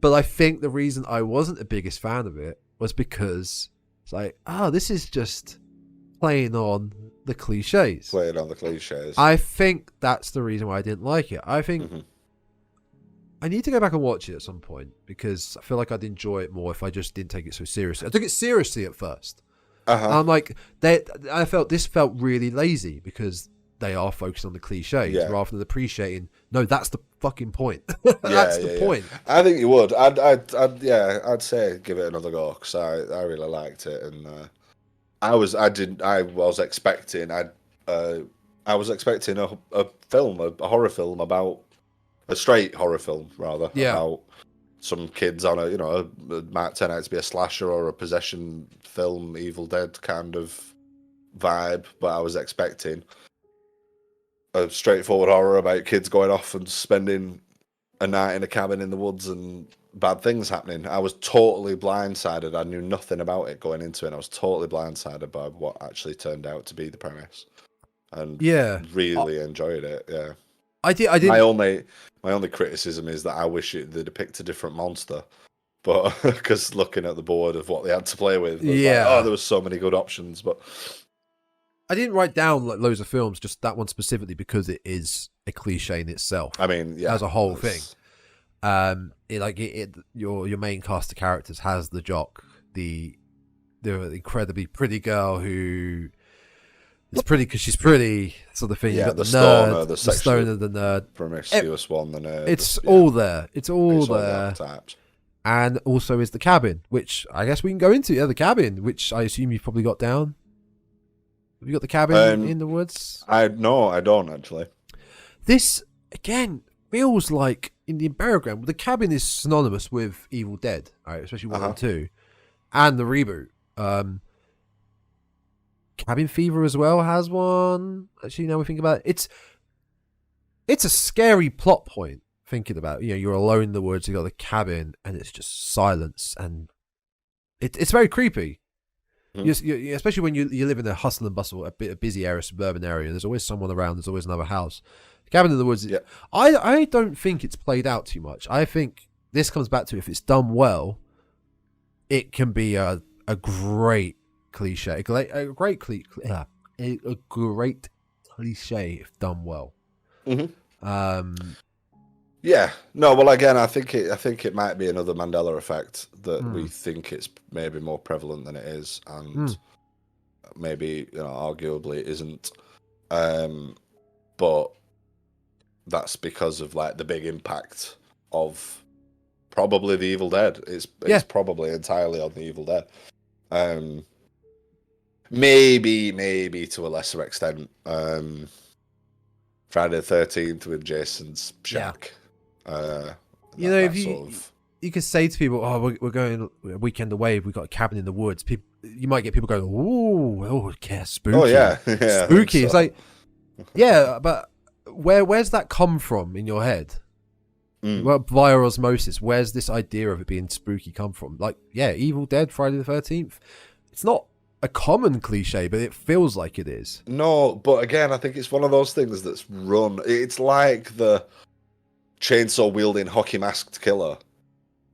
but I think the reason I wasn't the biggest fan of it was because it's like, this is just playing on the cliches. Playing on the cliches. I think that's the reason why I didn't like it. I think I need to go back and watch it at some point because I feel like I'd enjoy it more if I just didn't take it so seriously. I took it seriously at first. I'm like, I felt this felt really lazy because they are focused on the cliches rather than appreciating. No, that's the fucking point. That's the point. I think you would. I'd say give it another go because I really liked it, and I was expecting a film, a horror film about a straight horror film rather about some kids on it might turn out to be a slasher or a possession film, Evil Dead kind of vibe, but I was expecting a straightforward horror about kids going off and spending a night in a cabin in the woods and bad things happening. I was totally blindsided. I knew nothing about it going into it. I was totally blindsided by what actually turned out to be the premise, and really enjoyed it. Yeah, I did. My only criticism is that I wish they depict a different monster, but because looking at the board of what they had to play with, there was so many good options, but. I didn't write down like loads of films, just that one specifically because it is a cliche in itself. I mean, as a whole thing. Your main cast of characters has the jock, the incredibly pretty girl who is pretty because she's pretty, sort of thing. Yeah, you got the nerd, stoner, the stoner, the nerd, promiscuous one, the nerd. It's all there. It's all there. And also is the cabin, which I guess we can go into. Yeah, the cabin, which I assume you've probably got down. Have you got the cabin in the woods? No, I don't actually. This again feels like in the Imperogram, the cabin is synonymous with Evil Dead, right? Especially 1 and 2, and the reboot. Cabin Fever as well has one. Actually, now we think about it, it's a scary plot point thinking about, you're alone in the woods, you got the cabin, and it's just silence, and it's very creepy. Especially when you live in a hustle and bustle, a busy area, suburban area. There's always someone around. There's always another house. Cabin in the Woods. Yeah. I don't think it's played out too much. I think this comes back to, if it's done well, it can be a great cliche, a great cliche if done well. Yeah. No. Well, again, I think it might be another Mandela effect that we think it's maybe more prevalent than it is, and maybe arguably it isn't. But that's because of like the big impact of probably the Evil Dead. It's probably entirely on the Evil Dead. Maybe to a lesser extent, Friday the 13th with Jason's shack. If you could say to people, "Oh, we're going a weekend away. We've got a cabin in the woods." You might get people going, "Oh, yeah, spooky." Oh yeah, spooky. So. It's like, yeah, but where's that come from in your head? Well, via osmosis, where's this idea of it being spooky come from? Like, yeah, Evil Dead, Friday the 13th. It's not a common cliche, but it feels like it is. No, but again, I think it's one of those things that's run. It's like the chainsaw wielding hockey masked killer.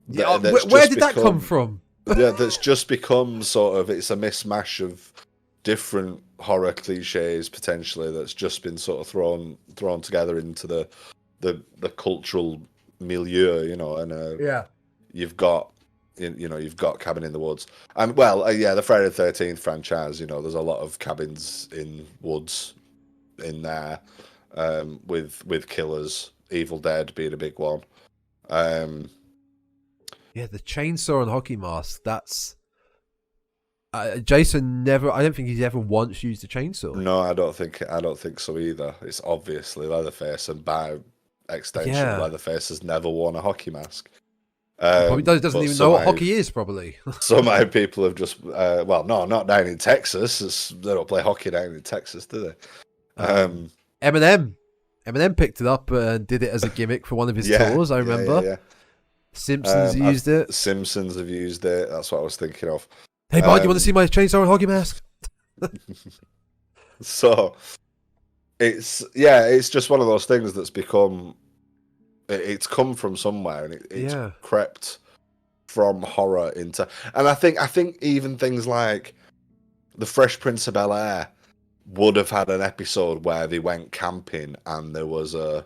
Where did that come from? Yeah, that's just become sort of, it's a mismatch of different horror cliches potentially that's just been sort of thrown together into the cultural milieu, and you've got Cabin in the Woods, and the Friday the 13th franchise, there's a lot of cabins in woods in there, with killers, Evil Dead being a big one. The chainsaw and hockey mask, that's Jason never. I don't think he's ever once used a chainsaw. No, I don't think so either. It's obviously Leatherface, and by extension, Leatherface has never worn a hockey mask. Probably doesn't even know what hockey is. Probably. So many people have just not down in Texas. They don't play hockey down in Texas, do they? Eminem picked it up and did it as a gimmick for one of his tours. I remember. Yeah. Simpsons used it. Simpsons have used it. That's what I was thinking of. Hey, bud, you want to see my chainsaw and hockey mask? So, it's just one of those things that's become. It's come from somewhere, and it's crept from horror into. And I think even things like the Fresh Prince of Bel-Air would have had an episode where they went camping and there was a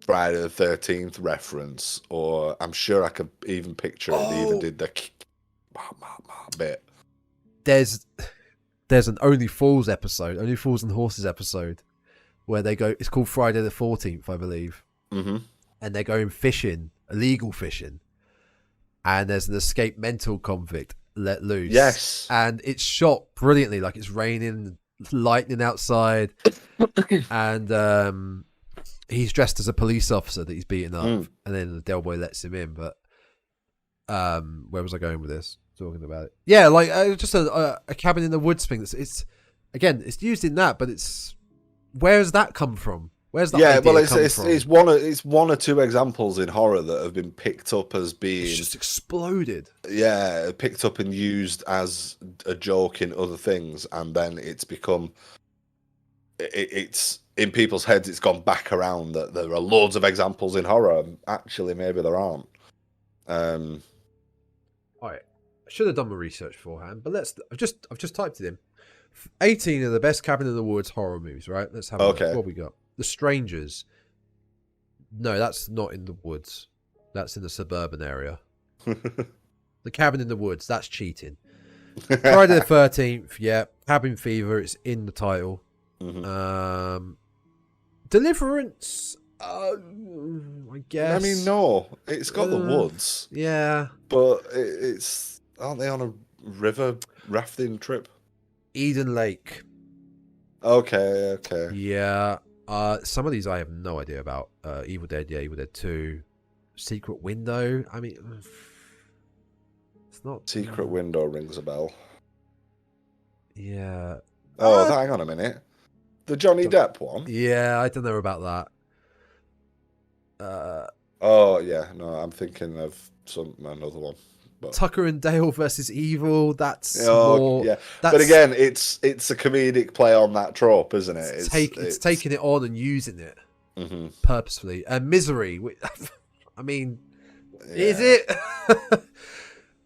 Friday the 13th reference, or I'm sure I could even picture it. They even did the bit. There's an Only Fools episode, Only Fools and Horses episode, where they go. It's called Friday the 14th, I believe. Mm-hmm. And they're going fishing, illegal fishing, and there's an escaped mental convict let loose. Yes, and it's shot brilliantly. Like, it's raining, lightning outside, and he's dressed as a police officer that he's beaten up, and then the Del Boy lets him in. But where was I going with this? Talking about it, just a cabin in the woods thing. It's used in that, but where has that come from? Where's that? It's one or two examples in horror that have been picked up as being. It's just exploded. Yeah, picked up and used as a joke in other things, and then it's become. It's in people's heads. It's gone back around that there are loads of examples in horror. Actually, maybe there aren't. All right, I should have done my research beforehand, but I've just typed it in. 18 of the best Cabin in the Woods horror movies. Right, let's have a look. What we got. The Strangers. No, that's not in the woods. That's in the suburban area. The Cabin in the Woods, that's cheating. Friday the 13th, Cabin Fever, it's in the title. Mm-hmm. Deliverance, I guess. I mean, no, it's got the woods. Yeah. But aren't they on a river rafting trip? Eden Lake. Okay. Yeah. Some of these I have no idea about. Evil Dead, Evil Dead 2. Secret Window. I mean, it's not. Secret Window rings a bell. Yeah. Oh, hang on a minute. The Johnny Depp one? Yeah, I don't know about that. Oh yeah, no, I'm thinking of another one. But Tucker and Dale versus Evil. That's oh more. yeah, That's, but again, it's a comedic play on that trope, isn't it? it's taking it on and using it hmm purposefully. And Misery. I mean, is Yeah. it?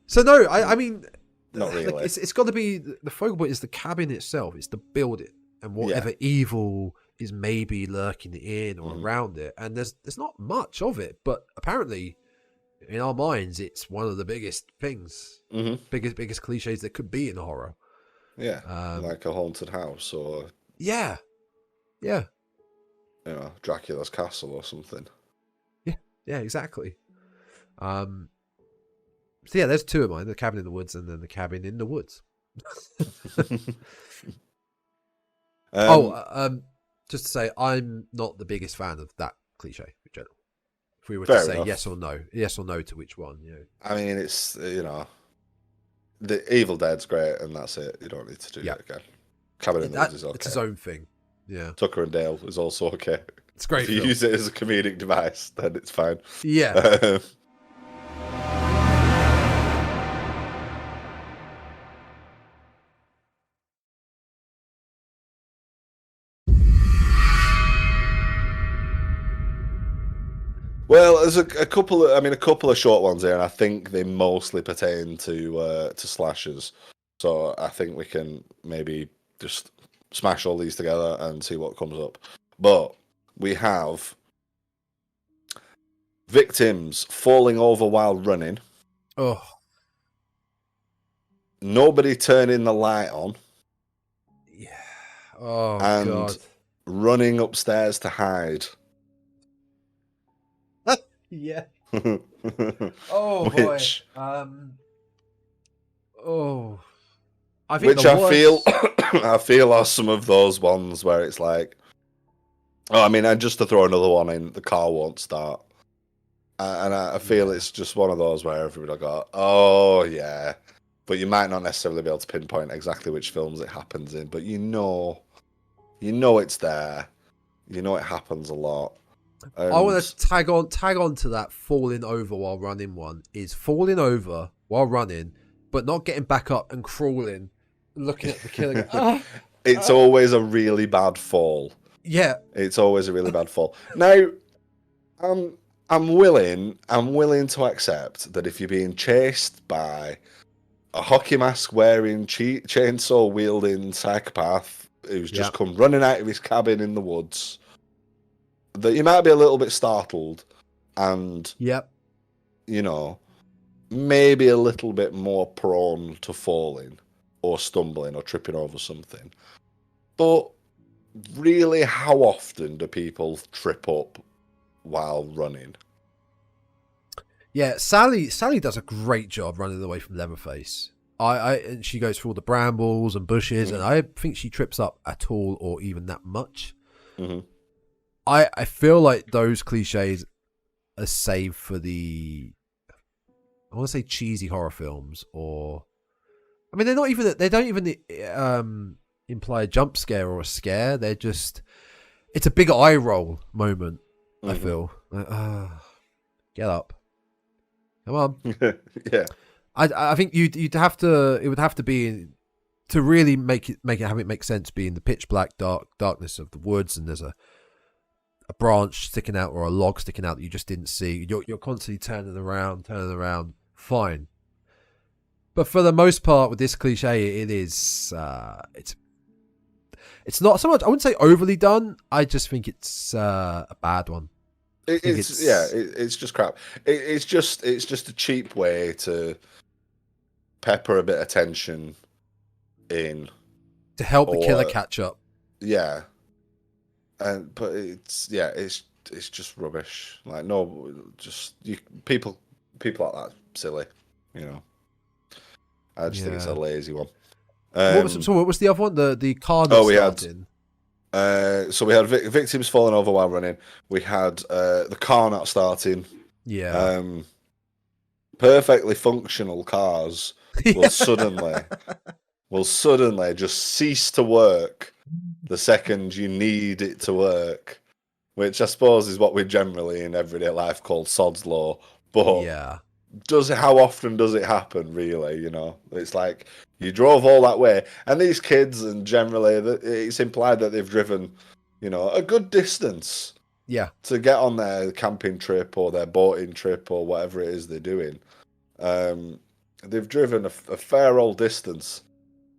So no, I mean, Not like, really. it's got to be the focal point is the cabin itself. It's the building and whatever evil is maybe lurking in or around it. And there's not much of it, but apparently, in our minds, it's one of the biggest things, biggest cliches there could be in horror. Yeah, like a haunted house or Yeah, yeah, Dracula's castle or something. yeah, exactly. So yeah, there's two of mine: the cabin in the woods and then the cabin in the woods. Just to say, I'm not the biggest fan of that cliche in general. If we were to Fair say enough. yes or no to which one, I mean, it's the Evil Dead's great, and that's it. You don't need to do it again. Cabin in the Woods is okay. It's his own thing. Yeah, Tucker and Dale is also okay. it's a great. If you film. use it as a comedic device, then it's fine. Yeah. Well, there's a couple of short ones here, and I think they mostly pertain to slashers. So I think we can maybe just smash all these together and see what comes up. But we have victims falling over while running, Oh, nobody turning the light on, yeah. Oh and god. running upstairs to hide. Yeah. Oh Which- boy. Oh. I think Which the I feel, worst- I feel are some of those ones where it's like, and just to throw another one in, the car won't start, and I feel it's just one of those where everybody got, oh yeah, but you might not necessarily be able to pinpoint exactly which films it happens in, but you know it's there, it happens a lot. I want to tag on to that falling over while running one is falling over while running, but not getting back up and crawling, looking at the killer. It's always a really bad fall. Yeah. It's always a really bad fall. Now, I'm willing to accept that if you're being chased by a hockey mask wearing, chainsaw wielding psychopath who's just come running out of his cabin in the woods, that you might be a little bit startled and maybe a little bit more prone to falling or stumbling or tripping over something. But really, how often do people trip up while running? Yeah, Sally does a great job running away from Leatherface. And she goes through all the brambles and bushes, and I think she trips up at all or even that much. Mm-hmm. I feel like those cliches are saved for the, I want to say cheesy horror films, or I mean they don't even imply a jump scare or a scare. They're just, it's a big eye roll moment. I feel like, get up, come on. Yeah, I think you'd have to, it would have to be to really have it make sense, be in the pitch black darkness of the woods, and there's a branch sticking out or a log sticking out that you just didn't see. You're constantly turning around. Fine, but for the most part, with this cliche, it is it's not so much, I wouldn't say overly done. I just think it's a bad one. It's just crap. It's just a cheap way to pepper a bit of tension in to help the killer catch up. Yeah. But it's just rubbish. Like, no, just people like that silly, I just think it's a lazy one. What was the other one? The car. So we had victims falling over while running. We had the car not starting. Yeah. Perfectly functional cars will suddenly just cease to work the second you need it to work which I suppose is what we generally in everyday life call sod's law. But Yeah. how often does it happen, really? You know, it's like you drove all that way, and these kids, and generally, it's implied that they've driven, you know, a good distance Yeah. to get on their camping trip or their boating trip or whatever it is they're doing. They've driven a fair old distance,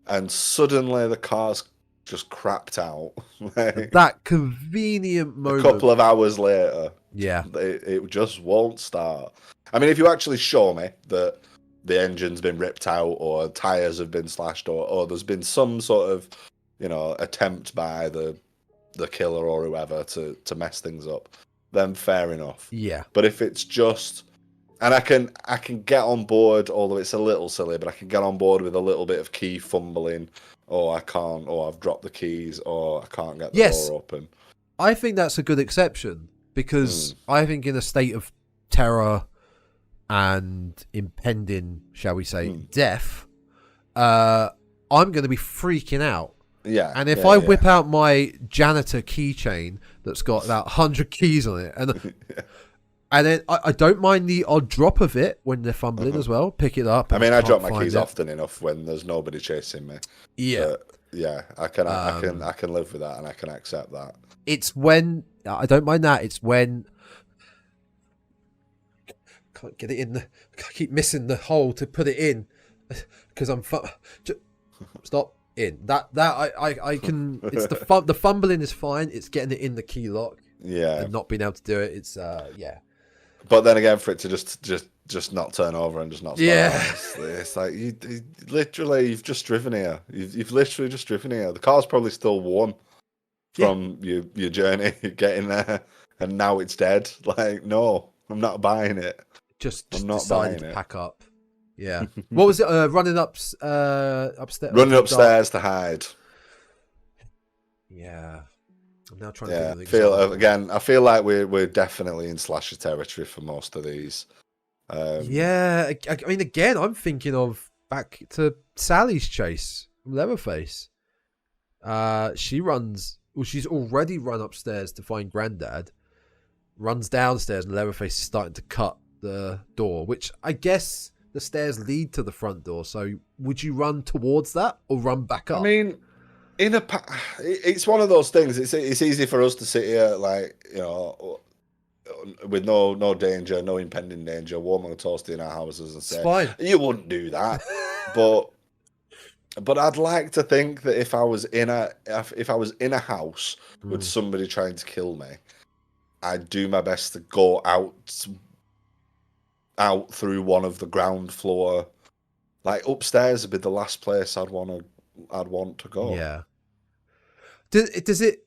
and suddenly the car's just crapped out. Like, That convenient a moment. couple of hours later, Yeah. it just won't start. I mean, if you actually show me that the engine's been ripped out or tires have been slashed or there's been some sort of, you know, attempt by the killer or whoever to mess things up, then fair enough. Yeah. But if it's just, and I can get on board, although it's a little silly, but I can get on board with a little bit of key fumbling, or I can't, or I've dropped the keys, or I can't get the door open. I think that's a good exception because I think in a state of terror and impending, shall we say, death, I'm going to be freaking out. Yeah. And if I whip out my janitor keychain that's got about 100 keys on it, and and then I don't mind the odd drop of it when they're fumbling as well, pick it up. I mean, I can't drop my find keys it. often enough when there's nobody chasing me. Yeah. But yeah, I can live with that, and I can accept that. It's when I don't mind that. It's when can't get it in the. I keep missing the hole to put it in because I'm. Stop in that. I can. It's the fumbling is fine. It's getting it in the key lock. Yeah. And not being able to do it. It's yeah. But then again, for it to just not turn over and just not start, Yeah. it's like you literally you've just driven here. You've literally just driven here. The car's probably still warm from your journey getting there, and now it's dead. Like, no, I'm not buying it. Just I'm not decided buying to it. pack up. Yeah. What was it? Running upstairs. Running upstairs to hide. Yeah. I'm now trying to Yeah, think of an example. I feel like we're definitely in slasher territory for most of these. Yeah, I mean, again, I'm thinking of back to Sally's chase from Leatherface. She's already run upstairs to find Grandad, runs downstairs, and Leatherface is starting to cut the door, which I guess the stairs lead to the front door. So would you run towards that or run back up? I mean, it's one of those things. It's easy for us to sit here, like, you know, with no danger, no impending danger, warm and toasty in our houses, and say, fine. You wouldn't do that. but I'd like to think that if I was in a house with somebody trying to kill me, I'd do my best to go out through one of the ground floor, like upstairs would be the last place I'd want to go. Yeah. Does it?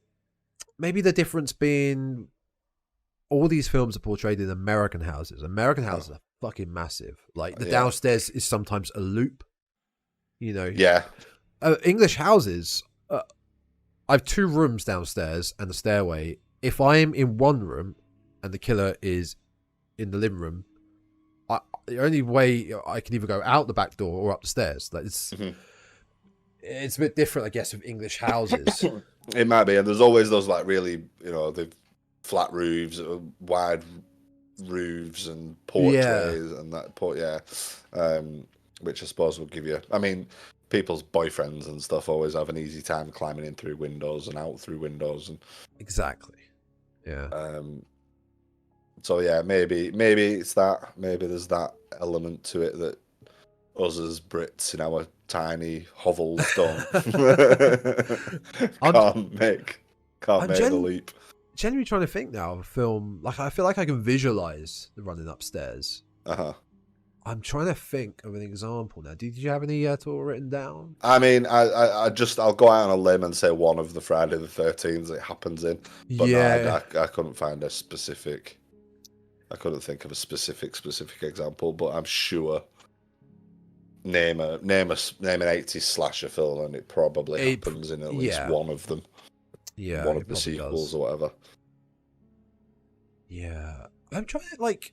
Maybe the difference being all these films are portrayed in American houses. American houses are fucking massive. Like the downstairs is sometimes a loop. You know. Yeah. English houses. I have 2 rooms downstairs and a stairway. If I am in one room and the killer is in the living room, the only way I can either go out the back door or up the stairs. Like it's a bit different, I guess, with English houses. It might be, and there's always those like really, you know, the flat roofs, wide roofs, and porchways, and that which I suppose will give you. I mean, people's boyfriends and stuff always have an easy time climbing in through windows and out through windows, and exactly. Yeah. So yeah, maybe it's that. Maybe there's that element to it that us as Brits in our tiny hovels can't make the leap. Genuinely trying to think now of a film. Like I feel like I can visualize the running upstairs. I'm trying to think of an example now. Did you have any at all written down? I mean, I'll go out on a limb and say one of the Friday the 13th it happens in. But no, I couldn't find a specific. I couldn't think of a specific example, but I'm sure. Name an 80s slasher film, and it probably happens in at least one of them. Yeah, one of the sequels or whatever. Yeah, I'm trying to like.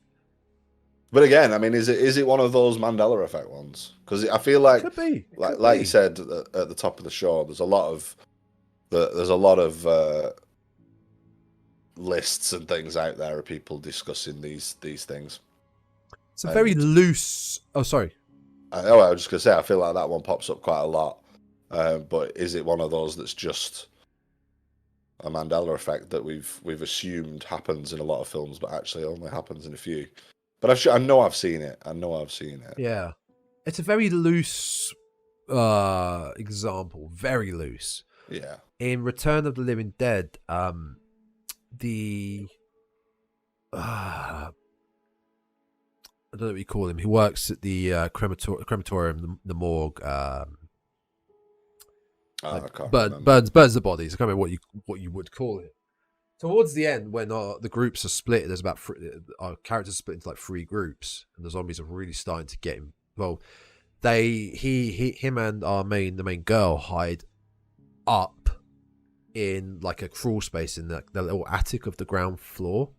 But again, I mean, is it one of those Mandela effect ones? Because I feel like, could be. Like you said at the top of the show, there's a lot of lists and things out there of people discussing these things. It's a very loose. Oh, sorry. I was just gonna say, I feel like that one pops up quite a lot. But is it one of those that's just a Mandela effect that we've assumed happens in a lot of films, but actually only happens in a few? But I know I've seen it. Yeah, it's a very loose example. Very loose. Yeah. In Return of the Living Dead, the I don't know what you call him. He works at the crematorium, the morgue. I can't burns the bodies. I can't remember what you would call it. Towards the end, when the groups are split, there's about our characters are split into like 3 groups, and the zombies are really starting to get him. Well, him and the main girl hide up in like a crawl space in the little attic of the ground floor.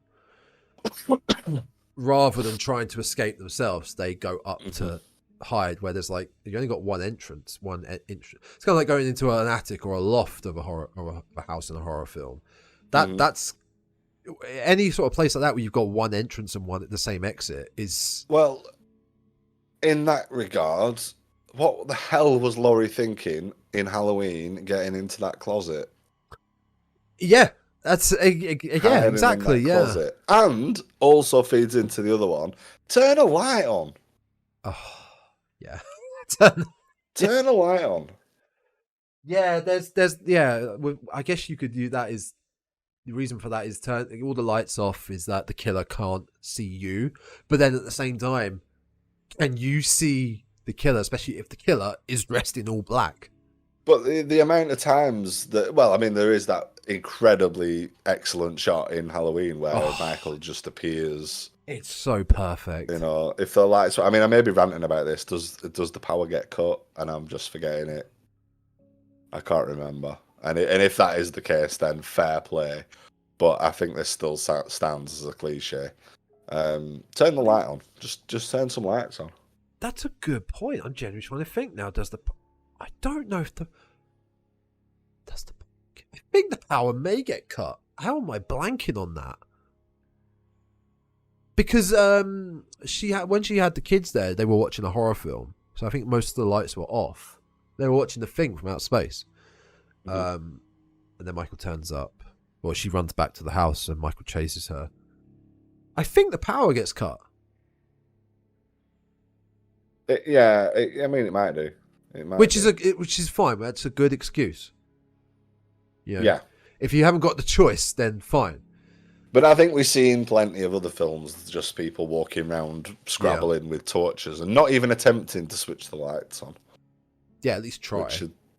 Rather than trying to escape themselves, they go up to hide where there's like you only got one entrance. It's kind of like going into an attic or a loft of a house in a horror film. That's any sort of place like that where you've got one entrance and the same exit is. Well, in that regard, what the hell was Laurie thinking in Halloween getting into that closet? Yeah, that's yeah, exactly. Yeah, closet. And also feeds into the other one. Turn a light on. Oh, yeah. Turn a light on. Yeah, there's yeah. I guess you could do that. Is the reason for that is turn all the lights off is that the killer can't see you, but then at the same time, can you see the killer, especially if the killer is dressed in all black? But the amount of times that, well, I mean, there is that incredibly excellent shot in Halloween where Michael just appears. It's so perfect. You know, if the lights, I mean, I may be ranting about this. Does the power get cut? And I'm just forgetting it. I can't remember. And if that is the case, then fair play. But I think this still stands as a cliche. Turn the light on. Just turn some lights on. That's a good point. I'm genuinely trying to think now. I don't know if I think the power may get cut. How am I blanking on that? Because when she had the kids there, they were watching a horror film. So I think most of the lights were off. They were watching The Thing from outer space. And then Michael turns up. Well, she runs back to the house and Michael chases her. I think the power gets cut. I mean, it might do. Which is fine. That's a good excuse. Yeah. If you haven't got the choice, then fine. But I think we've seen plenty of other films, just people walking around scrabbling with torches and not even attempting to switch the lights on. Yeah, at least try.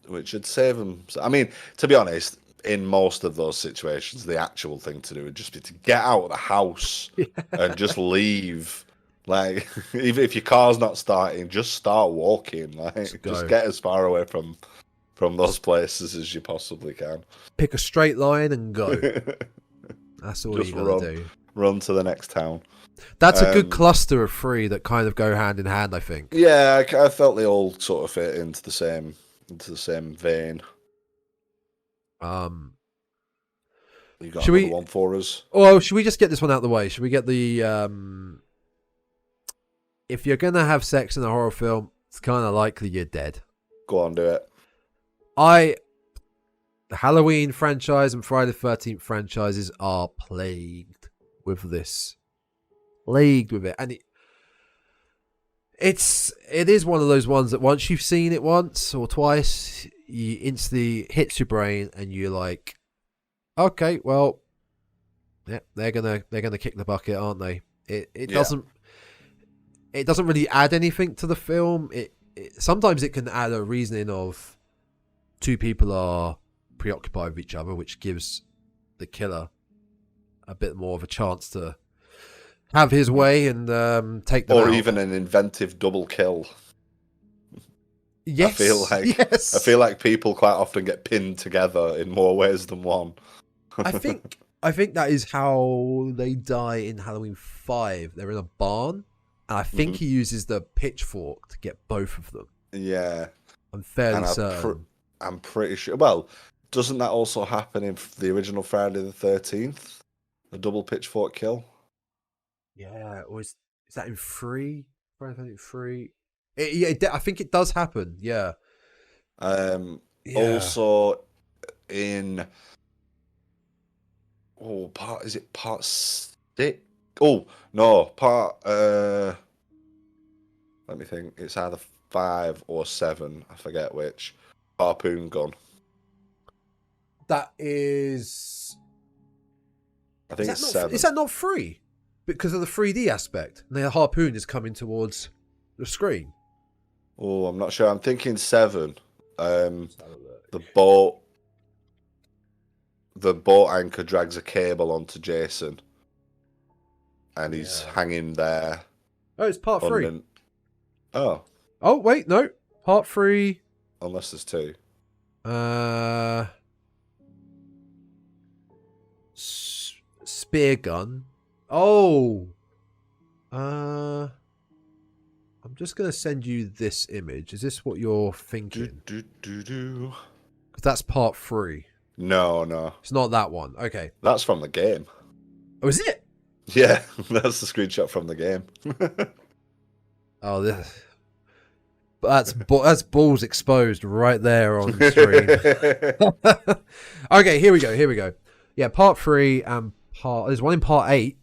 Which should save them. I mean, to be honest, in most of those situations, the actual thing to do would just be to get out of the house and just leave. Like, even if your car's not starting, just start walking. Like, just get as far away from those places as you possibly can. Pick a straight line and go. That's all you gotta do. Run to the next town. That's a good cluster of 3 that kind of go hand in hand, I think. Yeah, I felt they all sort of fit into the same vein. You got another one for us? Oh, should we just get this one out of the way? Should we get the if you're gonna have sex in a horror film, it's kind of likely you're dead. Go on, do it. The Halloween franchise and Friday the 13th franchises are plagued with this. Plagued with it. And it is one of those ones that once you've seen it once or twice, you instantly hits your brain and you're like, okay, well, yeah, they're gonna kick the bucket, aren't they? It doesn't really add anything to the film. Sometimes it can add a reasoning of 2 people are preoccupied with each other, which gives the killer a bit more of a chance to have his way and take them out. Or even an inventive double kill. Yes, I feel like people quite often get pinned together in more ways than one. I think that is how they die in Halloween 5. They're in a barn, and I think he uses the pitchfork to get both of them. Yeah, I'm fairly certain. I'm pretty sure. Well, doesn't that also happen in the original Friday the 13th? A double pitchfork kill. Yeah, or is that in 3? I think 3. I think it does happen. Yeah. Yeah. Also in part 6? Oh no, part let me think. It's either 5 or 7. I forget which. Harpoon gun. That is. I think Is it's that not, 7. is that not 3? Because of the 3D aspect. And the harpoon is coming towards the screen. Oh, I'm not sure. I'm thinking 7. The boat anchor drags a cable onto Jason, and he's hanging there. Oh, it's part 3. Oh, wait, no. Part 3. unless there's 2. Spear gun. Oh. I'm just gonna send you this image. Is this what you're thinking? Because that's part 3. No. It's not that one. Okay. That's from the game. Oh, is it? Yeah, that's the screenshot from the game. Oh, that's balls exposed right there on the screen. Okay, here we go. Yeah, part 3 and there's one in part 8.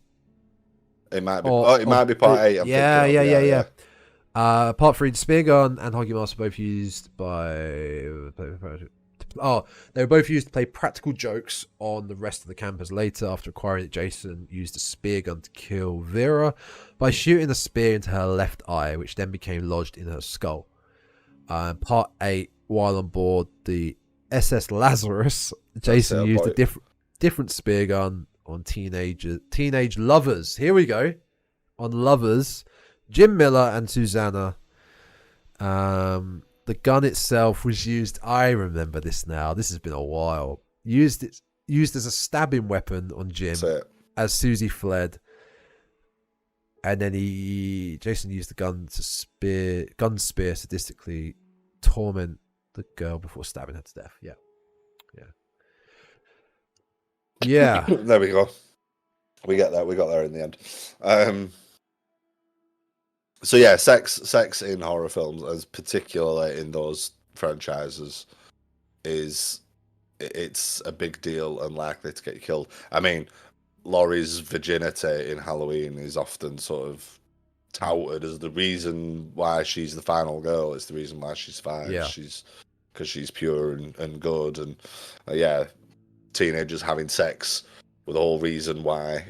It might be. It might be part 8. Yeah. Part 3, the spear gun and Hockey Master both used they were both used to play practical jokes on the rest of the campers later after acquiring that Jason used a spear gun to kill Vera by shooting a spear into her left eye, which then became lodged in her skull. Part 8, while on board the SS Lazarus, Jason used a different spear gun on teenage lovers. Here we go. On lovers, Jim Miller and Susanna. The gun itself was used. I remember this now. This has been a while. Used as a stabbing weapon on Jim as Susie fled, and then Jason used the gun spear sadistically torment the girl before stabbing her to death. Yeah. There we go. We got there in the end. So yeah, sex in horror films, as particularly in those franchises, it's a big deal and likely to get you killed. I mean, Laurie's virginity in Halloween is often sort of touted as the reason why she's the final girl. It's the reason why she's fine. Yeah. Because she's pure and good, and teenagers having sex were the whole reason why.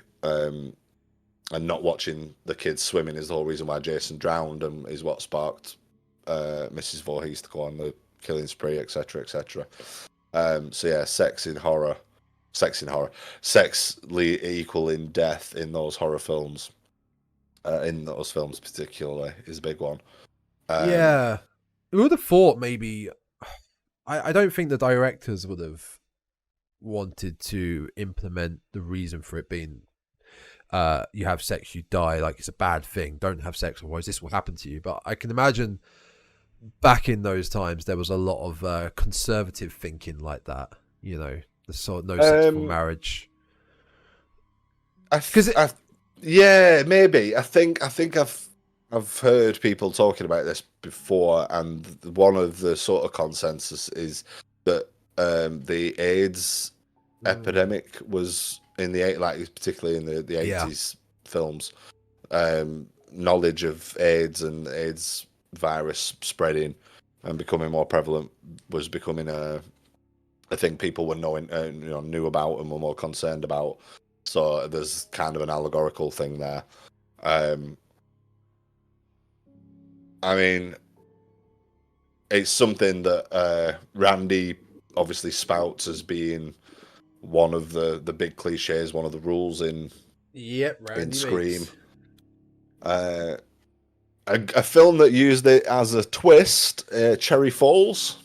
And not watching the kids swimming is the whole reason why Jason drowned, and is what sparked Mrs. Voorhees to go on the killing spree, etc., etc. So yeah, sex equaling death in those horror films, in those films particularly, is a big one. Yeah, who would have thought maybe? I don't think the directors would have wanted to implement the reason for it being. You have sex, you die, like it's a bad thing. Don't have sex, otherwise this will happen to you. But I can imagine back in those times there was a lot of conservative thinking like that. You know, the sort of no sex before marriage. Yeah, maybe. I think I've heard people talking about this before, and one of the sort of consensus is that the AIDS epidemic was in the particularly in the 80s films. Knowledge of AIDS and AIDS virus spreading and becoming more prevalent was becoming a thing people were knew about and were more concerned about. So there's kind of an allegorical thing there. I mean, it's something that Randy obviously spouts as being one of the big cliches, one of the rules in Scream. A film that used it as a twist, Cherry Falls.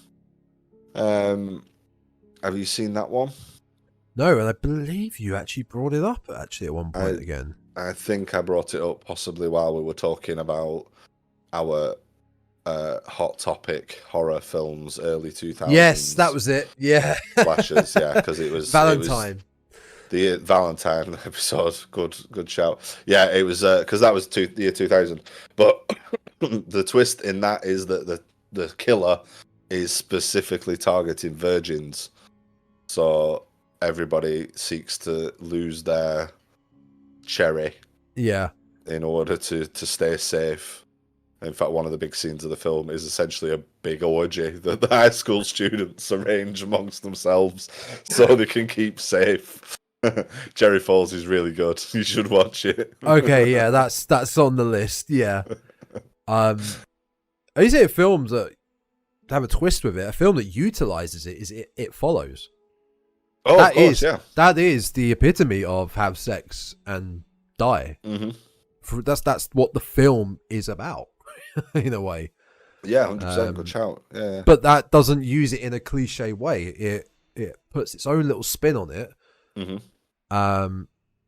Have you seen that one? No, and I believe you actually brought it up at one point again. I think I brought it up possibly while we were talking about our hot topic horror films, early 2000s. Yes, that was it. Yeah, Flashes. Yeah, because it was Valentine. the Valentine episode. Good shout. Yeah, it was because that was the year 2000. But the twist in that is that the killer is specifically targeting virgins, so everybody seeks to lose their cherry Yeah. in order to stay safe. In fact, one of the big scenes of the film is essentially a big orgy that the high school students arrange amongst themselves so they can keep safe. Jerry Falls is really good. You should watch it. Okay, yeah, that's on the list. Yeah. Is it films that have a twist with it? A film that utilizes it is It Follows. Oh, That of course, is yeah. that is the epitome of have sex and die. Mm-hmm. That's what the film is about, in a way. Yeah, 100%. Good shout. Yeah. But that doesn't use it in a cliche way. It puts its own little spin on it. Mm-hmm.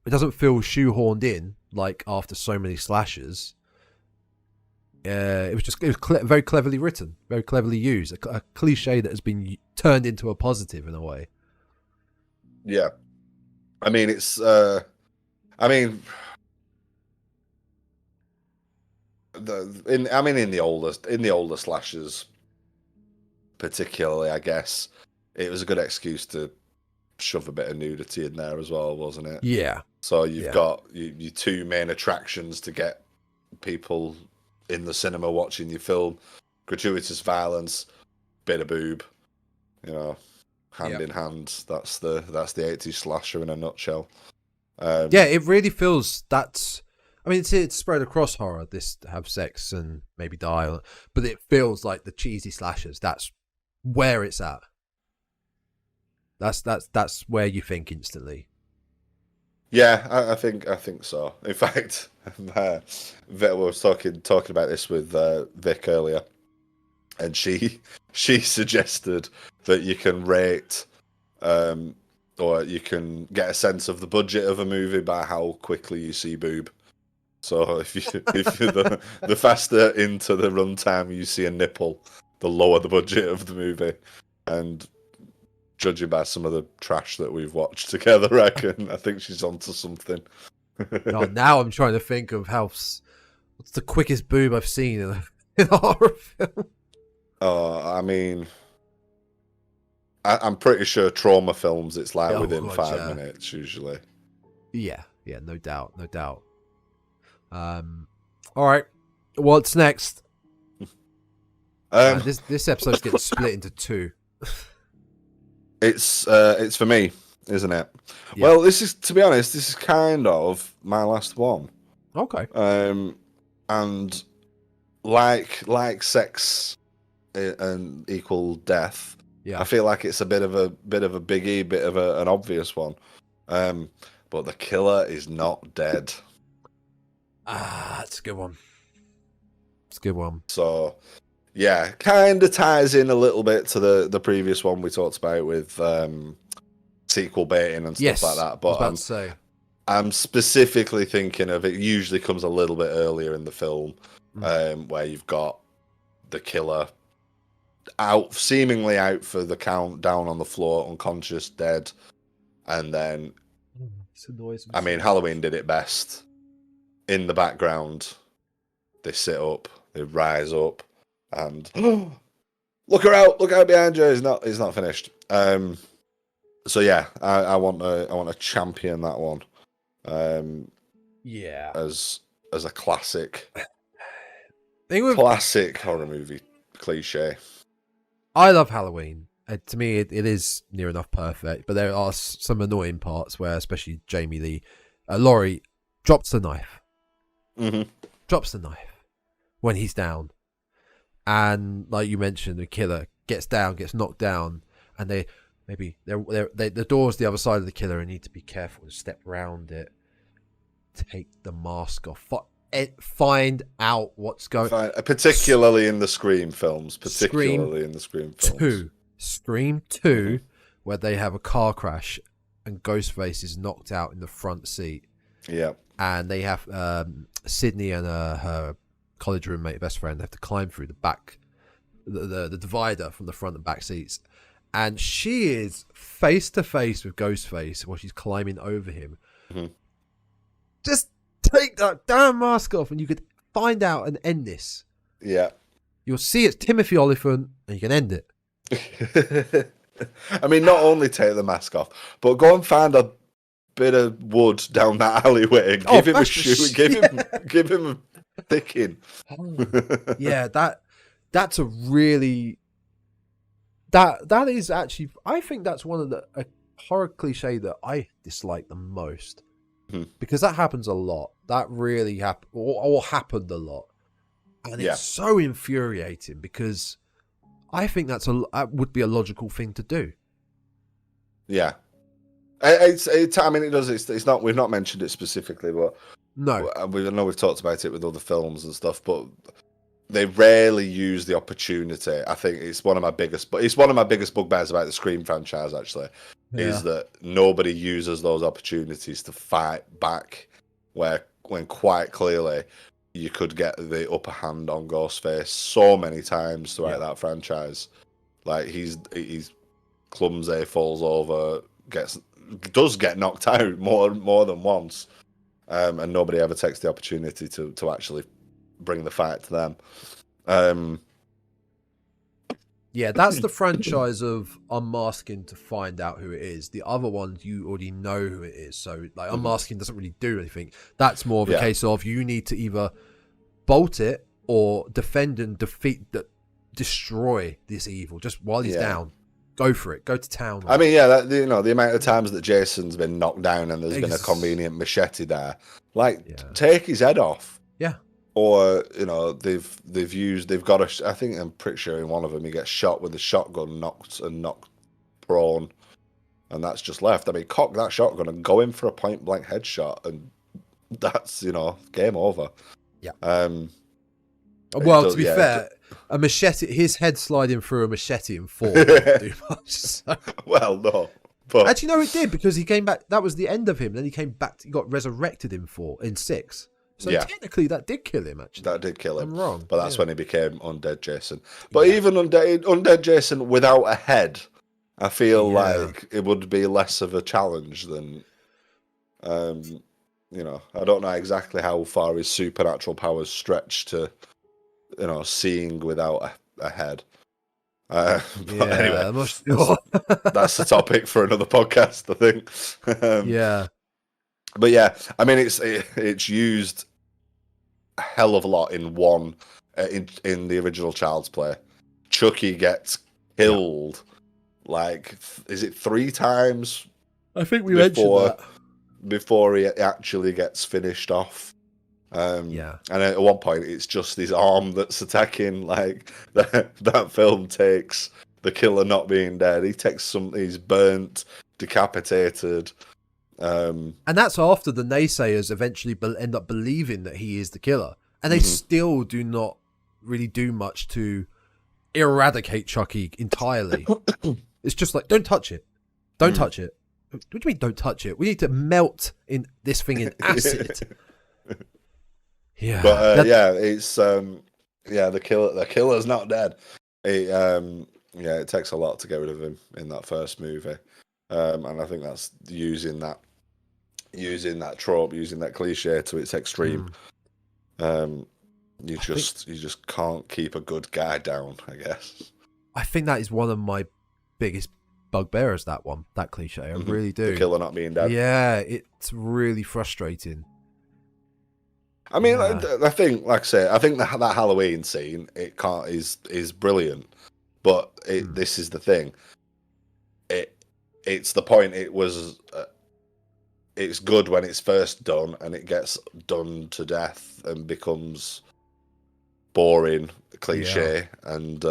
It doesn't feel shoehorned in like after so many slashers. It was very cleverly written, very cleverly used. A cliche that has been turned into a positive in a way. Yeah. I mean, it's. In the older slashers, particularly, I guess it was a good excuse to shove a bit of nudity in there as well, wasn't it? Yeah. So you've got your two main attractions to get people in the cinema watching your film: gratuitous violence, bit of boob. Hand in hand. That's the 80s slasher in a nutshell. Yeah, it really feels that's. I mean, it's spread across horror. This have sex and maybe die, but it feels like the cheesy slashers. That's where it's at. That's where you think instantly. Yeah, I think so. In fact, we was talking about this with Vic earlier, and she suggested that you can rate, or you can get a sense of the budget of a movie by how quickly you see boob. So if the faster into the runtime you see a nipple, the lower the budget of the movie. And judging by some of the trash that we've watched together, I think she's onto something. Now I'm trying to think of what's the quickest boob I've seen in a horror film. I mean, I'm pretty sure trauma films, it's like within 5 minutes usually. Yeah, no doubt. All right, what's next? This episode's getting split into two. It's for me, isn't it? Yeah. Well, to be honest, this is kind of my last one. Okay. And like sex and equal death. Yeah. I feel like it's a bit of a biggie, bit of an obvious one. But the killer is not dead. That's a good one. It's a good one. So, yeah, kind of ties in a little bit to the previous one we talked about with sequel baiting and stuff like that. But I was about to say. I'm specifically thinking of it. Usually comes a little bit earlier in the film, where you've got the killer seemingly out for the count, down on the floor, unconscious, dead, and then. It's a noise. I mean, Halloween did it best. In the background, they sit up, they rise up, and look her out! Look out behind you! He's not finished. So yeah, I want to champion that one. Yeah. As a classic, classic horror movie cliche. I love Halloween. To me, it is near enough perfect, but there are some annoying parts where, especially Jamie Lee, Laurie drops the knife. Mm-hmm. Drops the knife when he's down, and like you mentioned, the killer gets knocked down, and the door's the other side of the killer, and need to be careful to step around it, take the mask off, find out what's going. Particularly in the Scream films. Scream 2, where they have a car crash, and Ghostface is knocked out in the front seat. Yeah. And they have Sydney and her college roommate, best friend, have to climb through the back, the divider from the front and back seats. and she is face to face with Ghostface while she's climbing over him. Mhm. Just take that damn mask off, and you could find out and end this. Yeah. You'll see it's Timothy Olyphant, and you can end it. I mean, not only take the mask off, but go and find a bit of wood down that alleyway and give him a shoe, give him a thicking. Yeah, that's a really that is actually, I think that's one of the a horror cliche that I dislike the most, because that happens a lot. That really happened a lot, and it's so infuriating because I think that would be a logical thing to do. Yeah, I mean, it does. It's not. We've not mentioned it specifically, but no, I know we've talked about it with other films and stuff, but they rarely use the opportunity. I think it's one of my biggest bugbears about the Scream franchise. Actually, is that nobody uses those opportunities to fight back, when quite clearly you could get the upper hand on Ghostface so many times throughout that franchise. Like he's clumsy, falls over, does get knocked out more than once, and nobody ever takes the opportunity to actually bring the fight to them. Yeah, that's the franchise of unmasking to find out who it is. The other ones, you already know who it is. So, like, unmasking doesn't really do anything. That's more of a case of you need to either bolt it or defend and destroy this evil just while he's down. Go for it. Go to town. I mean, the amount of times that Jason's been knocked down and there's been a convenient machete there, take his head off. Yeah. Or I'm pretty sure in one of them he gets shot with a shotgun, knocked prone, and that's just left. I mean, cock that shotgun and go in for a point blank headshot, and that's game over. Yeah. Well, to be fair, a machete, his head sliding through a machete and fall didn't do much. So. Well, no. But actually, no, it did, because he came back. That was the end of him. Then he came back. He got resurrected in 6. So technically, that did kill him. Actually, that did kill him. I'm wrong, but that's when he became Undead Jason. But even Undead Jason without a head, I feel like it would be less of a challenge than, I don't know exactly how far his supernatural powers stretch to, seeing without a head. But anyway, that's the topic for another podcast, I think. But yeah, I mean, it's used a hell of a lot in one in the original Child's Play. Chucky gets killed is it 3 times? I think we mentioned that before he actually gets finished off. And at one point it's just his arm that's attacking. Like that film takes the killer not being dead. He's burnt, decapitated. And that's after the naysayers eventually end up believing that he is the killer, and they still do not really do much to eradicate Chucky entirely. It's just like, don't touch it, don't touch it. What do you mean, don't touch it? We need to melt in this thing in acid. But it's the killer's not dead. It takes a lot to get rid of him in that first movie. And I think that's using that trope, using that cliche to its extreme. You just can't keep a good guy down, I guess. I think that is one of my biggest bugbears, that cliche. I really do. The killer not being dead. Yeah, it's really frustrating. I mean, I think, like I say, I think that Halloween scene is brilliant, but this is the thing. It's the point. It's good when it's first done, and it gets done to death and becomes boring, cliche, and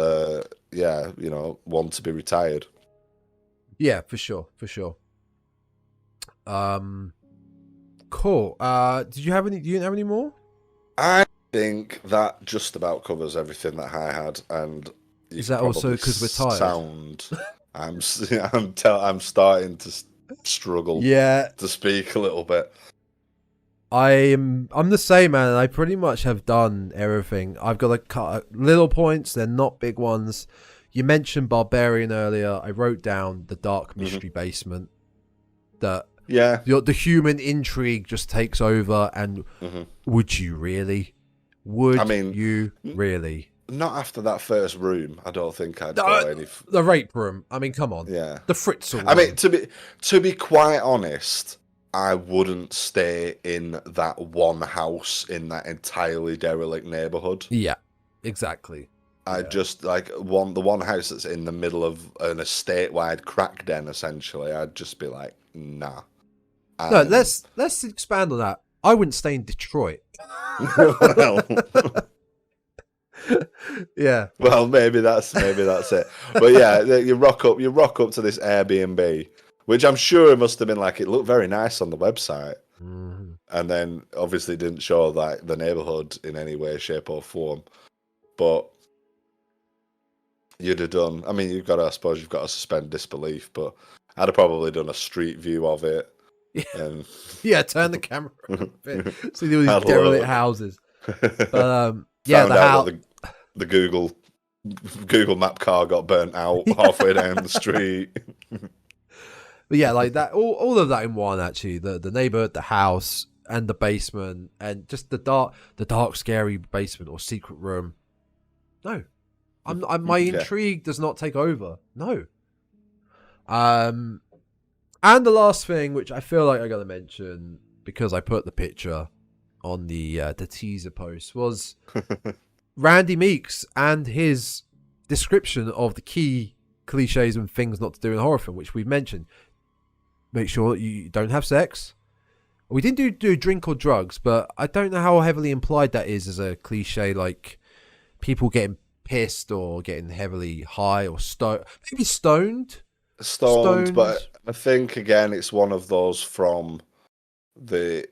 one to be retired. Yeah, for sure. Cool. Do you have any more? I think that just about covers everything that I had, and is that also because we're tired? I'm starting to struggle. To speak a little bit. I'm the same, man. I pretty much have done everything. I've got to cut little points. They're not big ones. You mentioned Barbarian earlier. I wrote down the dark mystery basement. That Yeah. the human intrigue just takes over. And would you really? Would you really? Not after that first room. I don't think I'd go any. The rape room. I mean, come on. Yeah. The Fritzl room. I mean, to be quite honest, I wouldn't stay in that one house in that entirely derelict neighborhood. Yeah, exactly. I just like the one house that's in the middle of an estate-wide crack den. Essentially, I'd just be like, nah. No, let's expand on that. I wouldn't stay in Detroit. Well, Yeah. well, maybe that's it. But yeah, you rock up to this Airbnb, which I'm sure it must have been like it looked very nice on the website, and then obviously didn't show like the neighborhood in any way, shape, or form. But you'd have done. I mean, I suppose you've got to suspend disbelief, but I'd have probably done a street view of it. Yeah. And Yeah, turn the camera a bit. See all these Hello. derelict houses. But yeah, found the out house. that the Google Map car got burnt out halfway down the street. But yeah, like that, all of that in one actually. The neighborhood, the house, and the basement, and just the dark, scary basement or secret room. No, my intrigue does not take over. No. And the last thing, which I feel like I got to mention because I put the picture on the teaser post, was Randy Meeks and his description of the key cliches and things not to do in a horror film, which we've mentioned. Make sure that you don't have sex. We didn't do drink or drugs, but I don't know how heavily implied that is as a cliche, like people getting pissed or getting heavily high or maybe stoned. Stoned, but I think again it's one of those from the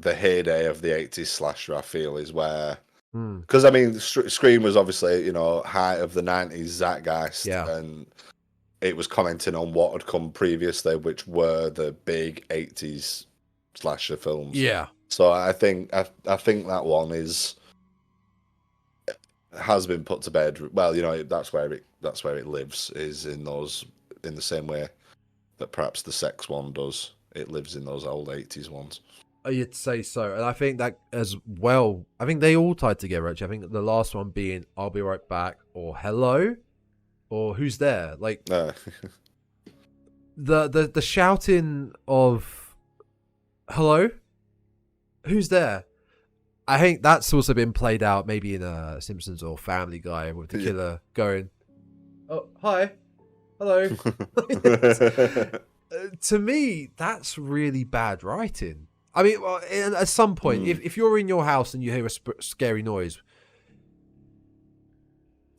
heyday of the 80s slasher. I feel is where because I mean Scream was obviously height of the 90s zeitgeist, and it was commenting on what had come previously, which were the big 80s slasher films. Yeah. So I think that one has been put to bed. Well, that's where it lives, is in the same way that perhaps the sex one does. It lives in those old 80s ones. You'd say so. And I think that as well, I think they all tied together actually. I think the last one being I'll be right back or hello or who's there? Like the shouting of hello? Who's there? I think that's also been played out maybe in a Simpsons or Family Guy with the killer going, "Oh, hi. Hello." To me, that's really bad writing. I mean, well, at some point, if you're in your house and you hear a scary noise,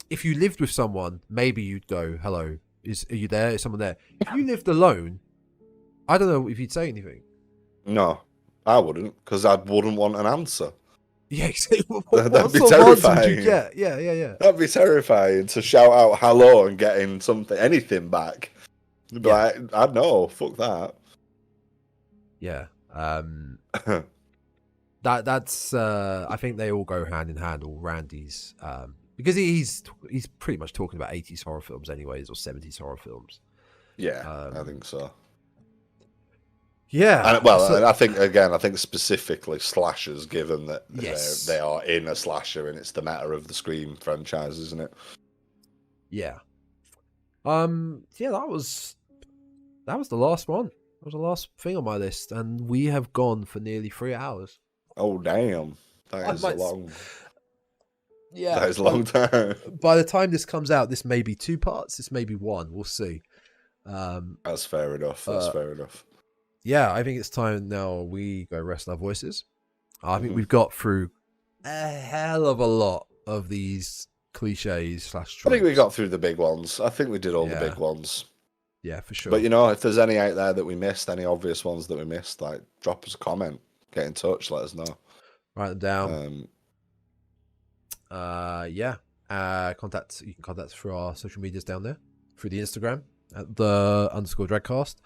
if you lived with someone, maybe you'd go, "Hello, are you there? Is someone there?" If you lived alone, I don't know if you'd say anything. No, I wouldn't, because I wouldn't want an answer. Yeah, exactly. That'd be terrifying. Yeah. That'd be terrifying to shout out hello and getting anything back. You'd be like, I know, fuck that. Yeah. That's I think they all go hand in hand, all Randy's, because he's pretty much talking about 80s horror films anyways, or 70s horror films. Yeah, I think so. Yeah. And, I think specifically slashers, given that they are in a slasher and it's the matter of the Scream franchise, isn't it? Yeah. Yeah, that was the last one. That was the last thing on my list, and we have gone for nearly 3 hours. Oh damn. That is long. Yeah. That is a long time. By the time this comes out, this may be 2 parts, this may be 1. We'll see. That's fair enough. Fair enough. Yeah, I think it's time now we go rest our voices. I think we've got through a hell of a lot of these cliches / tropes. I think we got through the big ones. I think we did all the big ones. Yeah, for sure. But if there's any out there that we missed, any obvious ones that we missed, like drop us a comment, get in touch, let us know. Write them down. You can contact us through our social medias down there, through the Instagram at the _Dreadcast,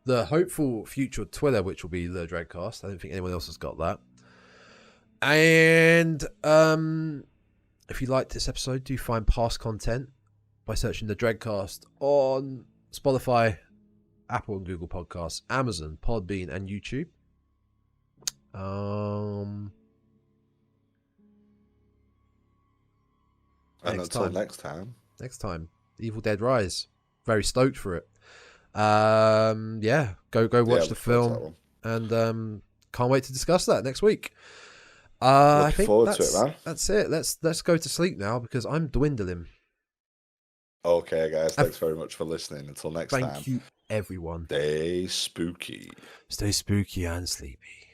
the hopeful future Twitter, which will be the Dreadcast. I don't think anyone else has got that. And if you liked this episode, do find past content by searching the Dreadcast on Spotify, Apple and Google Podcasts, Amazon, Podbean, and YouTube. And Next until time. next time. Evil Dead Rise. Very stoked for it. Yeah, go watch Yeah, the look forward to that film, one. and can't wait to discuss that next week. Looking I think forward to it, man. That's it. Let's go to sleep now because I'm dwindling. Okay, guys. Thanks very much for listening. Until next time. Thank you, everyone. Stay spooky. Stay spooky and sleepy.